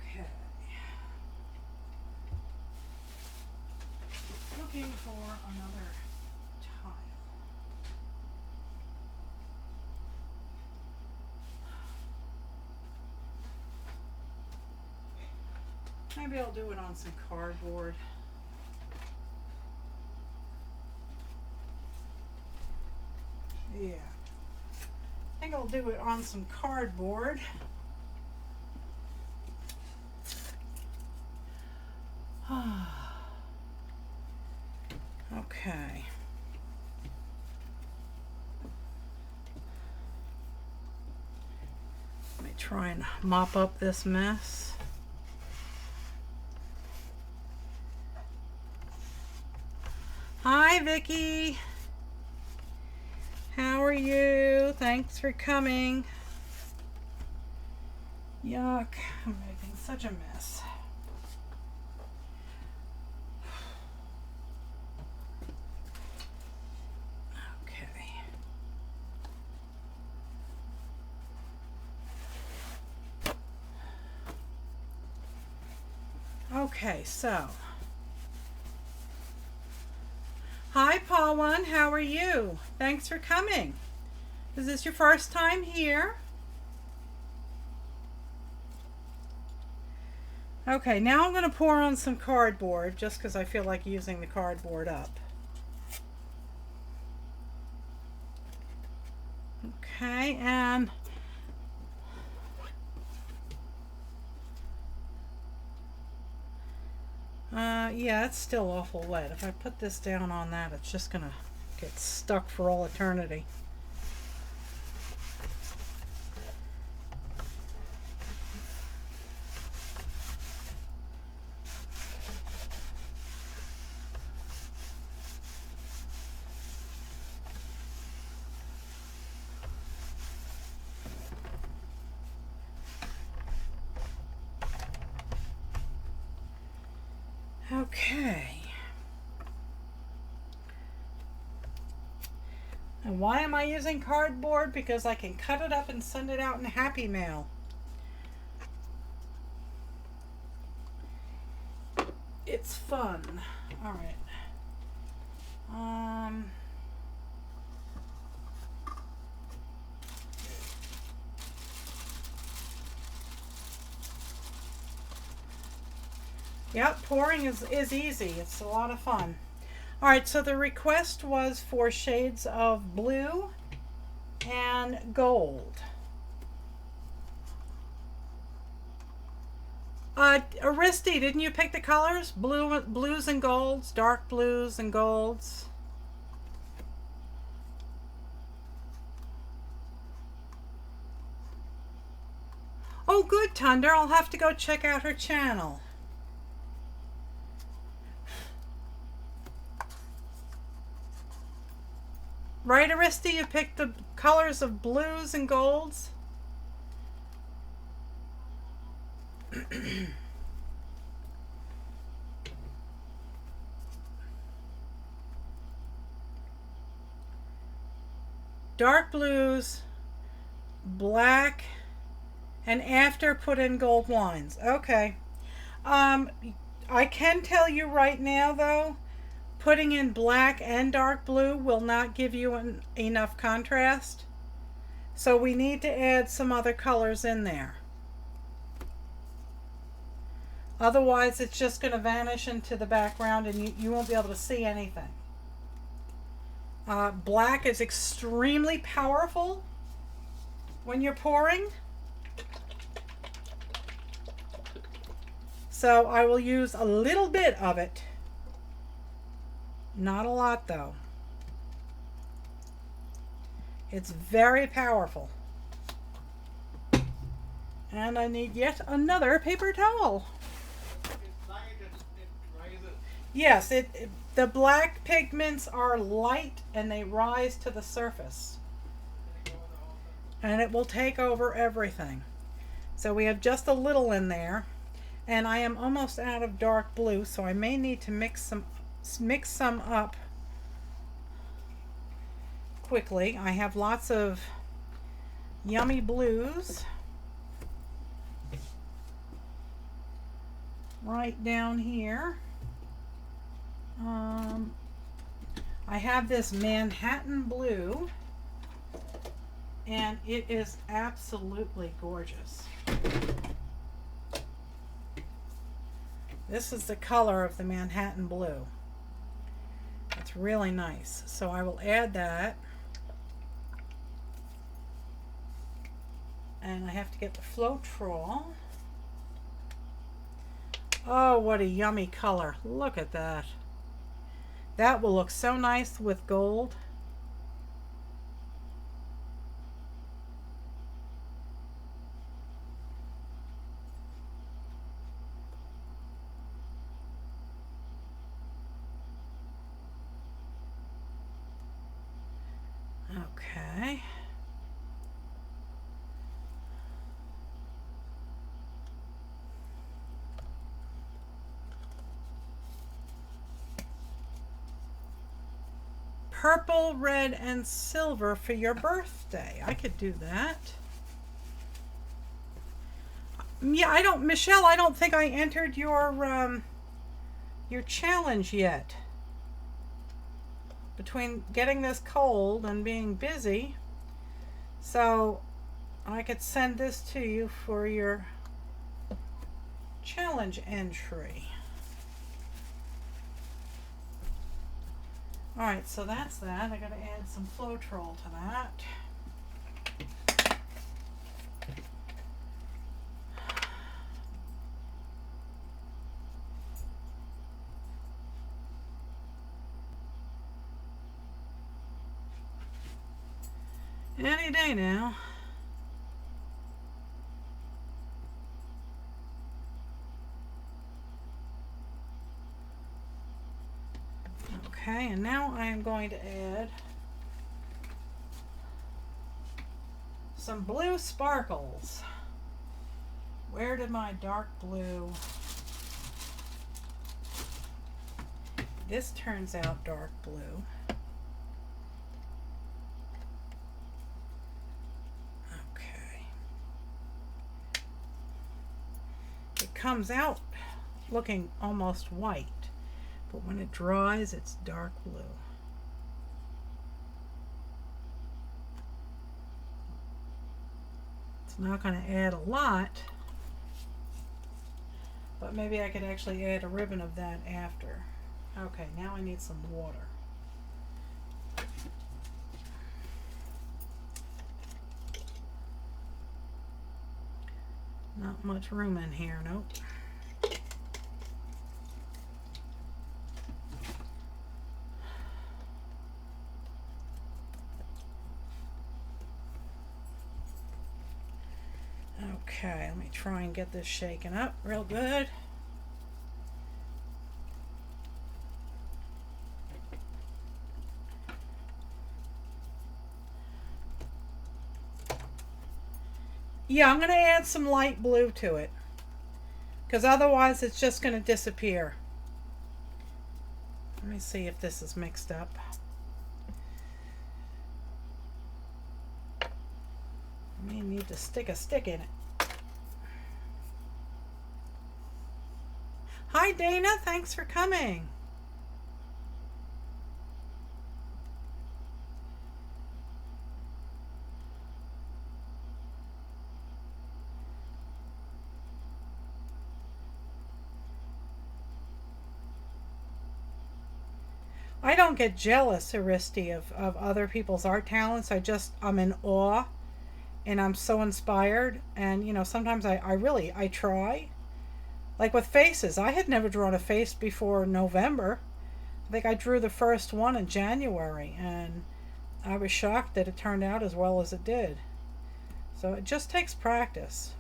Okay. Looking for another tile. Maybe I'll do it on some cardboard. Yeah. I think I'll do it on some cardboard. Okay. Let me try and mop up this mess. Hi, Vicky. How are you? Thanks for coming. Yuck, I'm making such a mess. Okay. Okay, so. Hi, Paul One. How are you? Thanks for coming. Is this your first time here? Okay, now I'm going to pour on some cardboard just because I feel like using the cardboard up. Okay, and yeah, it's still awful wet. If I put this down on that, it's just going to get stuck for all eternity. Okay. And why am I using cardboard? Because I can cut it up and send it out in Happy Mail. It's fun. All right. Yep, pouring is easy. It's a lot of fun. All right, so the request was for shades of blue and gold. Aristi, didn't you pick the colors? Blues and golds, dark blues and golds. Oh, good, Thunder. I'll have to go check out her channel. Right, Aristi, you picked the colors of blues and golds? Dark blues, black, and after put in gold lines. Okay. I can tell you right now, though, putting in black and dark blue will not give you enough contrast. So we need to add some other colors in there. Otherwise, it's just going to vanish into the background and you won't be able to see anything. Black is extremely powerful when you're pouring. So I will use a little bit of it. Not a lot though. It's very powerful. And I need yet another paper towel. Yes, the black pigments are light and they rise to the surface. And it will take over everything. So we have just a little in there. And I am almost out of dark blue, so I may need to mix some up quickly. I have lots of yummy blues right down here. I have this Manhattan blue and it is absolutely gorgeous. This is the color of the Manhattan blue. It's really nice. So I will add that. And I have to get the Floetrol. Oh, what a yummy color. Look at that. That will look so nice with gold. Okay. Purple, red, and silver for your birthday. I could do that. Yeah, Michelle, I don't think I entered your challenge yet. Between getting this cold and being busy. So I could send this to you for your challenge entry. Alright, so that's that. I gotta add some Floetrol to that. Any day now. Okay, and now I am going to add some blue sparkles. Where did my dark blue? This turns out dark blue. Okay. It comes out looking almost white. But when it dries, it's dark blue. It's not going to add a lot, but maybe I could actually add a ribbon of that after. Okay, now I need some water. Not much room in here, nope. Okay, let me try and get this shaken up real good. Yeah, I'm going to add some light blue to it, because otherwise it's just going to disappear. Let me see if this is mixed up. I may need to stick a stick in it. Hi Dana, thanks for coming. I don't get jealous, Aristi, of other people's art talents. I'm in awe and I'm so inspired. And, sometimes I try. Like with faces, I had never drawn a face before November. I think I drew the first one in January, and I was shocked that it turned out as well as it did. So it just takes practice.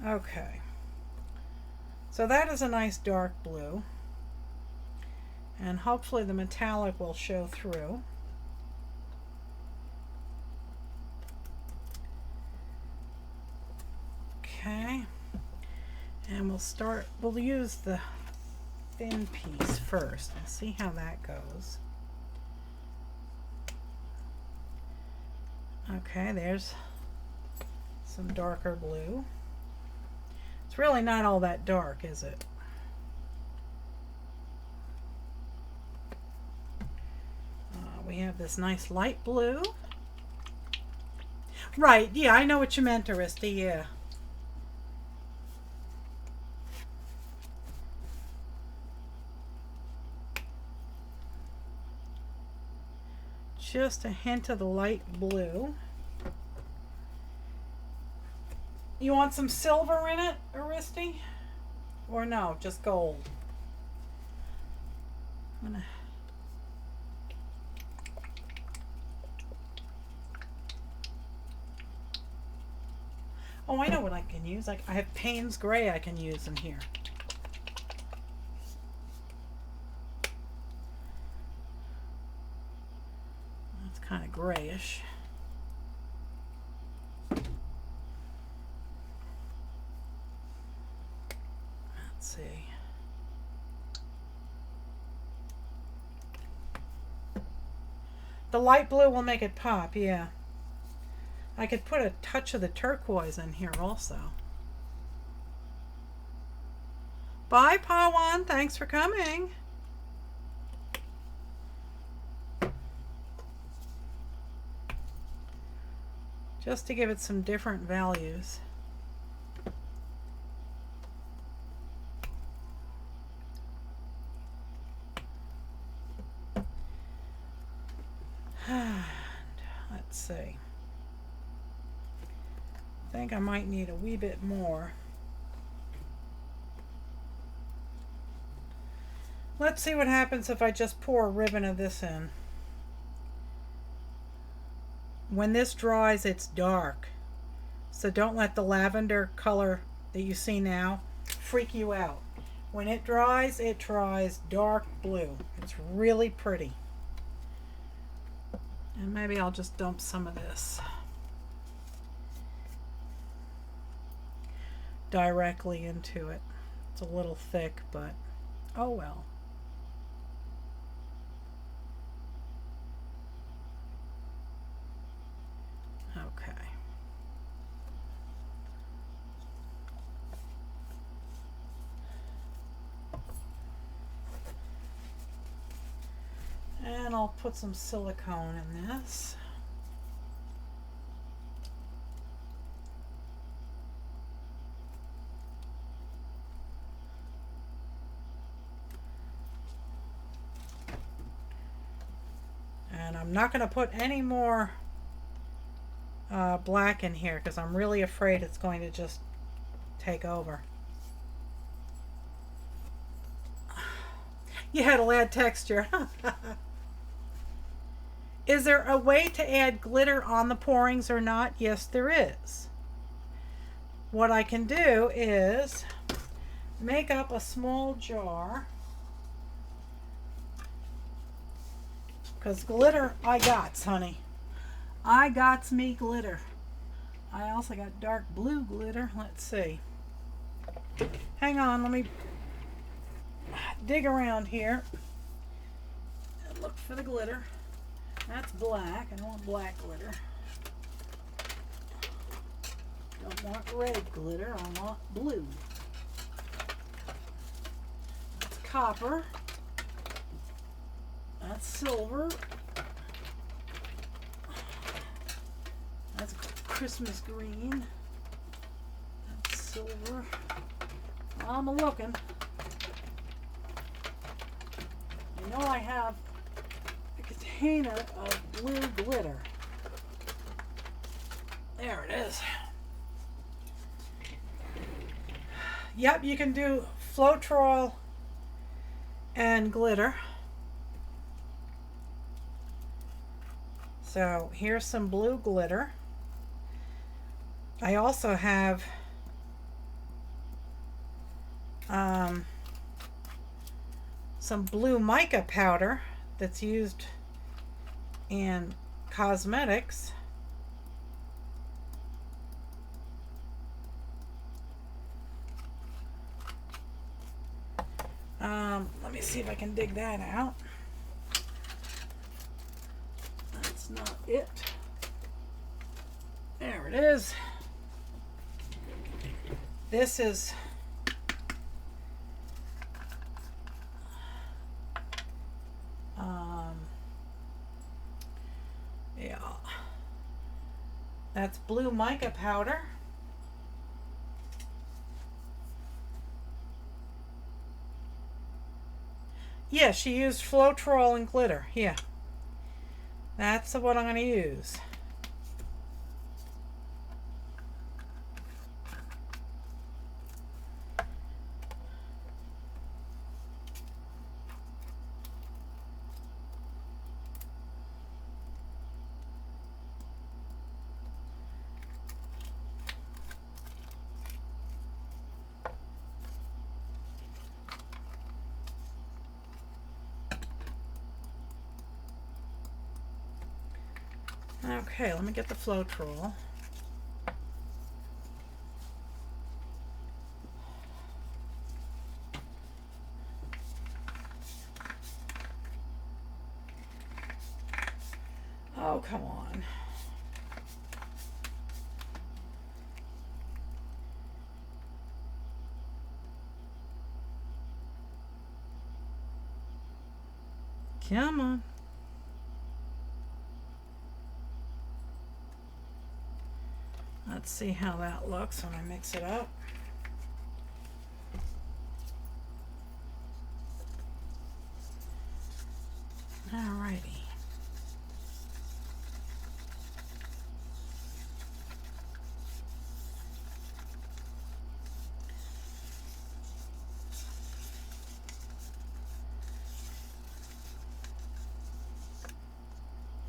Okay. So that is a nice dark blue. And hopefully the metallic will show through. Okay. And we'll use the thin piece first and see how that goes. Okay, there's some darker blue. It's really not all that dark, is it? We have this nice light blue. Right, yeah, I know what you meant, Aristi, yeah. Just a hint of the light blue. You want some silver in it, Aristi? Or no, just gold? Oh, I know what I can use. I have Payne's Gray I can use in here. That's kind of grayish. Let's see. The light blue will make it pop, yeah. I could put a touch of the turquoise in here also. Bye, Pawan. Thanks for coming. Just to give it some different values. Let's see. I think I might need a wee bit more. Let's see what happens if I just pour a ribbon of this in. When this dries, it's dark. So don't let the lavender color that you see now freak you out. When it dries dark blue. It's really pretty. And maybe I'll just dump some of this directly into it. It's a little thick, but oh well. Okay. And I'll put some silicone in this. And I'm not going to put any more black in here because I'm really afraid it's going to just take over. Yeah, it'll add texture. Is there a way to add glitter on the pourings or not? Yes, there is. What I can do is make up a small jar. Because glitter, I got, honey. I got me glitter. I also got dark blue glitter. Let's see. Hang on, let me dig around here and look for the glitter. That's black. I don't want black glitter. Don't want red glitter. I want blue. That's copper. That's silver. That's Christmas green. That's silver. I'm looking. I know I have a container of blue glitter. There it is. Yep, you can do Floetrol and glitter. So here's some blue glitter. I also have some blue mica powder that's used in cosmetics. Let me see if I can dig that out. That's not it. There it is. This is yeah, that's blue mica powder. Yeah, she used Floetrol and glitter. Yeah, that's what I'm going to use. Okay, let me get the Floetrol. Oh, come on. Come on. Let's see how that looks when I mix it up. Alrighty.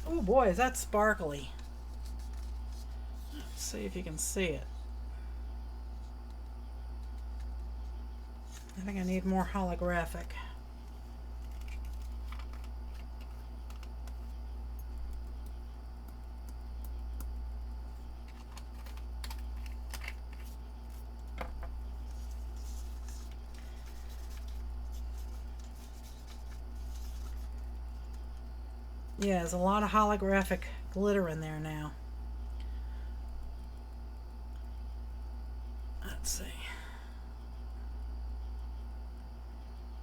Oh boy, is that sparkly. Let's see if you can see it. I think I need more holographic. Yeah, there's a lot of holographic glitter in there now. Let's see.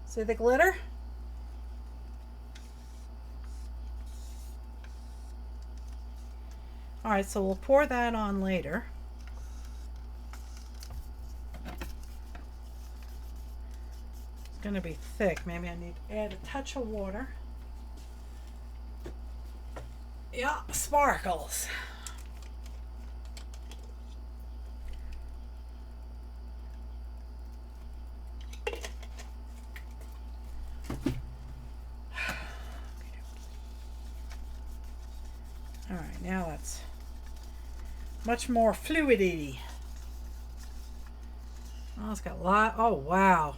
See the glitter? Alright, so we'll pour that on later. It's going to be thick. Maybe I need to add a touch of water. Yeah, sparkles. All right, now that's much more fluidy. Oh, it's got a lot. Oh, wow.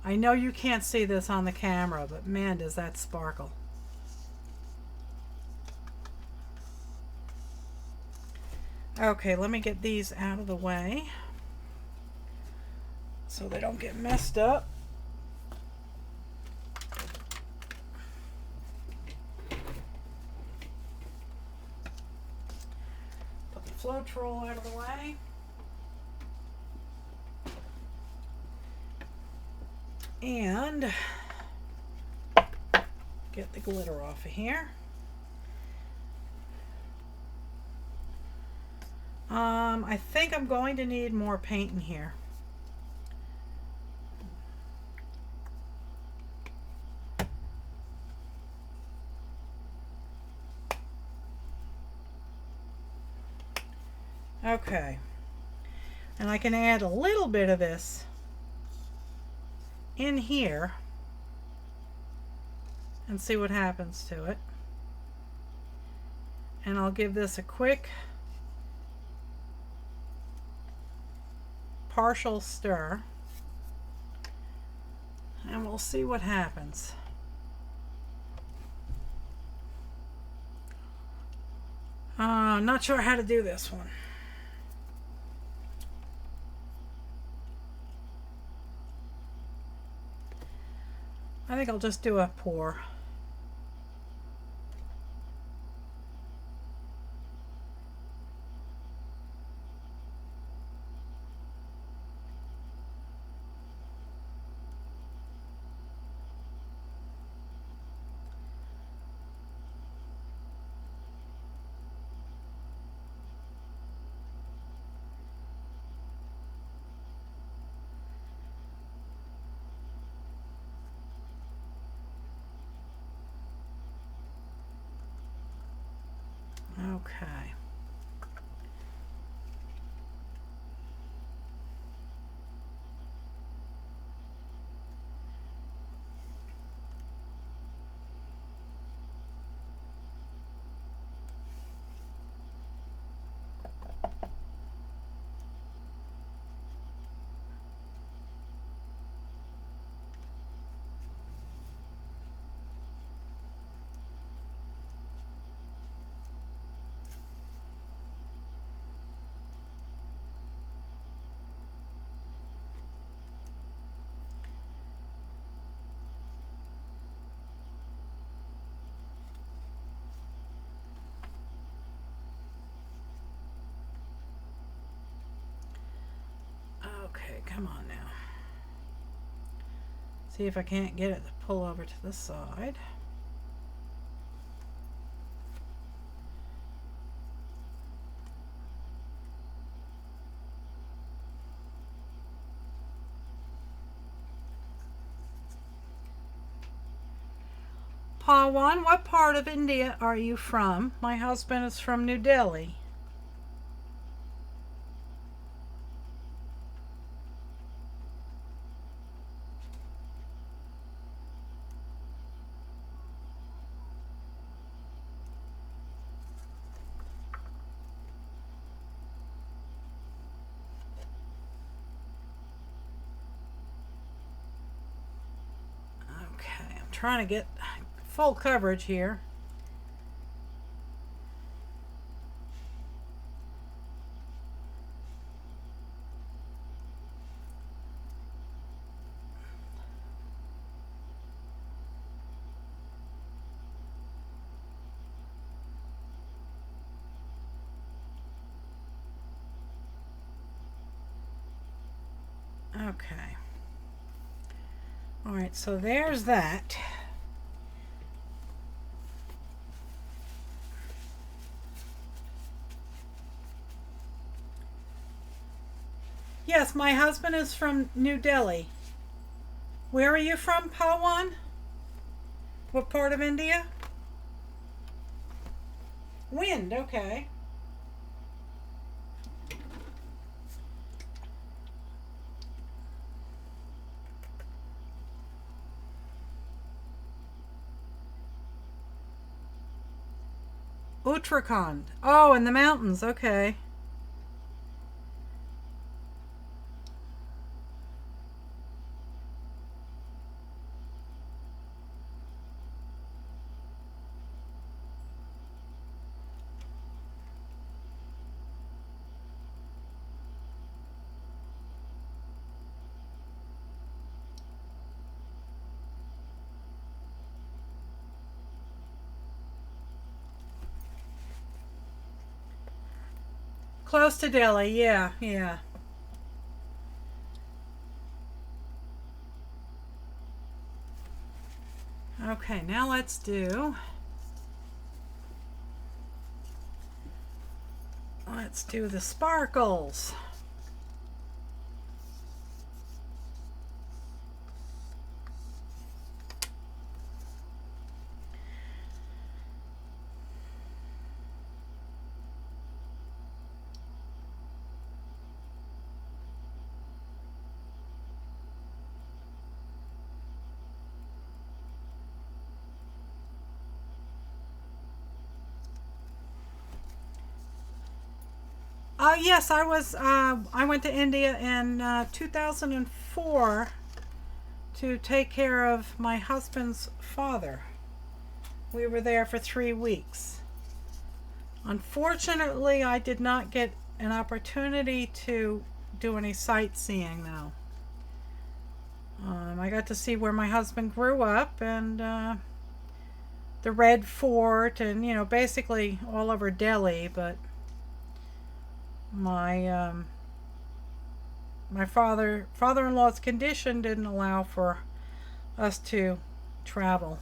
I know you can't see this on the camera, but man, does that sparkle. Okay, let me get these out of the way so they don't get messed up. Put the Floetrol out of the way. And get the glitter off of here. I think I'm going to need more paint in here. Okay. And I can add a little bit of this in here and see what happens to it. And I'll give this a quick partial stir and we'll see what happens. I'm not sure how to do this one. I think I'll just do a pour. Okay. Okay, come on now. See if I can't get it to pull over to this side. Pawan, what part of India are you from? My husband is from New Delhi. Okay, I'm trying to get full coverage here. Okay. All right, so there's that. Yes, my husband is from New Delhi. Where are you from, Pawan? What part of India? Wind, okay. Uttarakhand. Oh, in the mountains, okay. Close to Delhi, yeah, yeah. Okay, now let's do the sparkles. Yes, I was. I went to India in 2004 to take care of my husband's father. We were there for 3 weeks. Unfortunately, I did not get an opportunity to do any sightseeing, though. I got to see where my husband grew up and the Red Fort and, basically all over Delhi, but my my father-in-law's condition didn't allow for us to travel.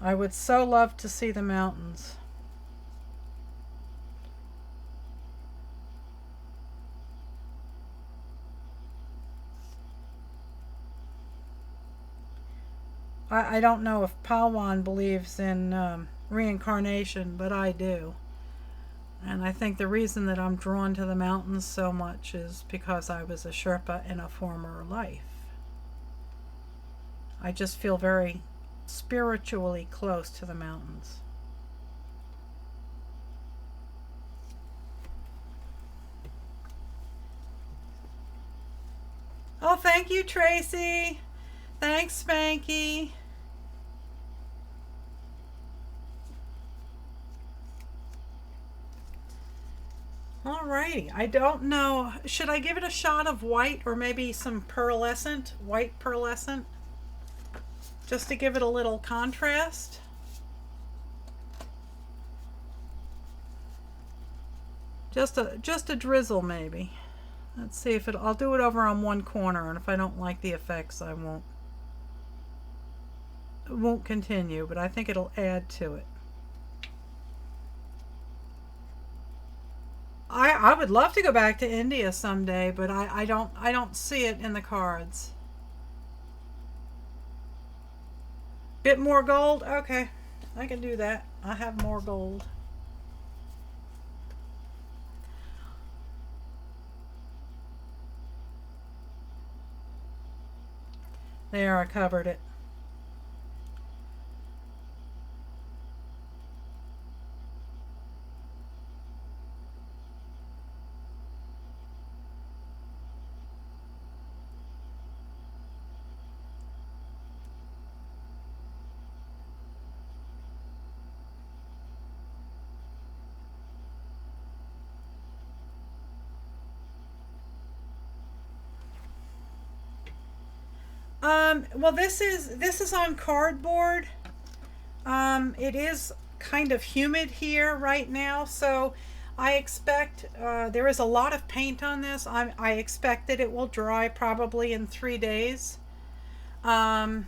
I would so love to see the mountains. I don't know if Pawan believes in reincarnation, but I do. And I think the reason that I'm drawn to the mountains so much is because I was a Sherpa in a former life. I just feel very spiritually close to the mountains. Oh, thank you, Tracy. Thanks, Spanky. Alrighty, I don't know. Should I give it a shot of white or maybe some pearlescent, white pearlescent, just to give it a little contrast? Just a drizzle maybe. Let's see if I'll do it over on one corner, and if I don't like the effects, I won't continue, but I think it'll add to it. I would love to go back to India someday, but I don't see it in the cards. Bit more gold? Okay. I can do that. I have more gold. There, I covered it. Well, this is on cardboard. It is kind of humid here right now, so I expect there is a lot of paint on this. I expect that it will dry probably in 3 days. Um,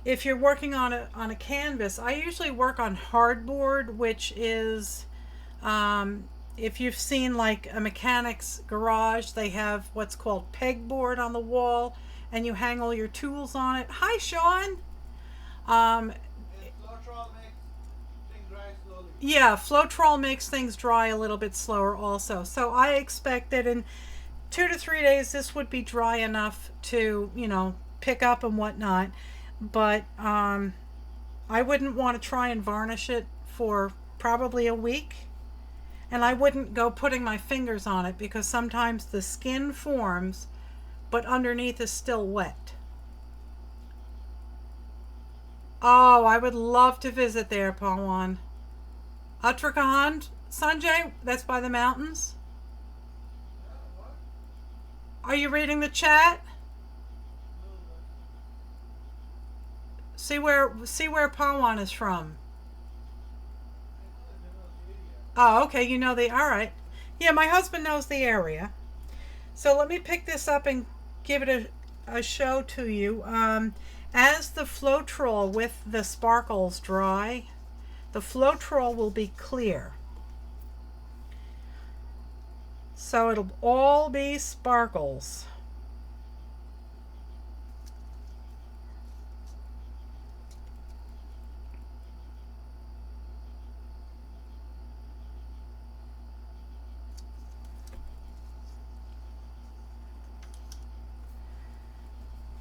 if you're working on a canvas, I usually work on hardboard, which is if you've seen like a mechanic's garage, they have what's called pegboard on the wall, and you hang all your tools on it. Hi, Sean. Um, yeah, Floetrol makes things dry a little bit slower also. So I expect that in 2 to 3 days this would be dry enough to, pick up and whatnot. But I wouldn't want to try and varnish it for probably a week. And I wouldn't go putting my fingers on it because sometimes the skin forms, but underneath is still wet. Oh, I would love to visit there, Pawan. Uttarakhand, Sanjay, that's by the mountains. Are you reading the chat? See where Pawan is from. Oh, okay, all right. Yeah, my husband knows the area. So let me pick this up and give it a show to you. As the Floetrol with the sparkles dry, the Floetrol will be clear. So it'll all be sparkles.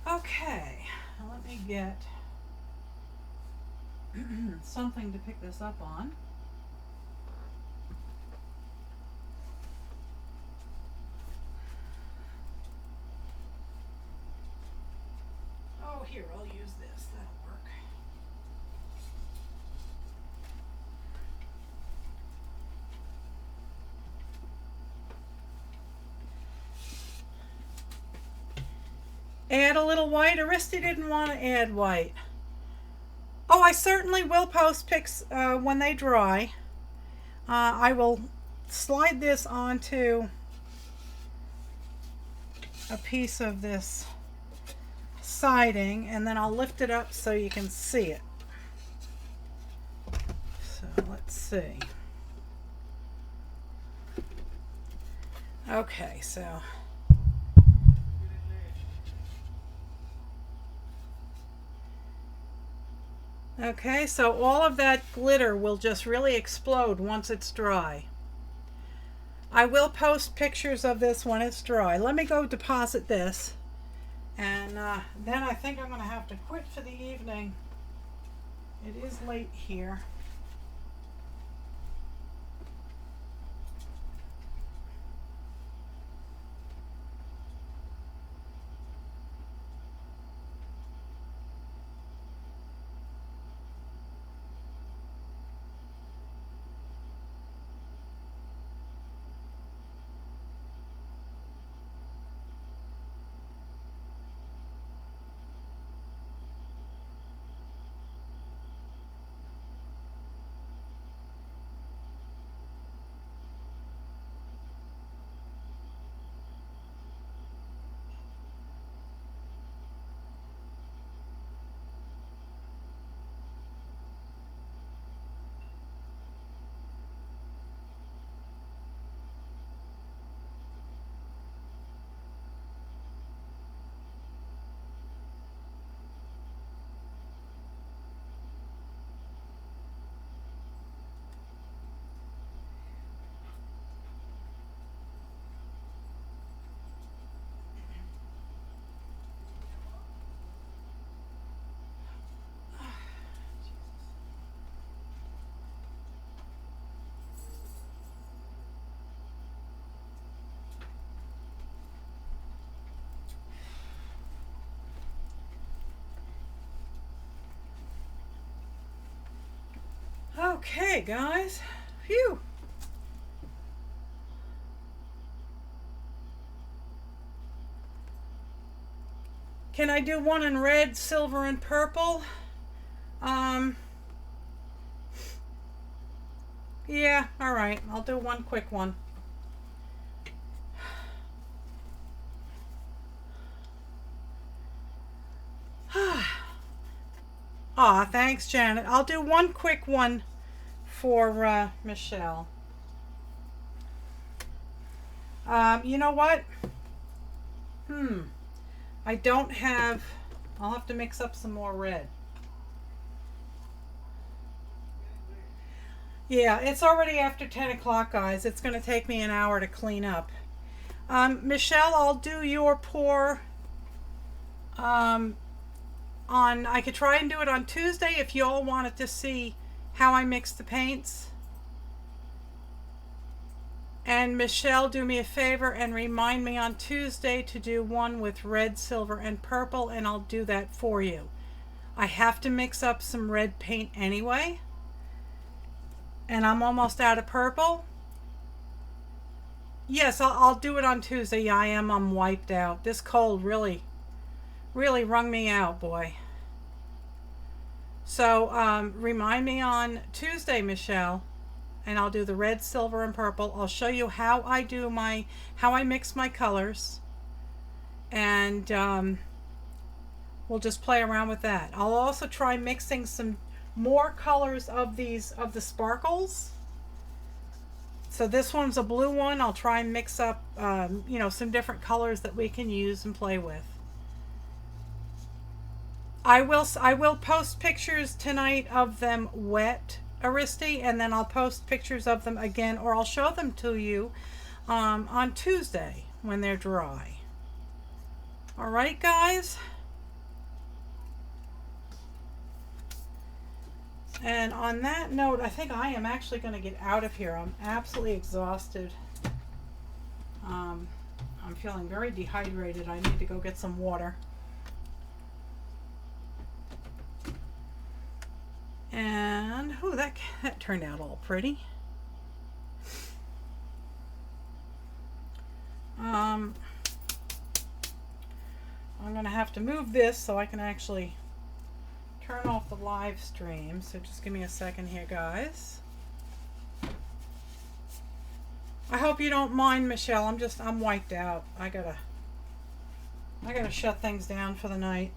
Okay, let me get something to pick this up on. Oh, here, I'll use this. That'll work. Add a little white. Aristi didn't want to add white. Oh, I certainly will post pics when they dry. I will slide this onto a piece of this siding, and then I'll lift it up so you can see it. So let's see. Okay, so all of that glitter will just really explode once it's dry. I will post pictures of this when it's dry. Let me go deposit this, and then I think I'm going to have to quit for the evening. It is late here. Okay, guys. Phew. Can I do one in red, silver, and purple? Yeah, all right. I'll do one quick one. Aw, thanks, Janet. I'll do one quick one for Michelle. You know what? I don't have... I'll have to mix up some more red. Yeah, it's already after 10 o'clock, guys. It's going to take me an hour to clean up. Michelle, I'll do your pour I could try and do it on Tuesday if you all wanted to see how I mix the paints. And Michelle, do me a favor and remind me on Tuesday to do one with red, silver, and purple, and I'll do that for you. I have to mix up some red paint anyway, and I'm almost out of purple. Yes, I'll do it on Tuesday. Yeah, I am. I'm wiped out. This cold really wrung me out, boy. So remind me on Tuesday, Michelle, and I'll do the red, silver, and purple. I'll show you how I do how I mix my colors, and we'll just play around with that. I'll also try mixing some more colors of the sparkles. So this one's a blue one. I'll try and mix up, some different colors that we can use and play with. I will post pictures tonight of them wet, Aristi, and then I'll post pictures of them again, or I'll show them to you on Tuesday when they're dry. All right, guys. And on that note, I think I am actually going to get out of here. I'm absolutely exhausted. I'm feeling very dehydrated. I need to go get some water. And, oh, that turned out all pretty. I'm going to have to move this so I can actually turn off the live stream. So just give me a second here, guys. I hope you don't mind, Michelle. I'm wiped out. I gotta shut things down for the night.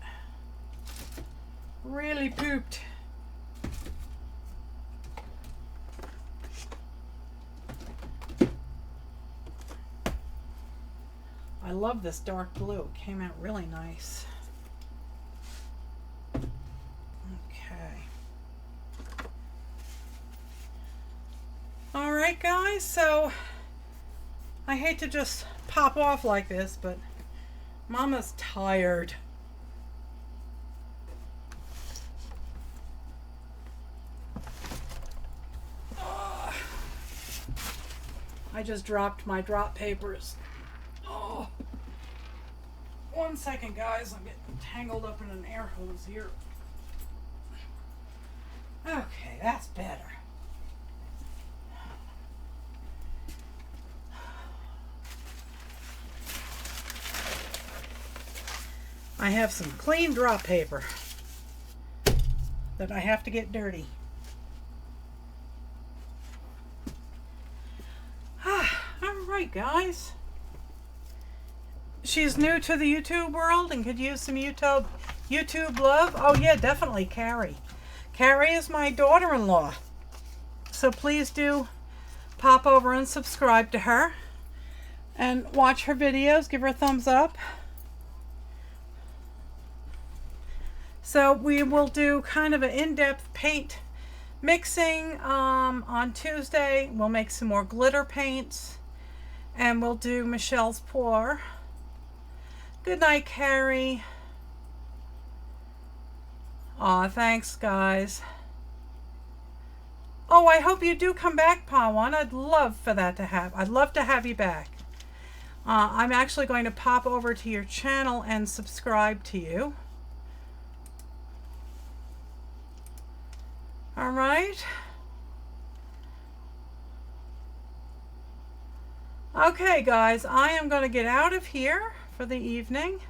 Really pooped. I love this dark blue. It came out really nice. Okay. All right, guys. So I hate to just pop off like this, but Mama's tired. I just dropped my drop papers. Oh. 1 second, guys. I'm getting tangled up in an air hose here. Okay, that's better. I have some clean drop paper that I have to get dirty. All right, guys. She's new to the YouTube world and could use some YouTube love. Oh yeah, definitely Carrie. Carrie is my daughter-in-law. So please do pop over and subscribe to her and watch her videos. Give her a thumbs up. So we will do kind of an in-depth paint mixing on Tuesday. We'll make some more glitter paints and we'll do Michelle's pour. Good night, Carrie. Aw, thanks, guys. Oh, I hope you do come back, Pawan. I'd love to have you back. I'm actually going to pop over to your channel and subscribe to you. All right. Okay, guys, I am going to get out of here for the evening.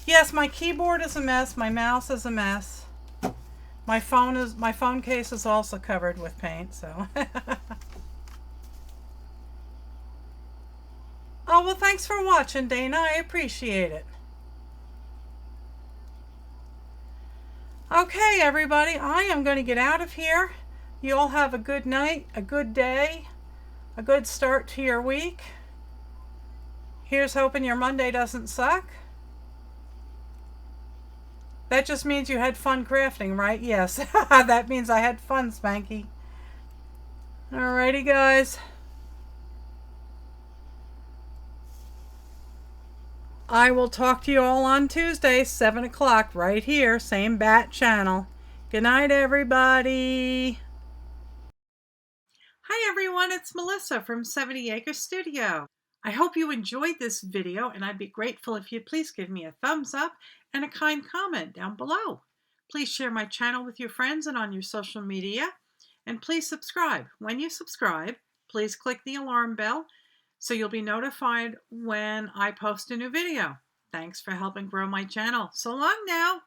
Yes, my keyboard is a mess. My mouse is a mess. My phone case is also covered with paint, so. Oh, well, thanks for watching, Dana. I appreciate it. Okay, everybody, I am going to get out of here. You all have a good night, a good day, a good start to your week. Here's hoping your Monday doesn't suck. That just means you had fun crafting, right? Yes, that means I had fun, Spanky. Alrighty, guys. I will talk to you all on Tuesday, 7 o'clock, right here, same bat channel. Good night, everybody. Hi, everyone. It's Melissa from 70 Acre Studio. I hope you enjoyed this video, and I'd be grateful if you'd please give me a thumbs up and a kind comment down below. Please share my channel with your friends and on your social media, and please subscribe. When you subscribe, please click the alarm bell so you'll be notified when I post a new video. Thanks for helping grow my channel. So long now.